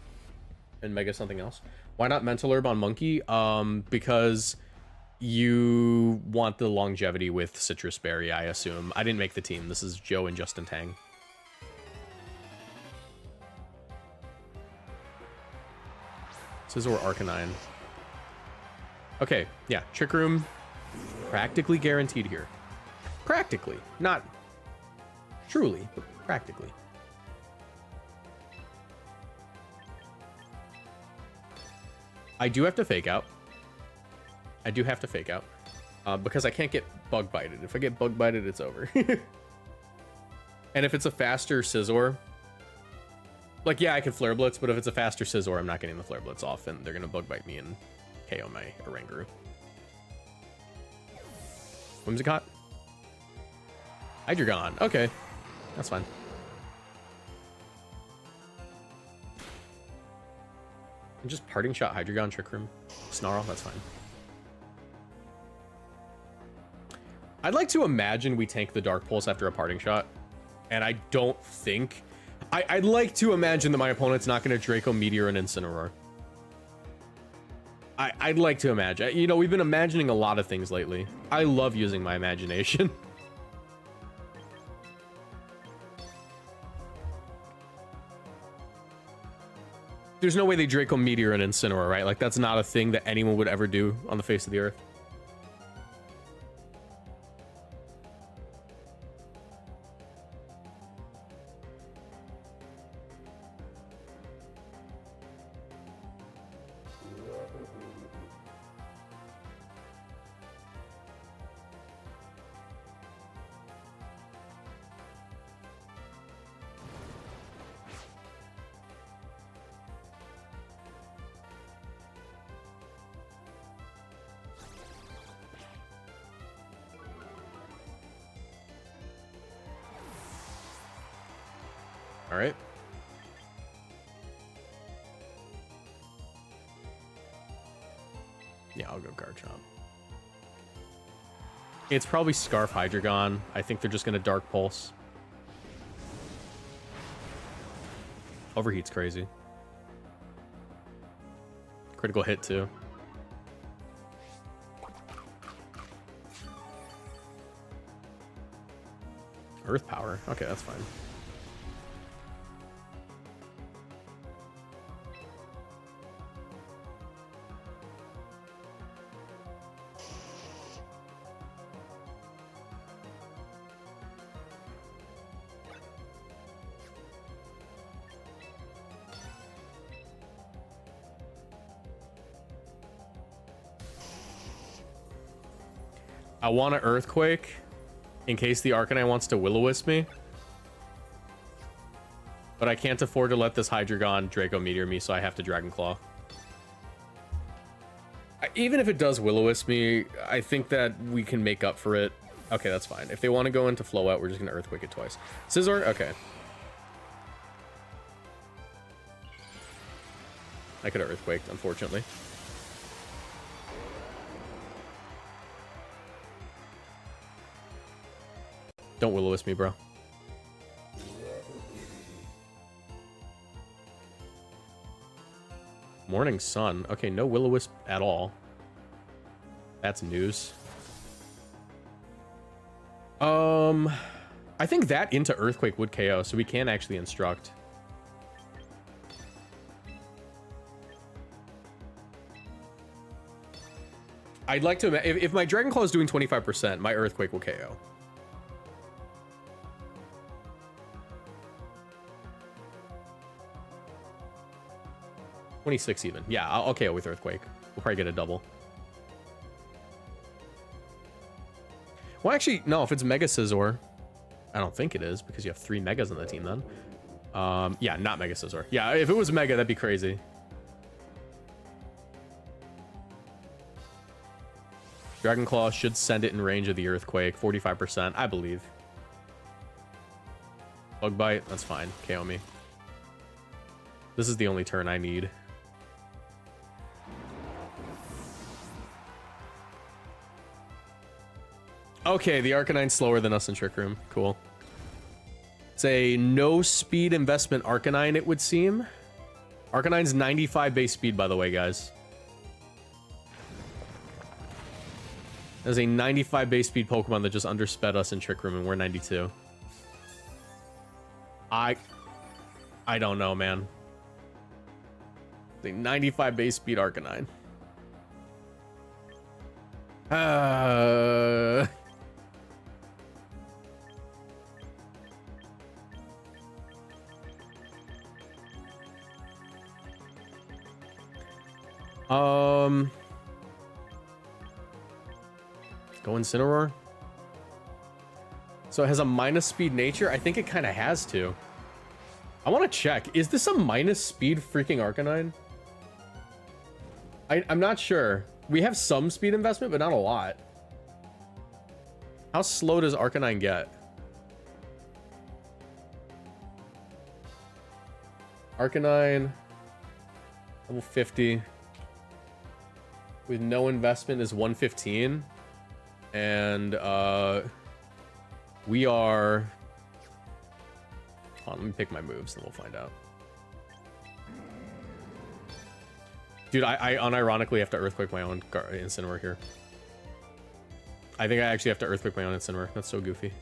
and mega something else. Why not Mental Herb on Monkey? Because you want the longevity with Citrus Berry, I assume. I didn't make the team. This is Joe and Justin Tang. Scizor Arcanine. Okay, yeah, Trick Room practically guaranteed here. Practically, not truly, but practically. I do have to fake out. I do have to fake out because I can't get bug bited. If I get bug bited, it's over. And if it's a faster Scizor, like, yeah, I can Flare Blitz, but if it's a faster Scizor, I'm not getting the Flare Blitz off, and they're going to bug bite me and KO my Oranguru. Whimsicott? Hydreigon. Okay, that's fine. And just Parting Shot Hydreigon, Trick Room, Snarl, that's fine. I'd like to imagine we tank the Dark Pulse after a Parting Shot, and I don't think... I'd like to imagine that my opponent's not going to Draco Meteor and Incineroar. I'd like to imagine. You know, we've been imagining a lot of things lately. I love using my imagination. There's no way they Draco Meteor and Incineroar, right? Like, that's not a thing that anyone would ever do on the face of the earth. All right. Yeah, I'll go Garchomp. It's probably Scarf Hydreigon. I think they're just going to Dark Pulse. Overheat's crazy. Critical hit, too. Earth Power. Okay, that's fine. I want an Earthquake in case the Arcanine wants to Will-O-Wisp me. But I can't afford to let this Hydreigon Draco Meteor me, so I have to Dragon Claw. Even if it does Will-O-Wisp me, I think that we can make up for it. Okay, that's fine. If they want to go into Flow Out, we're just going to Earthquake it twice. Scizor? Okay. I could have Earthquaked, unfortunately. Don't Will-O-Wisp me, bro. Morning Sun. Okay, no Will-O-Wisp at all. That's news. I think that into Earthquake would KO, so we can actually instruct. I'd like to... If my Dragon Claw is doing 25%, my Earthquake will KO. $26 even. Yeah, I'll KO with Earthquake. We'll probably get a double. Well, actually, no, if it's Mega Scizor, I don't think it is, because you have 3 Megas on the team then. Yeah, not Mega Scizor. Yeah, if it was Mega, that'd be crazy. Dragon Claw should send it in range of the Earthquake. 45%, I believe. Bug Bite, that's fine. KO me. This is the only turn I need. Okay, the Arcanine's slower than us in Trick Room. Cool. It's a no speed investment Arcanine, it would seem. Arcanine's 95 base speed, by the way, guys. There's a 95 base speed Pokemon that just undersped us in Trick Room, and we're 92. I don't know, man. The 95 base speed Arcanine. Go Incineroar. So it has a minus speed nature. I think it kind of has to. I want to check. Is this a minus speed freaking Arcanine? I'm not sure. We have some speed investment, but not a lot. How slow does Arcanine get? Arcanine, level 50. With no investment is 115. And we are... Hold on, let me pick my moves and we'll find out. Dude, I unironically have to Earthquake my own Incineroar here. I think I actually have to Earthquake my own Incineroar. That's so goofy.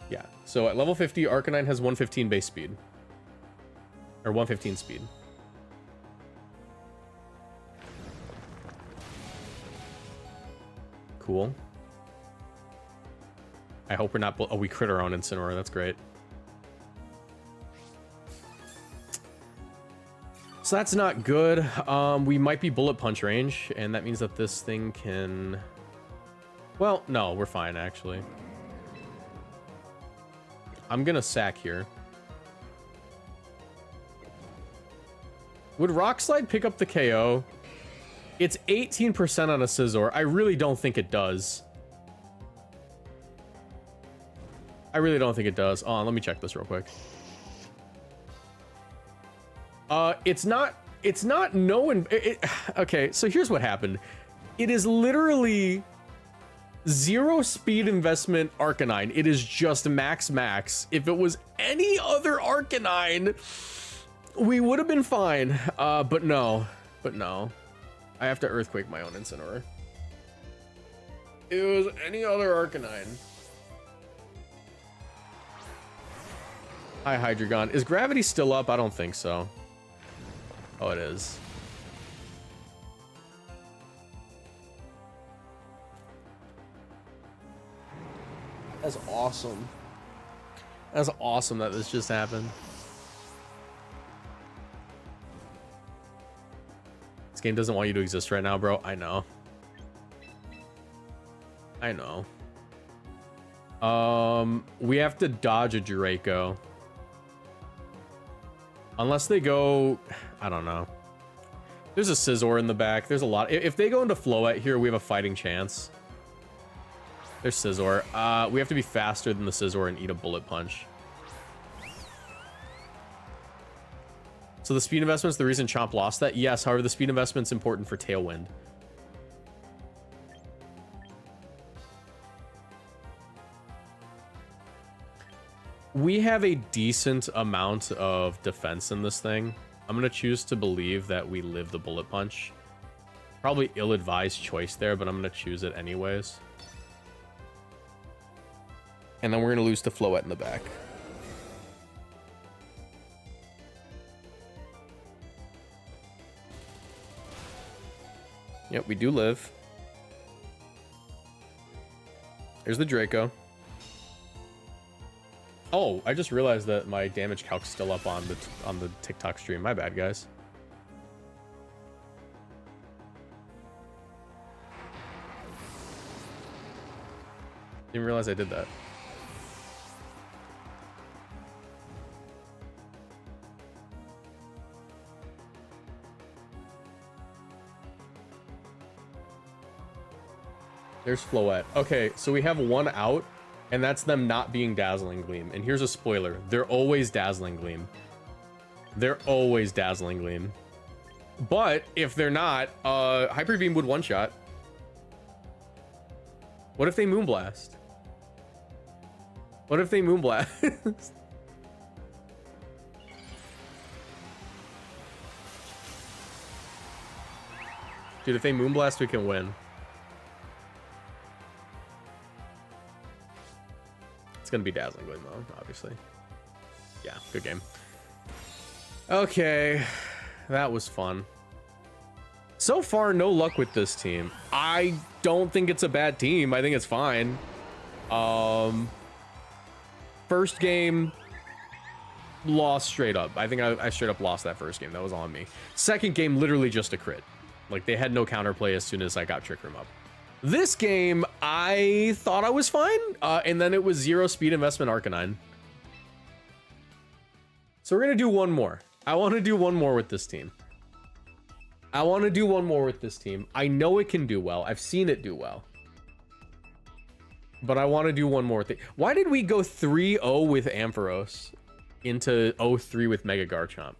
Yeah, so at level 50, Arcanine has 115 base speed. Or 115 speed. Cool. I hope we're not... Oh, we crit our own Incineroar. That's great. So that's not good. We might be Bullet Punch range, and that means that this thing can... Well, no, we're fine, actually. I'm gonna sack here. Would Rock Slide pick up the KO? It's 18% on a Scizor. I really don't think it does. I really don't think it does. Oh, let me check this real quick. It's not okay, so here's what happened. It is literally 0 speed investment Arcanine. It is just max. If it was any other Arcanine, we would have been fine. But no. I have to Earthquake my own Incineroar. It was any other Arcanine. Hi, Hydreigon. Is gravity still up? I don't think so. Oh, it is. That's awesome. That's awesome that this just happened. This game doesn't want you to exist right now, bro. I know. We have to dodge a Draco. Unless they go... I don't know. There's a Scizor in the back. There's a lot. If they go into Floette here, we have a fighting chance. There's Scizor. We have to be faster than the Scizor and eat a Bullet Punch. So the speed investment's the reason Chomp lost that? Yes, however, the speed investment's important for Tailwind. We have a decent amount of defense in this thing. I'm going to choose to believe that we live the Bullet Punch. Probably ill-advised choice there, but I'm going to choose it anyways. And then we're going to lose to Floette in the back. Yep, we do live. There's the Draco. Oh, I just realized that my damage calc's still up on the TikTok stream. My bad, guys. Didn't realize I did that. There's Floette. Okay, so we have one out, and that's them not being Dazzling Gleam. And here's a spoiler. They're always Dazzling Gleam. They're always Dazzling Gleam. But if they're not, Hyper Beam would one-shot. What if they Moonblast? What if they Moonblast? Dude, if they Moonblast, we can win. It's gonna be Dazzling Gleam though, obviously. Yeah, good game. Okay, that was fun. So far, no luck with this team. I don't think it's a bad team. I think it's fine. First game, lost straight up. I think I straight up lost that first game. That was on me. Second game, literally just a crit. Like, they had no counterplay as soon as I got Trick Room up. This game, I thought I was fine, and then it was 0 speed investment Arcanine. So we're gonna do one more. I want to do one more with this team. I want to do one more with this team. I know it can do well. I've seen it do well. But I want to do one more thing. Why did we go 3-0 with Ampharos into 0-3 with Mega Garchomp?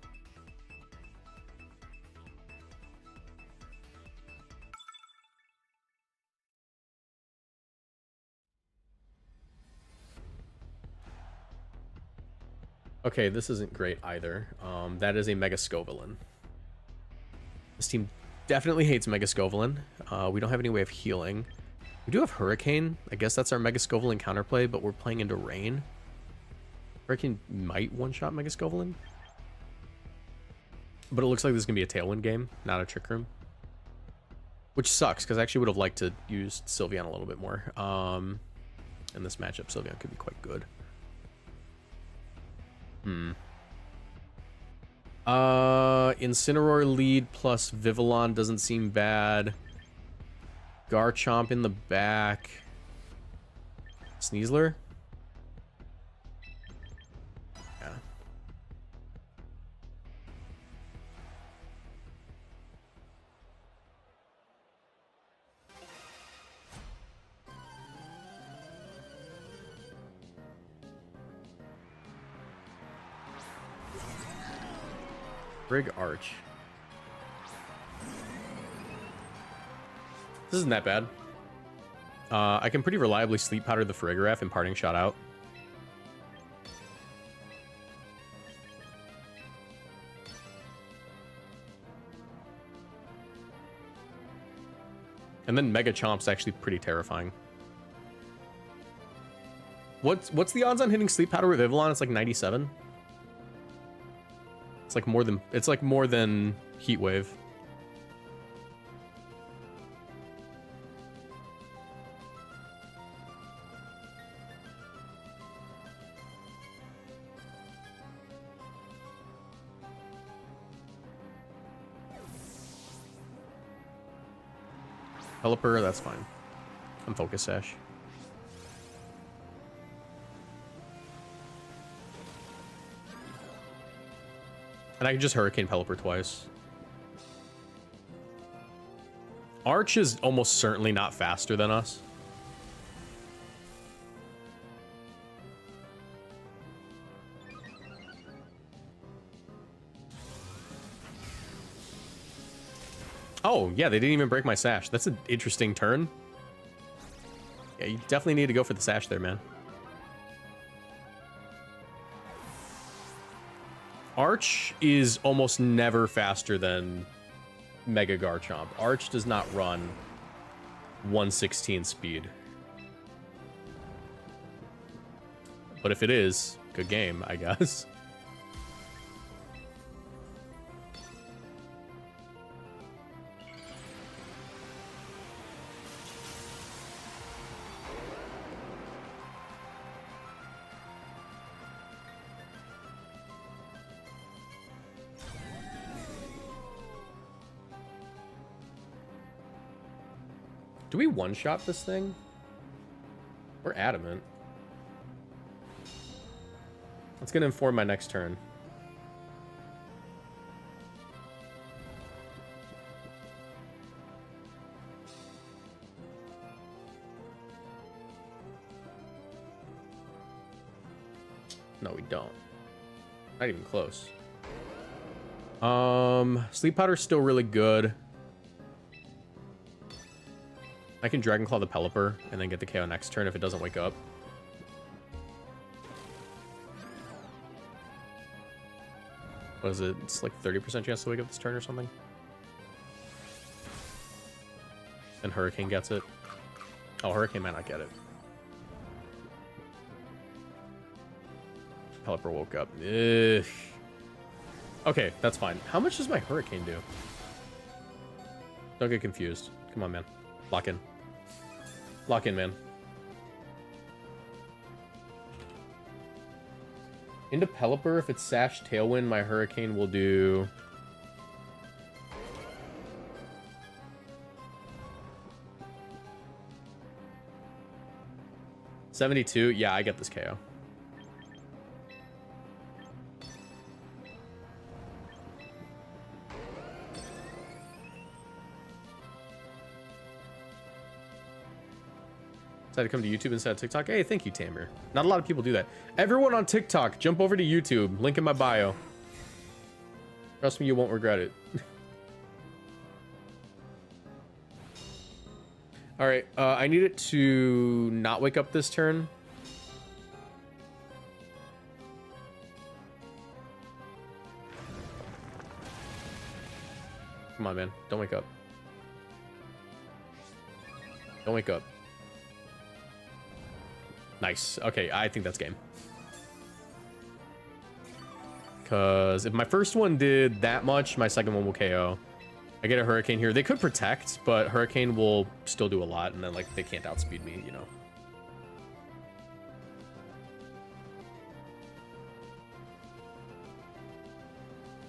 Okay, this isn't great either. That is a Mega Scovillain. This team definitely hates Mega Scovillain. We don't have any way of healing. We do have Hurricane. I guess that's our Mega Scovillain counterplay, but we're playing into Rain. Hurricane might one-shot Mega Scovillain. But it looks like this is going to be a Tailwind game, not a Trick Room. Which sucks, because I actually would have liked to use Sylveon a little bit more. In this matchup, Sylveon could be quite good. Incineroar lead plus Vivillon doesn't seem bad. Garchomp in the back. Sneasler? Yeah. Brig Arch. This isn't that bad. I can pretty reliably Sleep Powder the Farigiraf and Parting Shot out. And then Mega Chomp's actually pretty terrifying. What's the odds on hitting Sleep Powder with Vivillon? It's like 97. It's like more than Heat Wave. Pelipper, that's fine. I'm Focus Sash. And I can just Hurricane Pelipper twice. Arch is almost certainly not faster than us. Oh, yeah, they didn't even break my Sash. That's an interesting turn. Yeah, you definitely need to go for the Sash there, man. Arch is almost never faster than Mega Garchomp. Arch does not run 116 speed. But if it is, good game, I guess. Do we one-shot this thing? We're adamant. That's gonna inform my next turn. No, we don't. Not even close. Sleep Powder's still really good. I can Dragon Claw the Pelipper and then get the KO next turn if it doesn't wake up. What is it? It's like 30% chance to wake up this turn or something. And Hurricane gets it. Oh, Hurricane might not get it. Pelipper woke up. Ugh. Okay, that's fine. How much does my Hurricane do? Don't get confused. Come on, man. Lock in. Lock in, man. Into Pelipper, if it's Sash Tailwind, my Hurricane will do... $72. Yeah, I get this KO. Decided to come to YouTube instead of TikTok. Hey, thank you, Tamir. Not a lot of people do that. Everyone on TikTok, jump over to YouTube. Link in my bio. Trust me, you won't regret it. All right, I need it to not wake up this turn. Come on, man. Don't wake up. Don't wake up. Nice. Okay, I think that's game. Because if my first one did that much, my second one will KO. I get a Hurricane here. They could protect, but Hurricane will still do a lot, and then, like, they can't outspeed me, you know.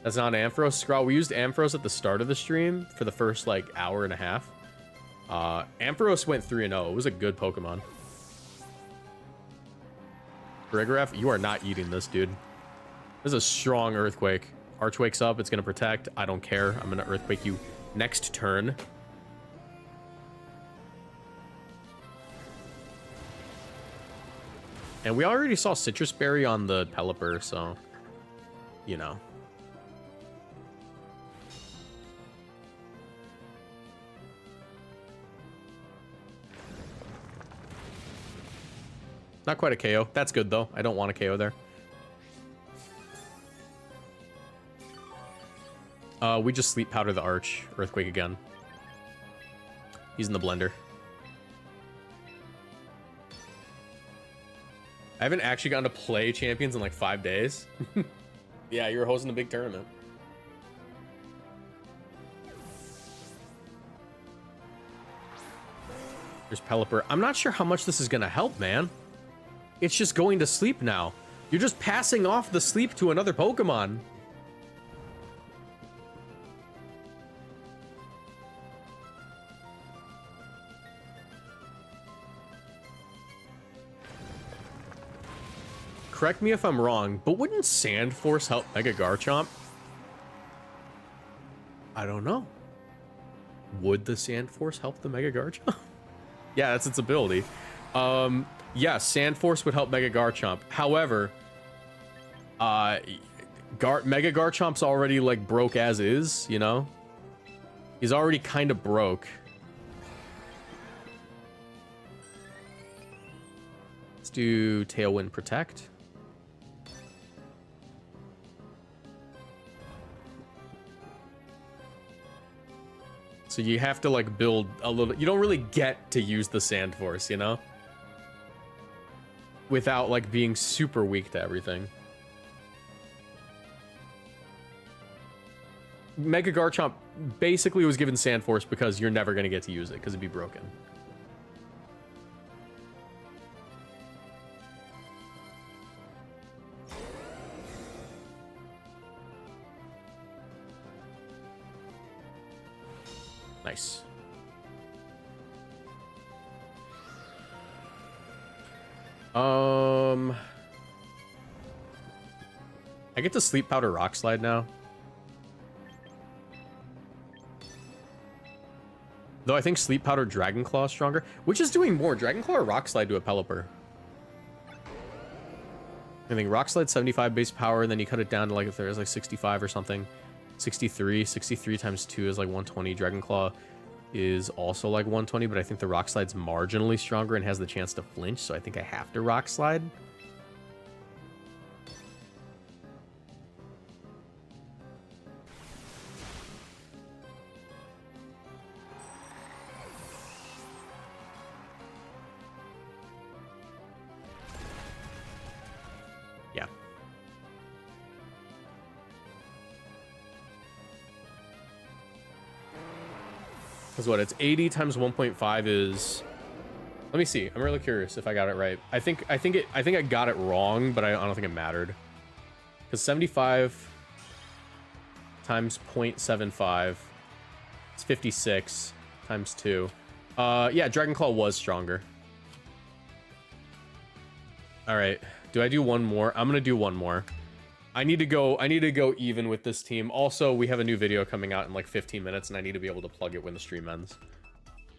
That's not an Ampharos. Scrawl, we used Ampharos at the start of the stream for the first, like, hour and a half. Ampharos went 3-0. It was a good Pokemon. Grigraf, you are not eating this, dude. This is a strong Earthquake. Arch wakes up, it's gonna protect. I don't care. I'm gonna Earthquake you next turn. And we already saw Citrus Berry on the Pelipper, so, you know. Not quite a KO. That's good, though. I don't want a KO there. We just Sleep Powder the Arch. Earthquake again. He's in the blender. I haven't actually gotten to play Champions in like 5 days. Yeah, you're hosting a big tournament. There's Pelipper. I'm not sure how much this is going to help, man. It's just going to sleep now. You're just passing off the sleep to another Pokemon. Correct me if I'm wrong, but wouldn't Sand Force help Mega Garchomp? I don't know. Would the Sand Force help the Mega Garchomp? Yeah, that's its ability. Yeah, Sand Force would help Mega Garchomp. However, Mega Garchomp's already, like, broke as is, you know? He's already kind of broke. Let's do Tailwind Protect. So you have to, like, build a little... You don't really get to use the Sand Force, you know? Without, like, being super weak to everything. Mega Garchomp basically was given Sand Force because you're never going to get to use it, because it'd be broken. Nice. I get to Sleep Powder Rock Slide now. Though I think Sleep Powder Dragon Claw is stronger. Which is doing more, Dragon Claw or Rock Slide to a Pelipper? I think Rock Slide 75 base power, and then you cut it down to like if there's like 65 or something. 63 times 2 is like 120. Dragon Claw is also like 120, but I think the Rock Slide's marginally stronger and has the chance to flinch, so I think I have to Rock Slide. Yeah. Because what, it's 80 times 1.5 is... Let me see. I'm really curious if I got it right. I think I got it wrong, but I don't think it mattered. Because 75 times 0.75 is 56 times 2. Yeah, Dragon Claw was stronger. All right. Do I do one more? I'm gonna do one more. I need to go even with this team. Also, we have a new video coming out in like 15 minutes, and I need to be able to plug it when the stream ends.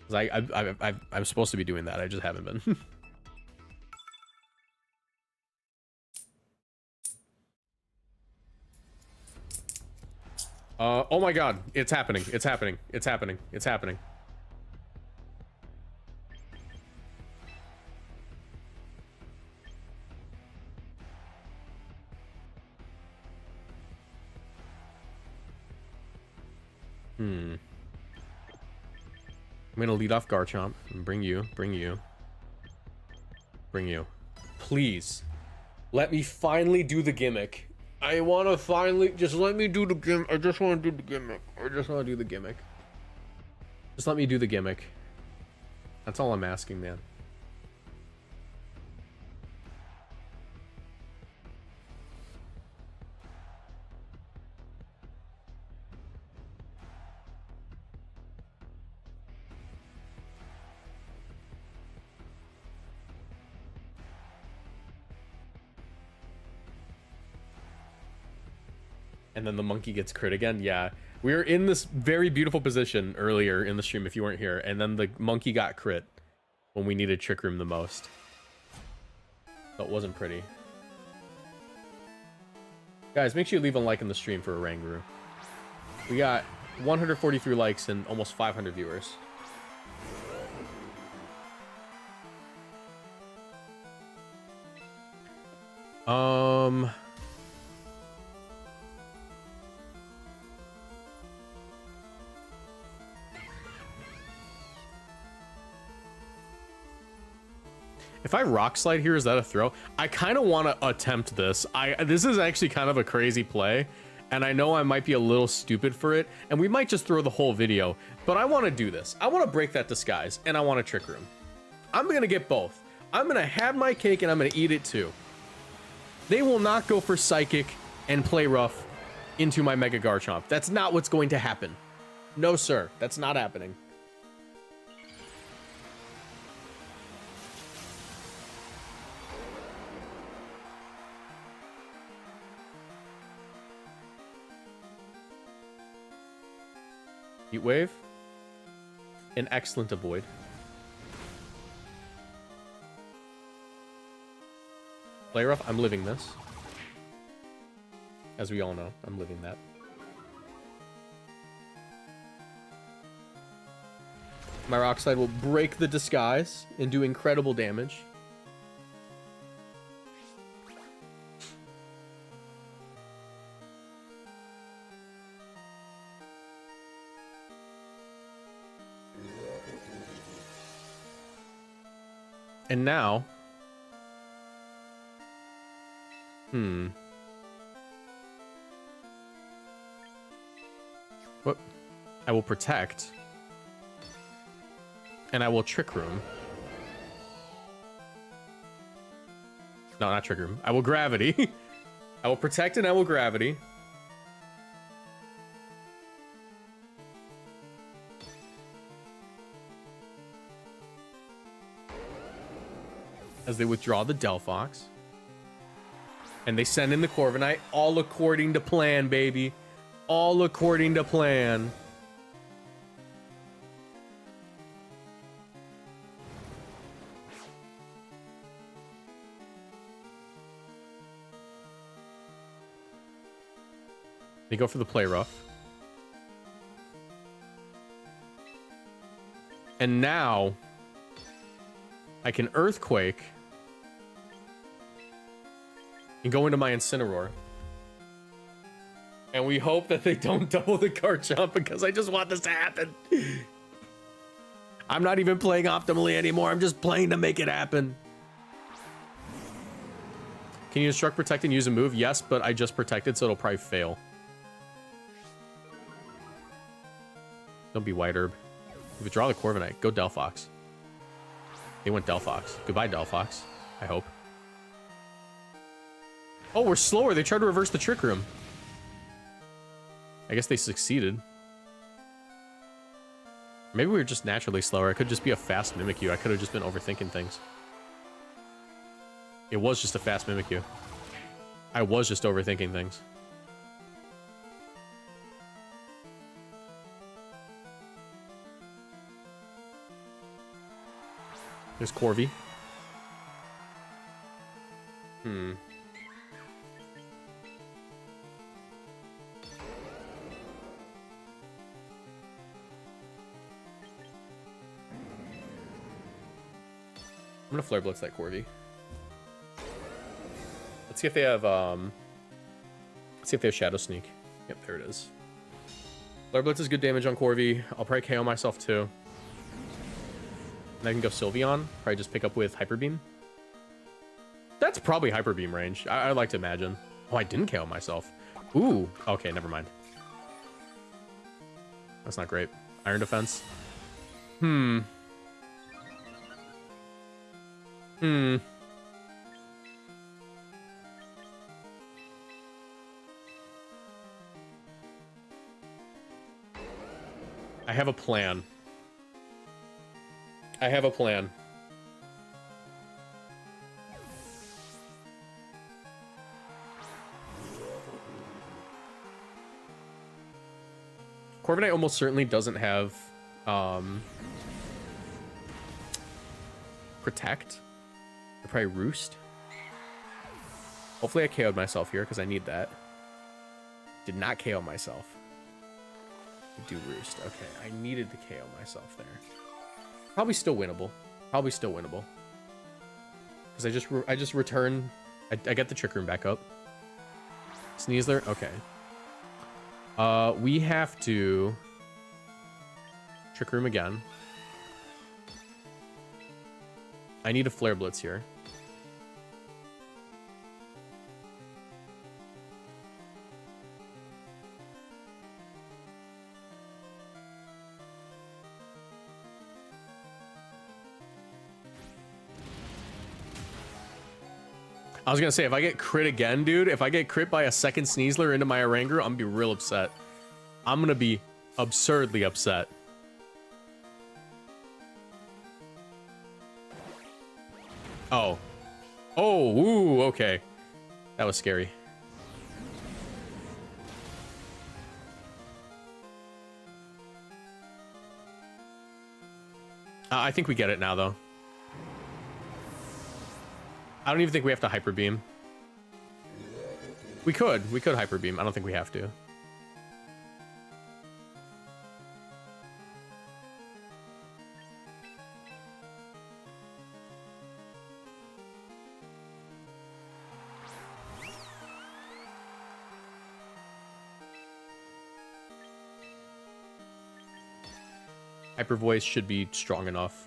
Because I'm supposed to be doing that. I just haven't been. Oh my god. It's happening. It's happening. It's happening. It's happening. I'm gonna lead off Garchomp and bring you. Please, let me finally do the gimmick. I want to finally, just let me do the gimmick. I just want to do the gimmick. Just let me do the gimmick. That's all I'm asking, man. And then the monkey gets crit again. Yeah, we were in this very beautiful position earlier in the stream if you weren't here, and then the monkey got crit when we needed Trick Room the most. So it wasn't pretty. Guys, make sure you leave a like in the stream for Oranguru. We got 143 likes and almost 500 viewers. If I Rock Slide here, is that a throw? I kind of want to attempt this. This is actually kind of a crazy play, and I know I might be a little stupid for it, and we might just throw the whole video, but I want to do this. I want to break that disguise, and I want to Trick Room. I'm going to get both. I'm going to have my cake, and I'm going to eat it too. They will not go for Psychic and Play Rough into my Mega Garchomp. That's not what's going to happen. No, sir. That's not happening. Heat Wave. An excellent avoid. Play Rough, I'm living this. As we all know, I'm living that. My Rock Slide will break the disguise and do incredible damage. And now... What? I will Protect. And I will Trick Room. No, not Trick Room. I will Gravity. I will Protect and I will Gravity. As they withdraw the Delphox. And they send in the Corviknight, all according to plan, baby. All according to plan. They go for the play rough. And now I can Earthquake and go into my Incineroar. And we hope that they don't double the Garchomp because I just want this to happen. I'm not even playing optimally anymore. I'm just playing to make it happen. Can you instruct, protect, and use a move? Yes, but I just protected, so it'll probably fail. Don't be White Herb. Withdraw the Corviknight. Go Delphox. They went Delphox. Goodbye, Delphox. I hope. Oh, we're slower. They tried to reverse the Trick Room. I guess they succeeded. Maybe we were just naturally slower. It could just be a fast Mimikyu. I could have just been overthinking things. It was just a fast Mimikyu. I was just overthinking things. There's Corvi. Hmm. I'm gonna Flare Blitz that Corvi. Let's see if they have Shadow Sneak. Yep, there it is. Flare Blitz is good damage on Corvi. I'll probably KO myself too. And I can go Sylveon. Probably just pick up with Hyper Beam. That's probably Hyper Beam range. I'd like to imagine. Oh, I didn't KO myself. Ooh. Okay, never mind. That's not great. Iron Defense. Hmm. I have a plan. I have a plan. Corviknight almost certainly doesn't have Protect. Or probably Roost. Hopefully I KO'd myself here because I need that. Did not KO myself. Do Roost. Okay, I needed to KO myself there. Probably still winnable. Probably still winnable. Because I just return. I get the Trick Room back up. Sneasler. Okay. We have to Trick Room again. I need a Flare Blitz here. I was gonna say, if I get crit again, dude, if I get crit by a second Sneasler into my Oranguru, I'm gonna be real upset. I'm gonna be absurdly upset. Oh. Oh, ooh, okay. That was scary. I think we get it now, though. I don't even think we have to Hyper Beam. We could Hyper Beam. I don't think we have to. Hyper Voice should be strong enough.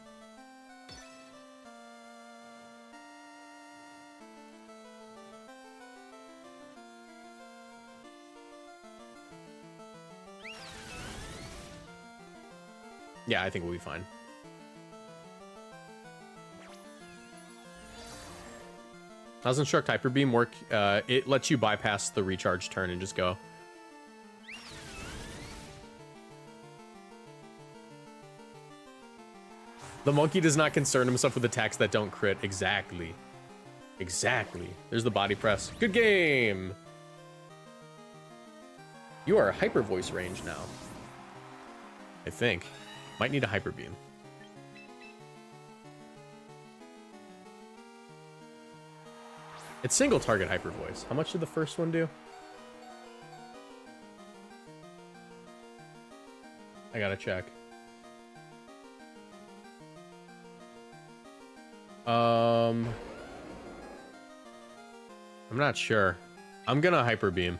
Yeah, I think we'll be fine. How's Instruct Hyper Beam work? It lets you bypass the recharge turn and just go. The monkey does not concern himself with attacks that don't crit. Exactly. Exactly. There's the body press. Good game. You are Hyper Voice range now. I think. Might need a Hyper Beam. It's single target Hyper Voice. How much did the first one do? gotta check. I'm not sure. I'm gonna Hyper Beam.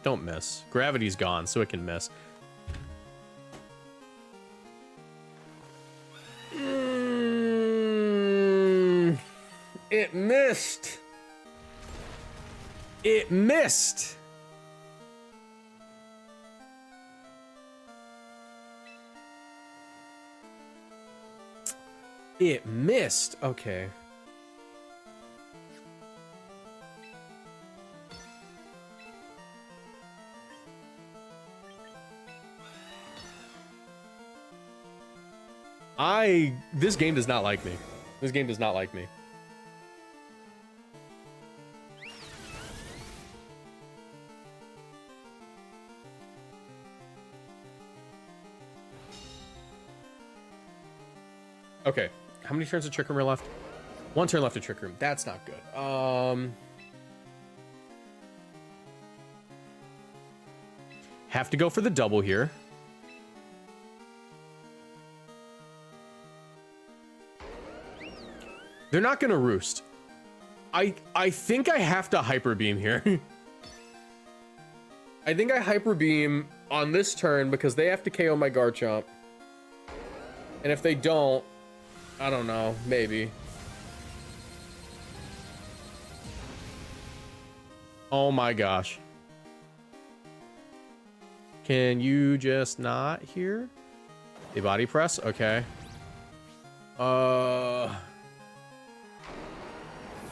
Don't miss. Gravity's gone, so it can miss. It missed. It missed. It missed. Okay. This game does not like me. This game does not like me. Okay, how many turns of Trick Room are left? 1 turn left of Trick Room. That's not good. Have to go for the double here. They're not gonna roost. I think I have to Hyper Beam here. I think I Hyper Beam on this turn because they have to KO my Garchomp. And if they don't, I don't know, maybe. Oh my gosh. Can you just not here? A body press? Okay.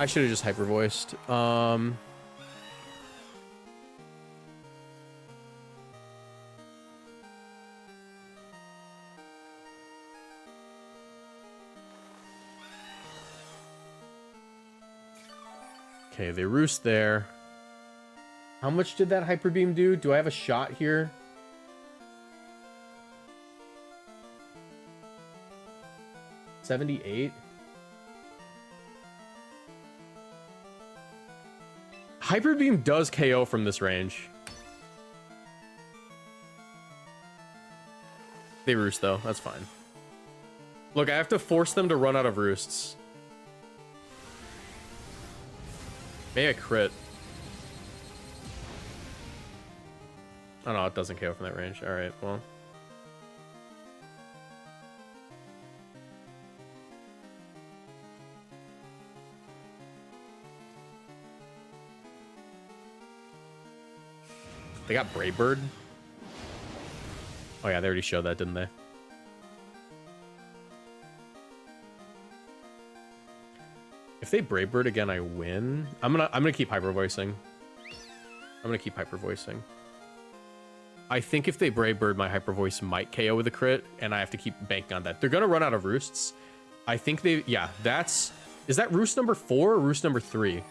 I should have just hyper voiced. Okay, they roost there. How much did that hyper beam do? Do I have a shot here? $78. Hyper Beam does KO from this range. They roost though, that's fine. Look, I have to force them to run out of roosts. May I crit? Oh no, it doesn't KO from that range. Alright, well. They got Brave Bird. Oh yeah, they already showed that, didn't they? If they Brave Bird again, I win. I'm gonna keep hyper voicing. I think if they Brave Bird, my hyper voice might KO with a crit, and I have to keep banking on that. They're gonna run out of roosts. I think they, yeah, is that roost number 4 or roost number 3?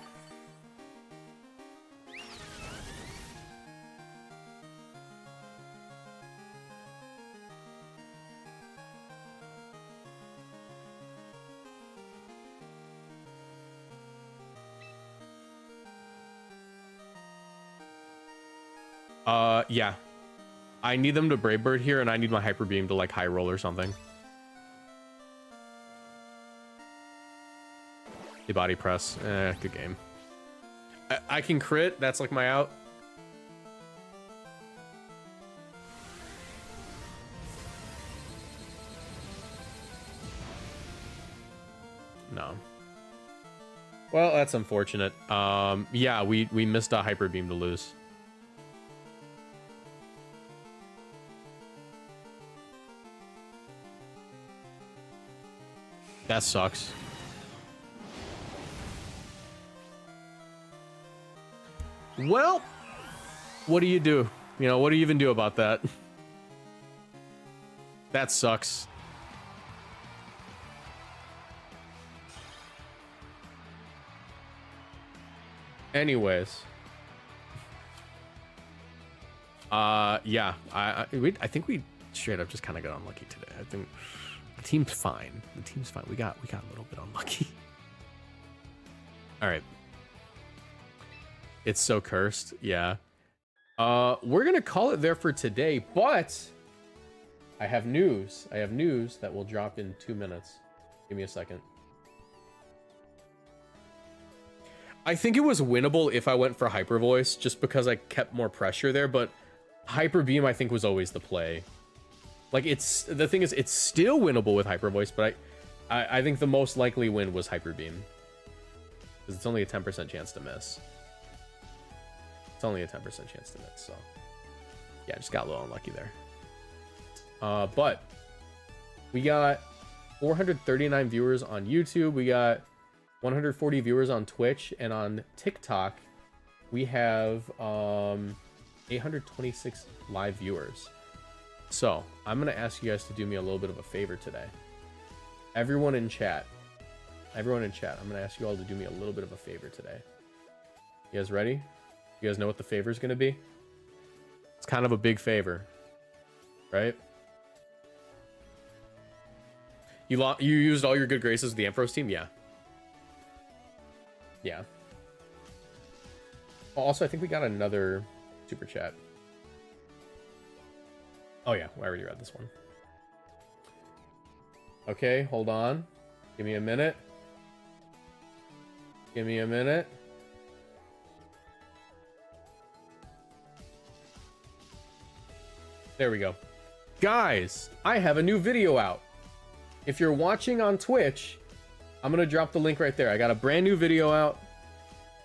Yeah. I need them to Brave Bird here, and I need my Hyper Beam to, like, high roll or something. The body press. Good game. I can crit. That's, like, my out. No. Well, that's unfortunate. Yeah, we missed a Hyper Beam to lose. That sucks. Well, what do you do? You know, what do you even do about that? That sucks. Anyways. Yeah, I think we straight up just kind of got unlucky today. I think the team's fine. The team's fine. We got a little bit unlucky. All right. It's so cursed. Yeah. We're gonna call it there for today, but I have news. I have news that will drop in 2 minutes. Give me a second. I think it was winnable if I went for Hyper Voice, just because I kept more pressure there, but Hyper Beam I think was always the play. Like, the thing is, it's still winnable with Hyper Voice, but I think the most likely win was Hyper Beam. Because it's only a 10% chance to miss. It's only a 10% chance to miss, so... Yeah, just got a little unlucky there. But we got 439 viewers on YouTube. We got 140 viewers on Twitch, and on TikTok we have 826 live viewers. So I'm gonna ask you guys to do me a little bit of a favor today. Everyone in chat, I'm gonna ask you all to do me a little bit of a favor today. You guys ready? You guys know what the favor is gonna be? It's kind of a big favor, right? You used all your good graces with the AMPHAROS team? Yeah. Yeah. Also, I think we got another super chat. Oh yeah, I already read this one. Okay, hold on. Give me a minute. Give me a minute. There we go. Guys, I have a new video out. If you're watching on Twitch, I'm going to drop the link right there. I got a brand new video out.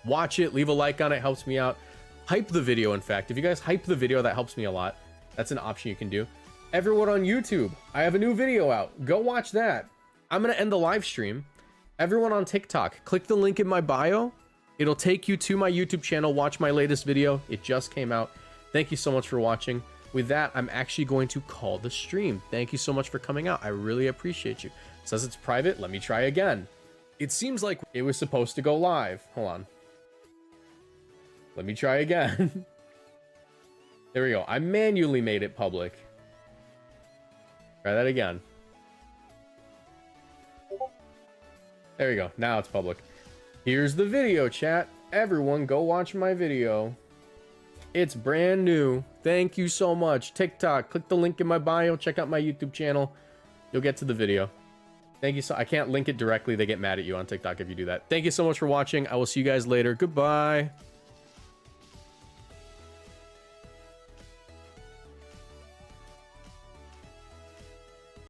Watch it, leave a like on it, helps me out. Hype the video, in fact. If you guys hype the video, that helps me a lot. That's an option you can do. Everyone on YouTube, I have a new video out. Go watch that. I'm going to end the live stream. Everyone on TikTok, click the link in my bio. It'll take you to my YouTube channel. Watch my latest video. It just came out. Thank you so much for watching. With that, I'm actually going to call the stream. Thank you so much for coming out. I really appreciate you. It says it's private. Let me try again. It seems like it was supposed to go live. Hold on. Let me try again. There we go. I manually made it public. Try that again. There we go. Now it's public. Here's the video, chat. Everyone go watch my video. It's brand new. Thank you so much. TikTok, click the link in my bio. Check out my YouTube channel. You'll get to the video. Thank you so... I can't link it directly. They get mad at you on TikTok if you do that. Thank you so much for watching. I will see you guys later. Goodbye.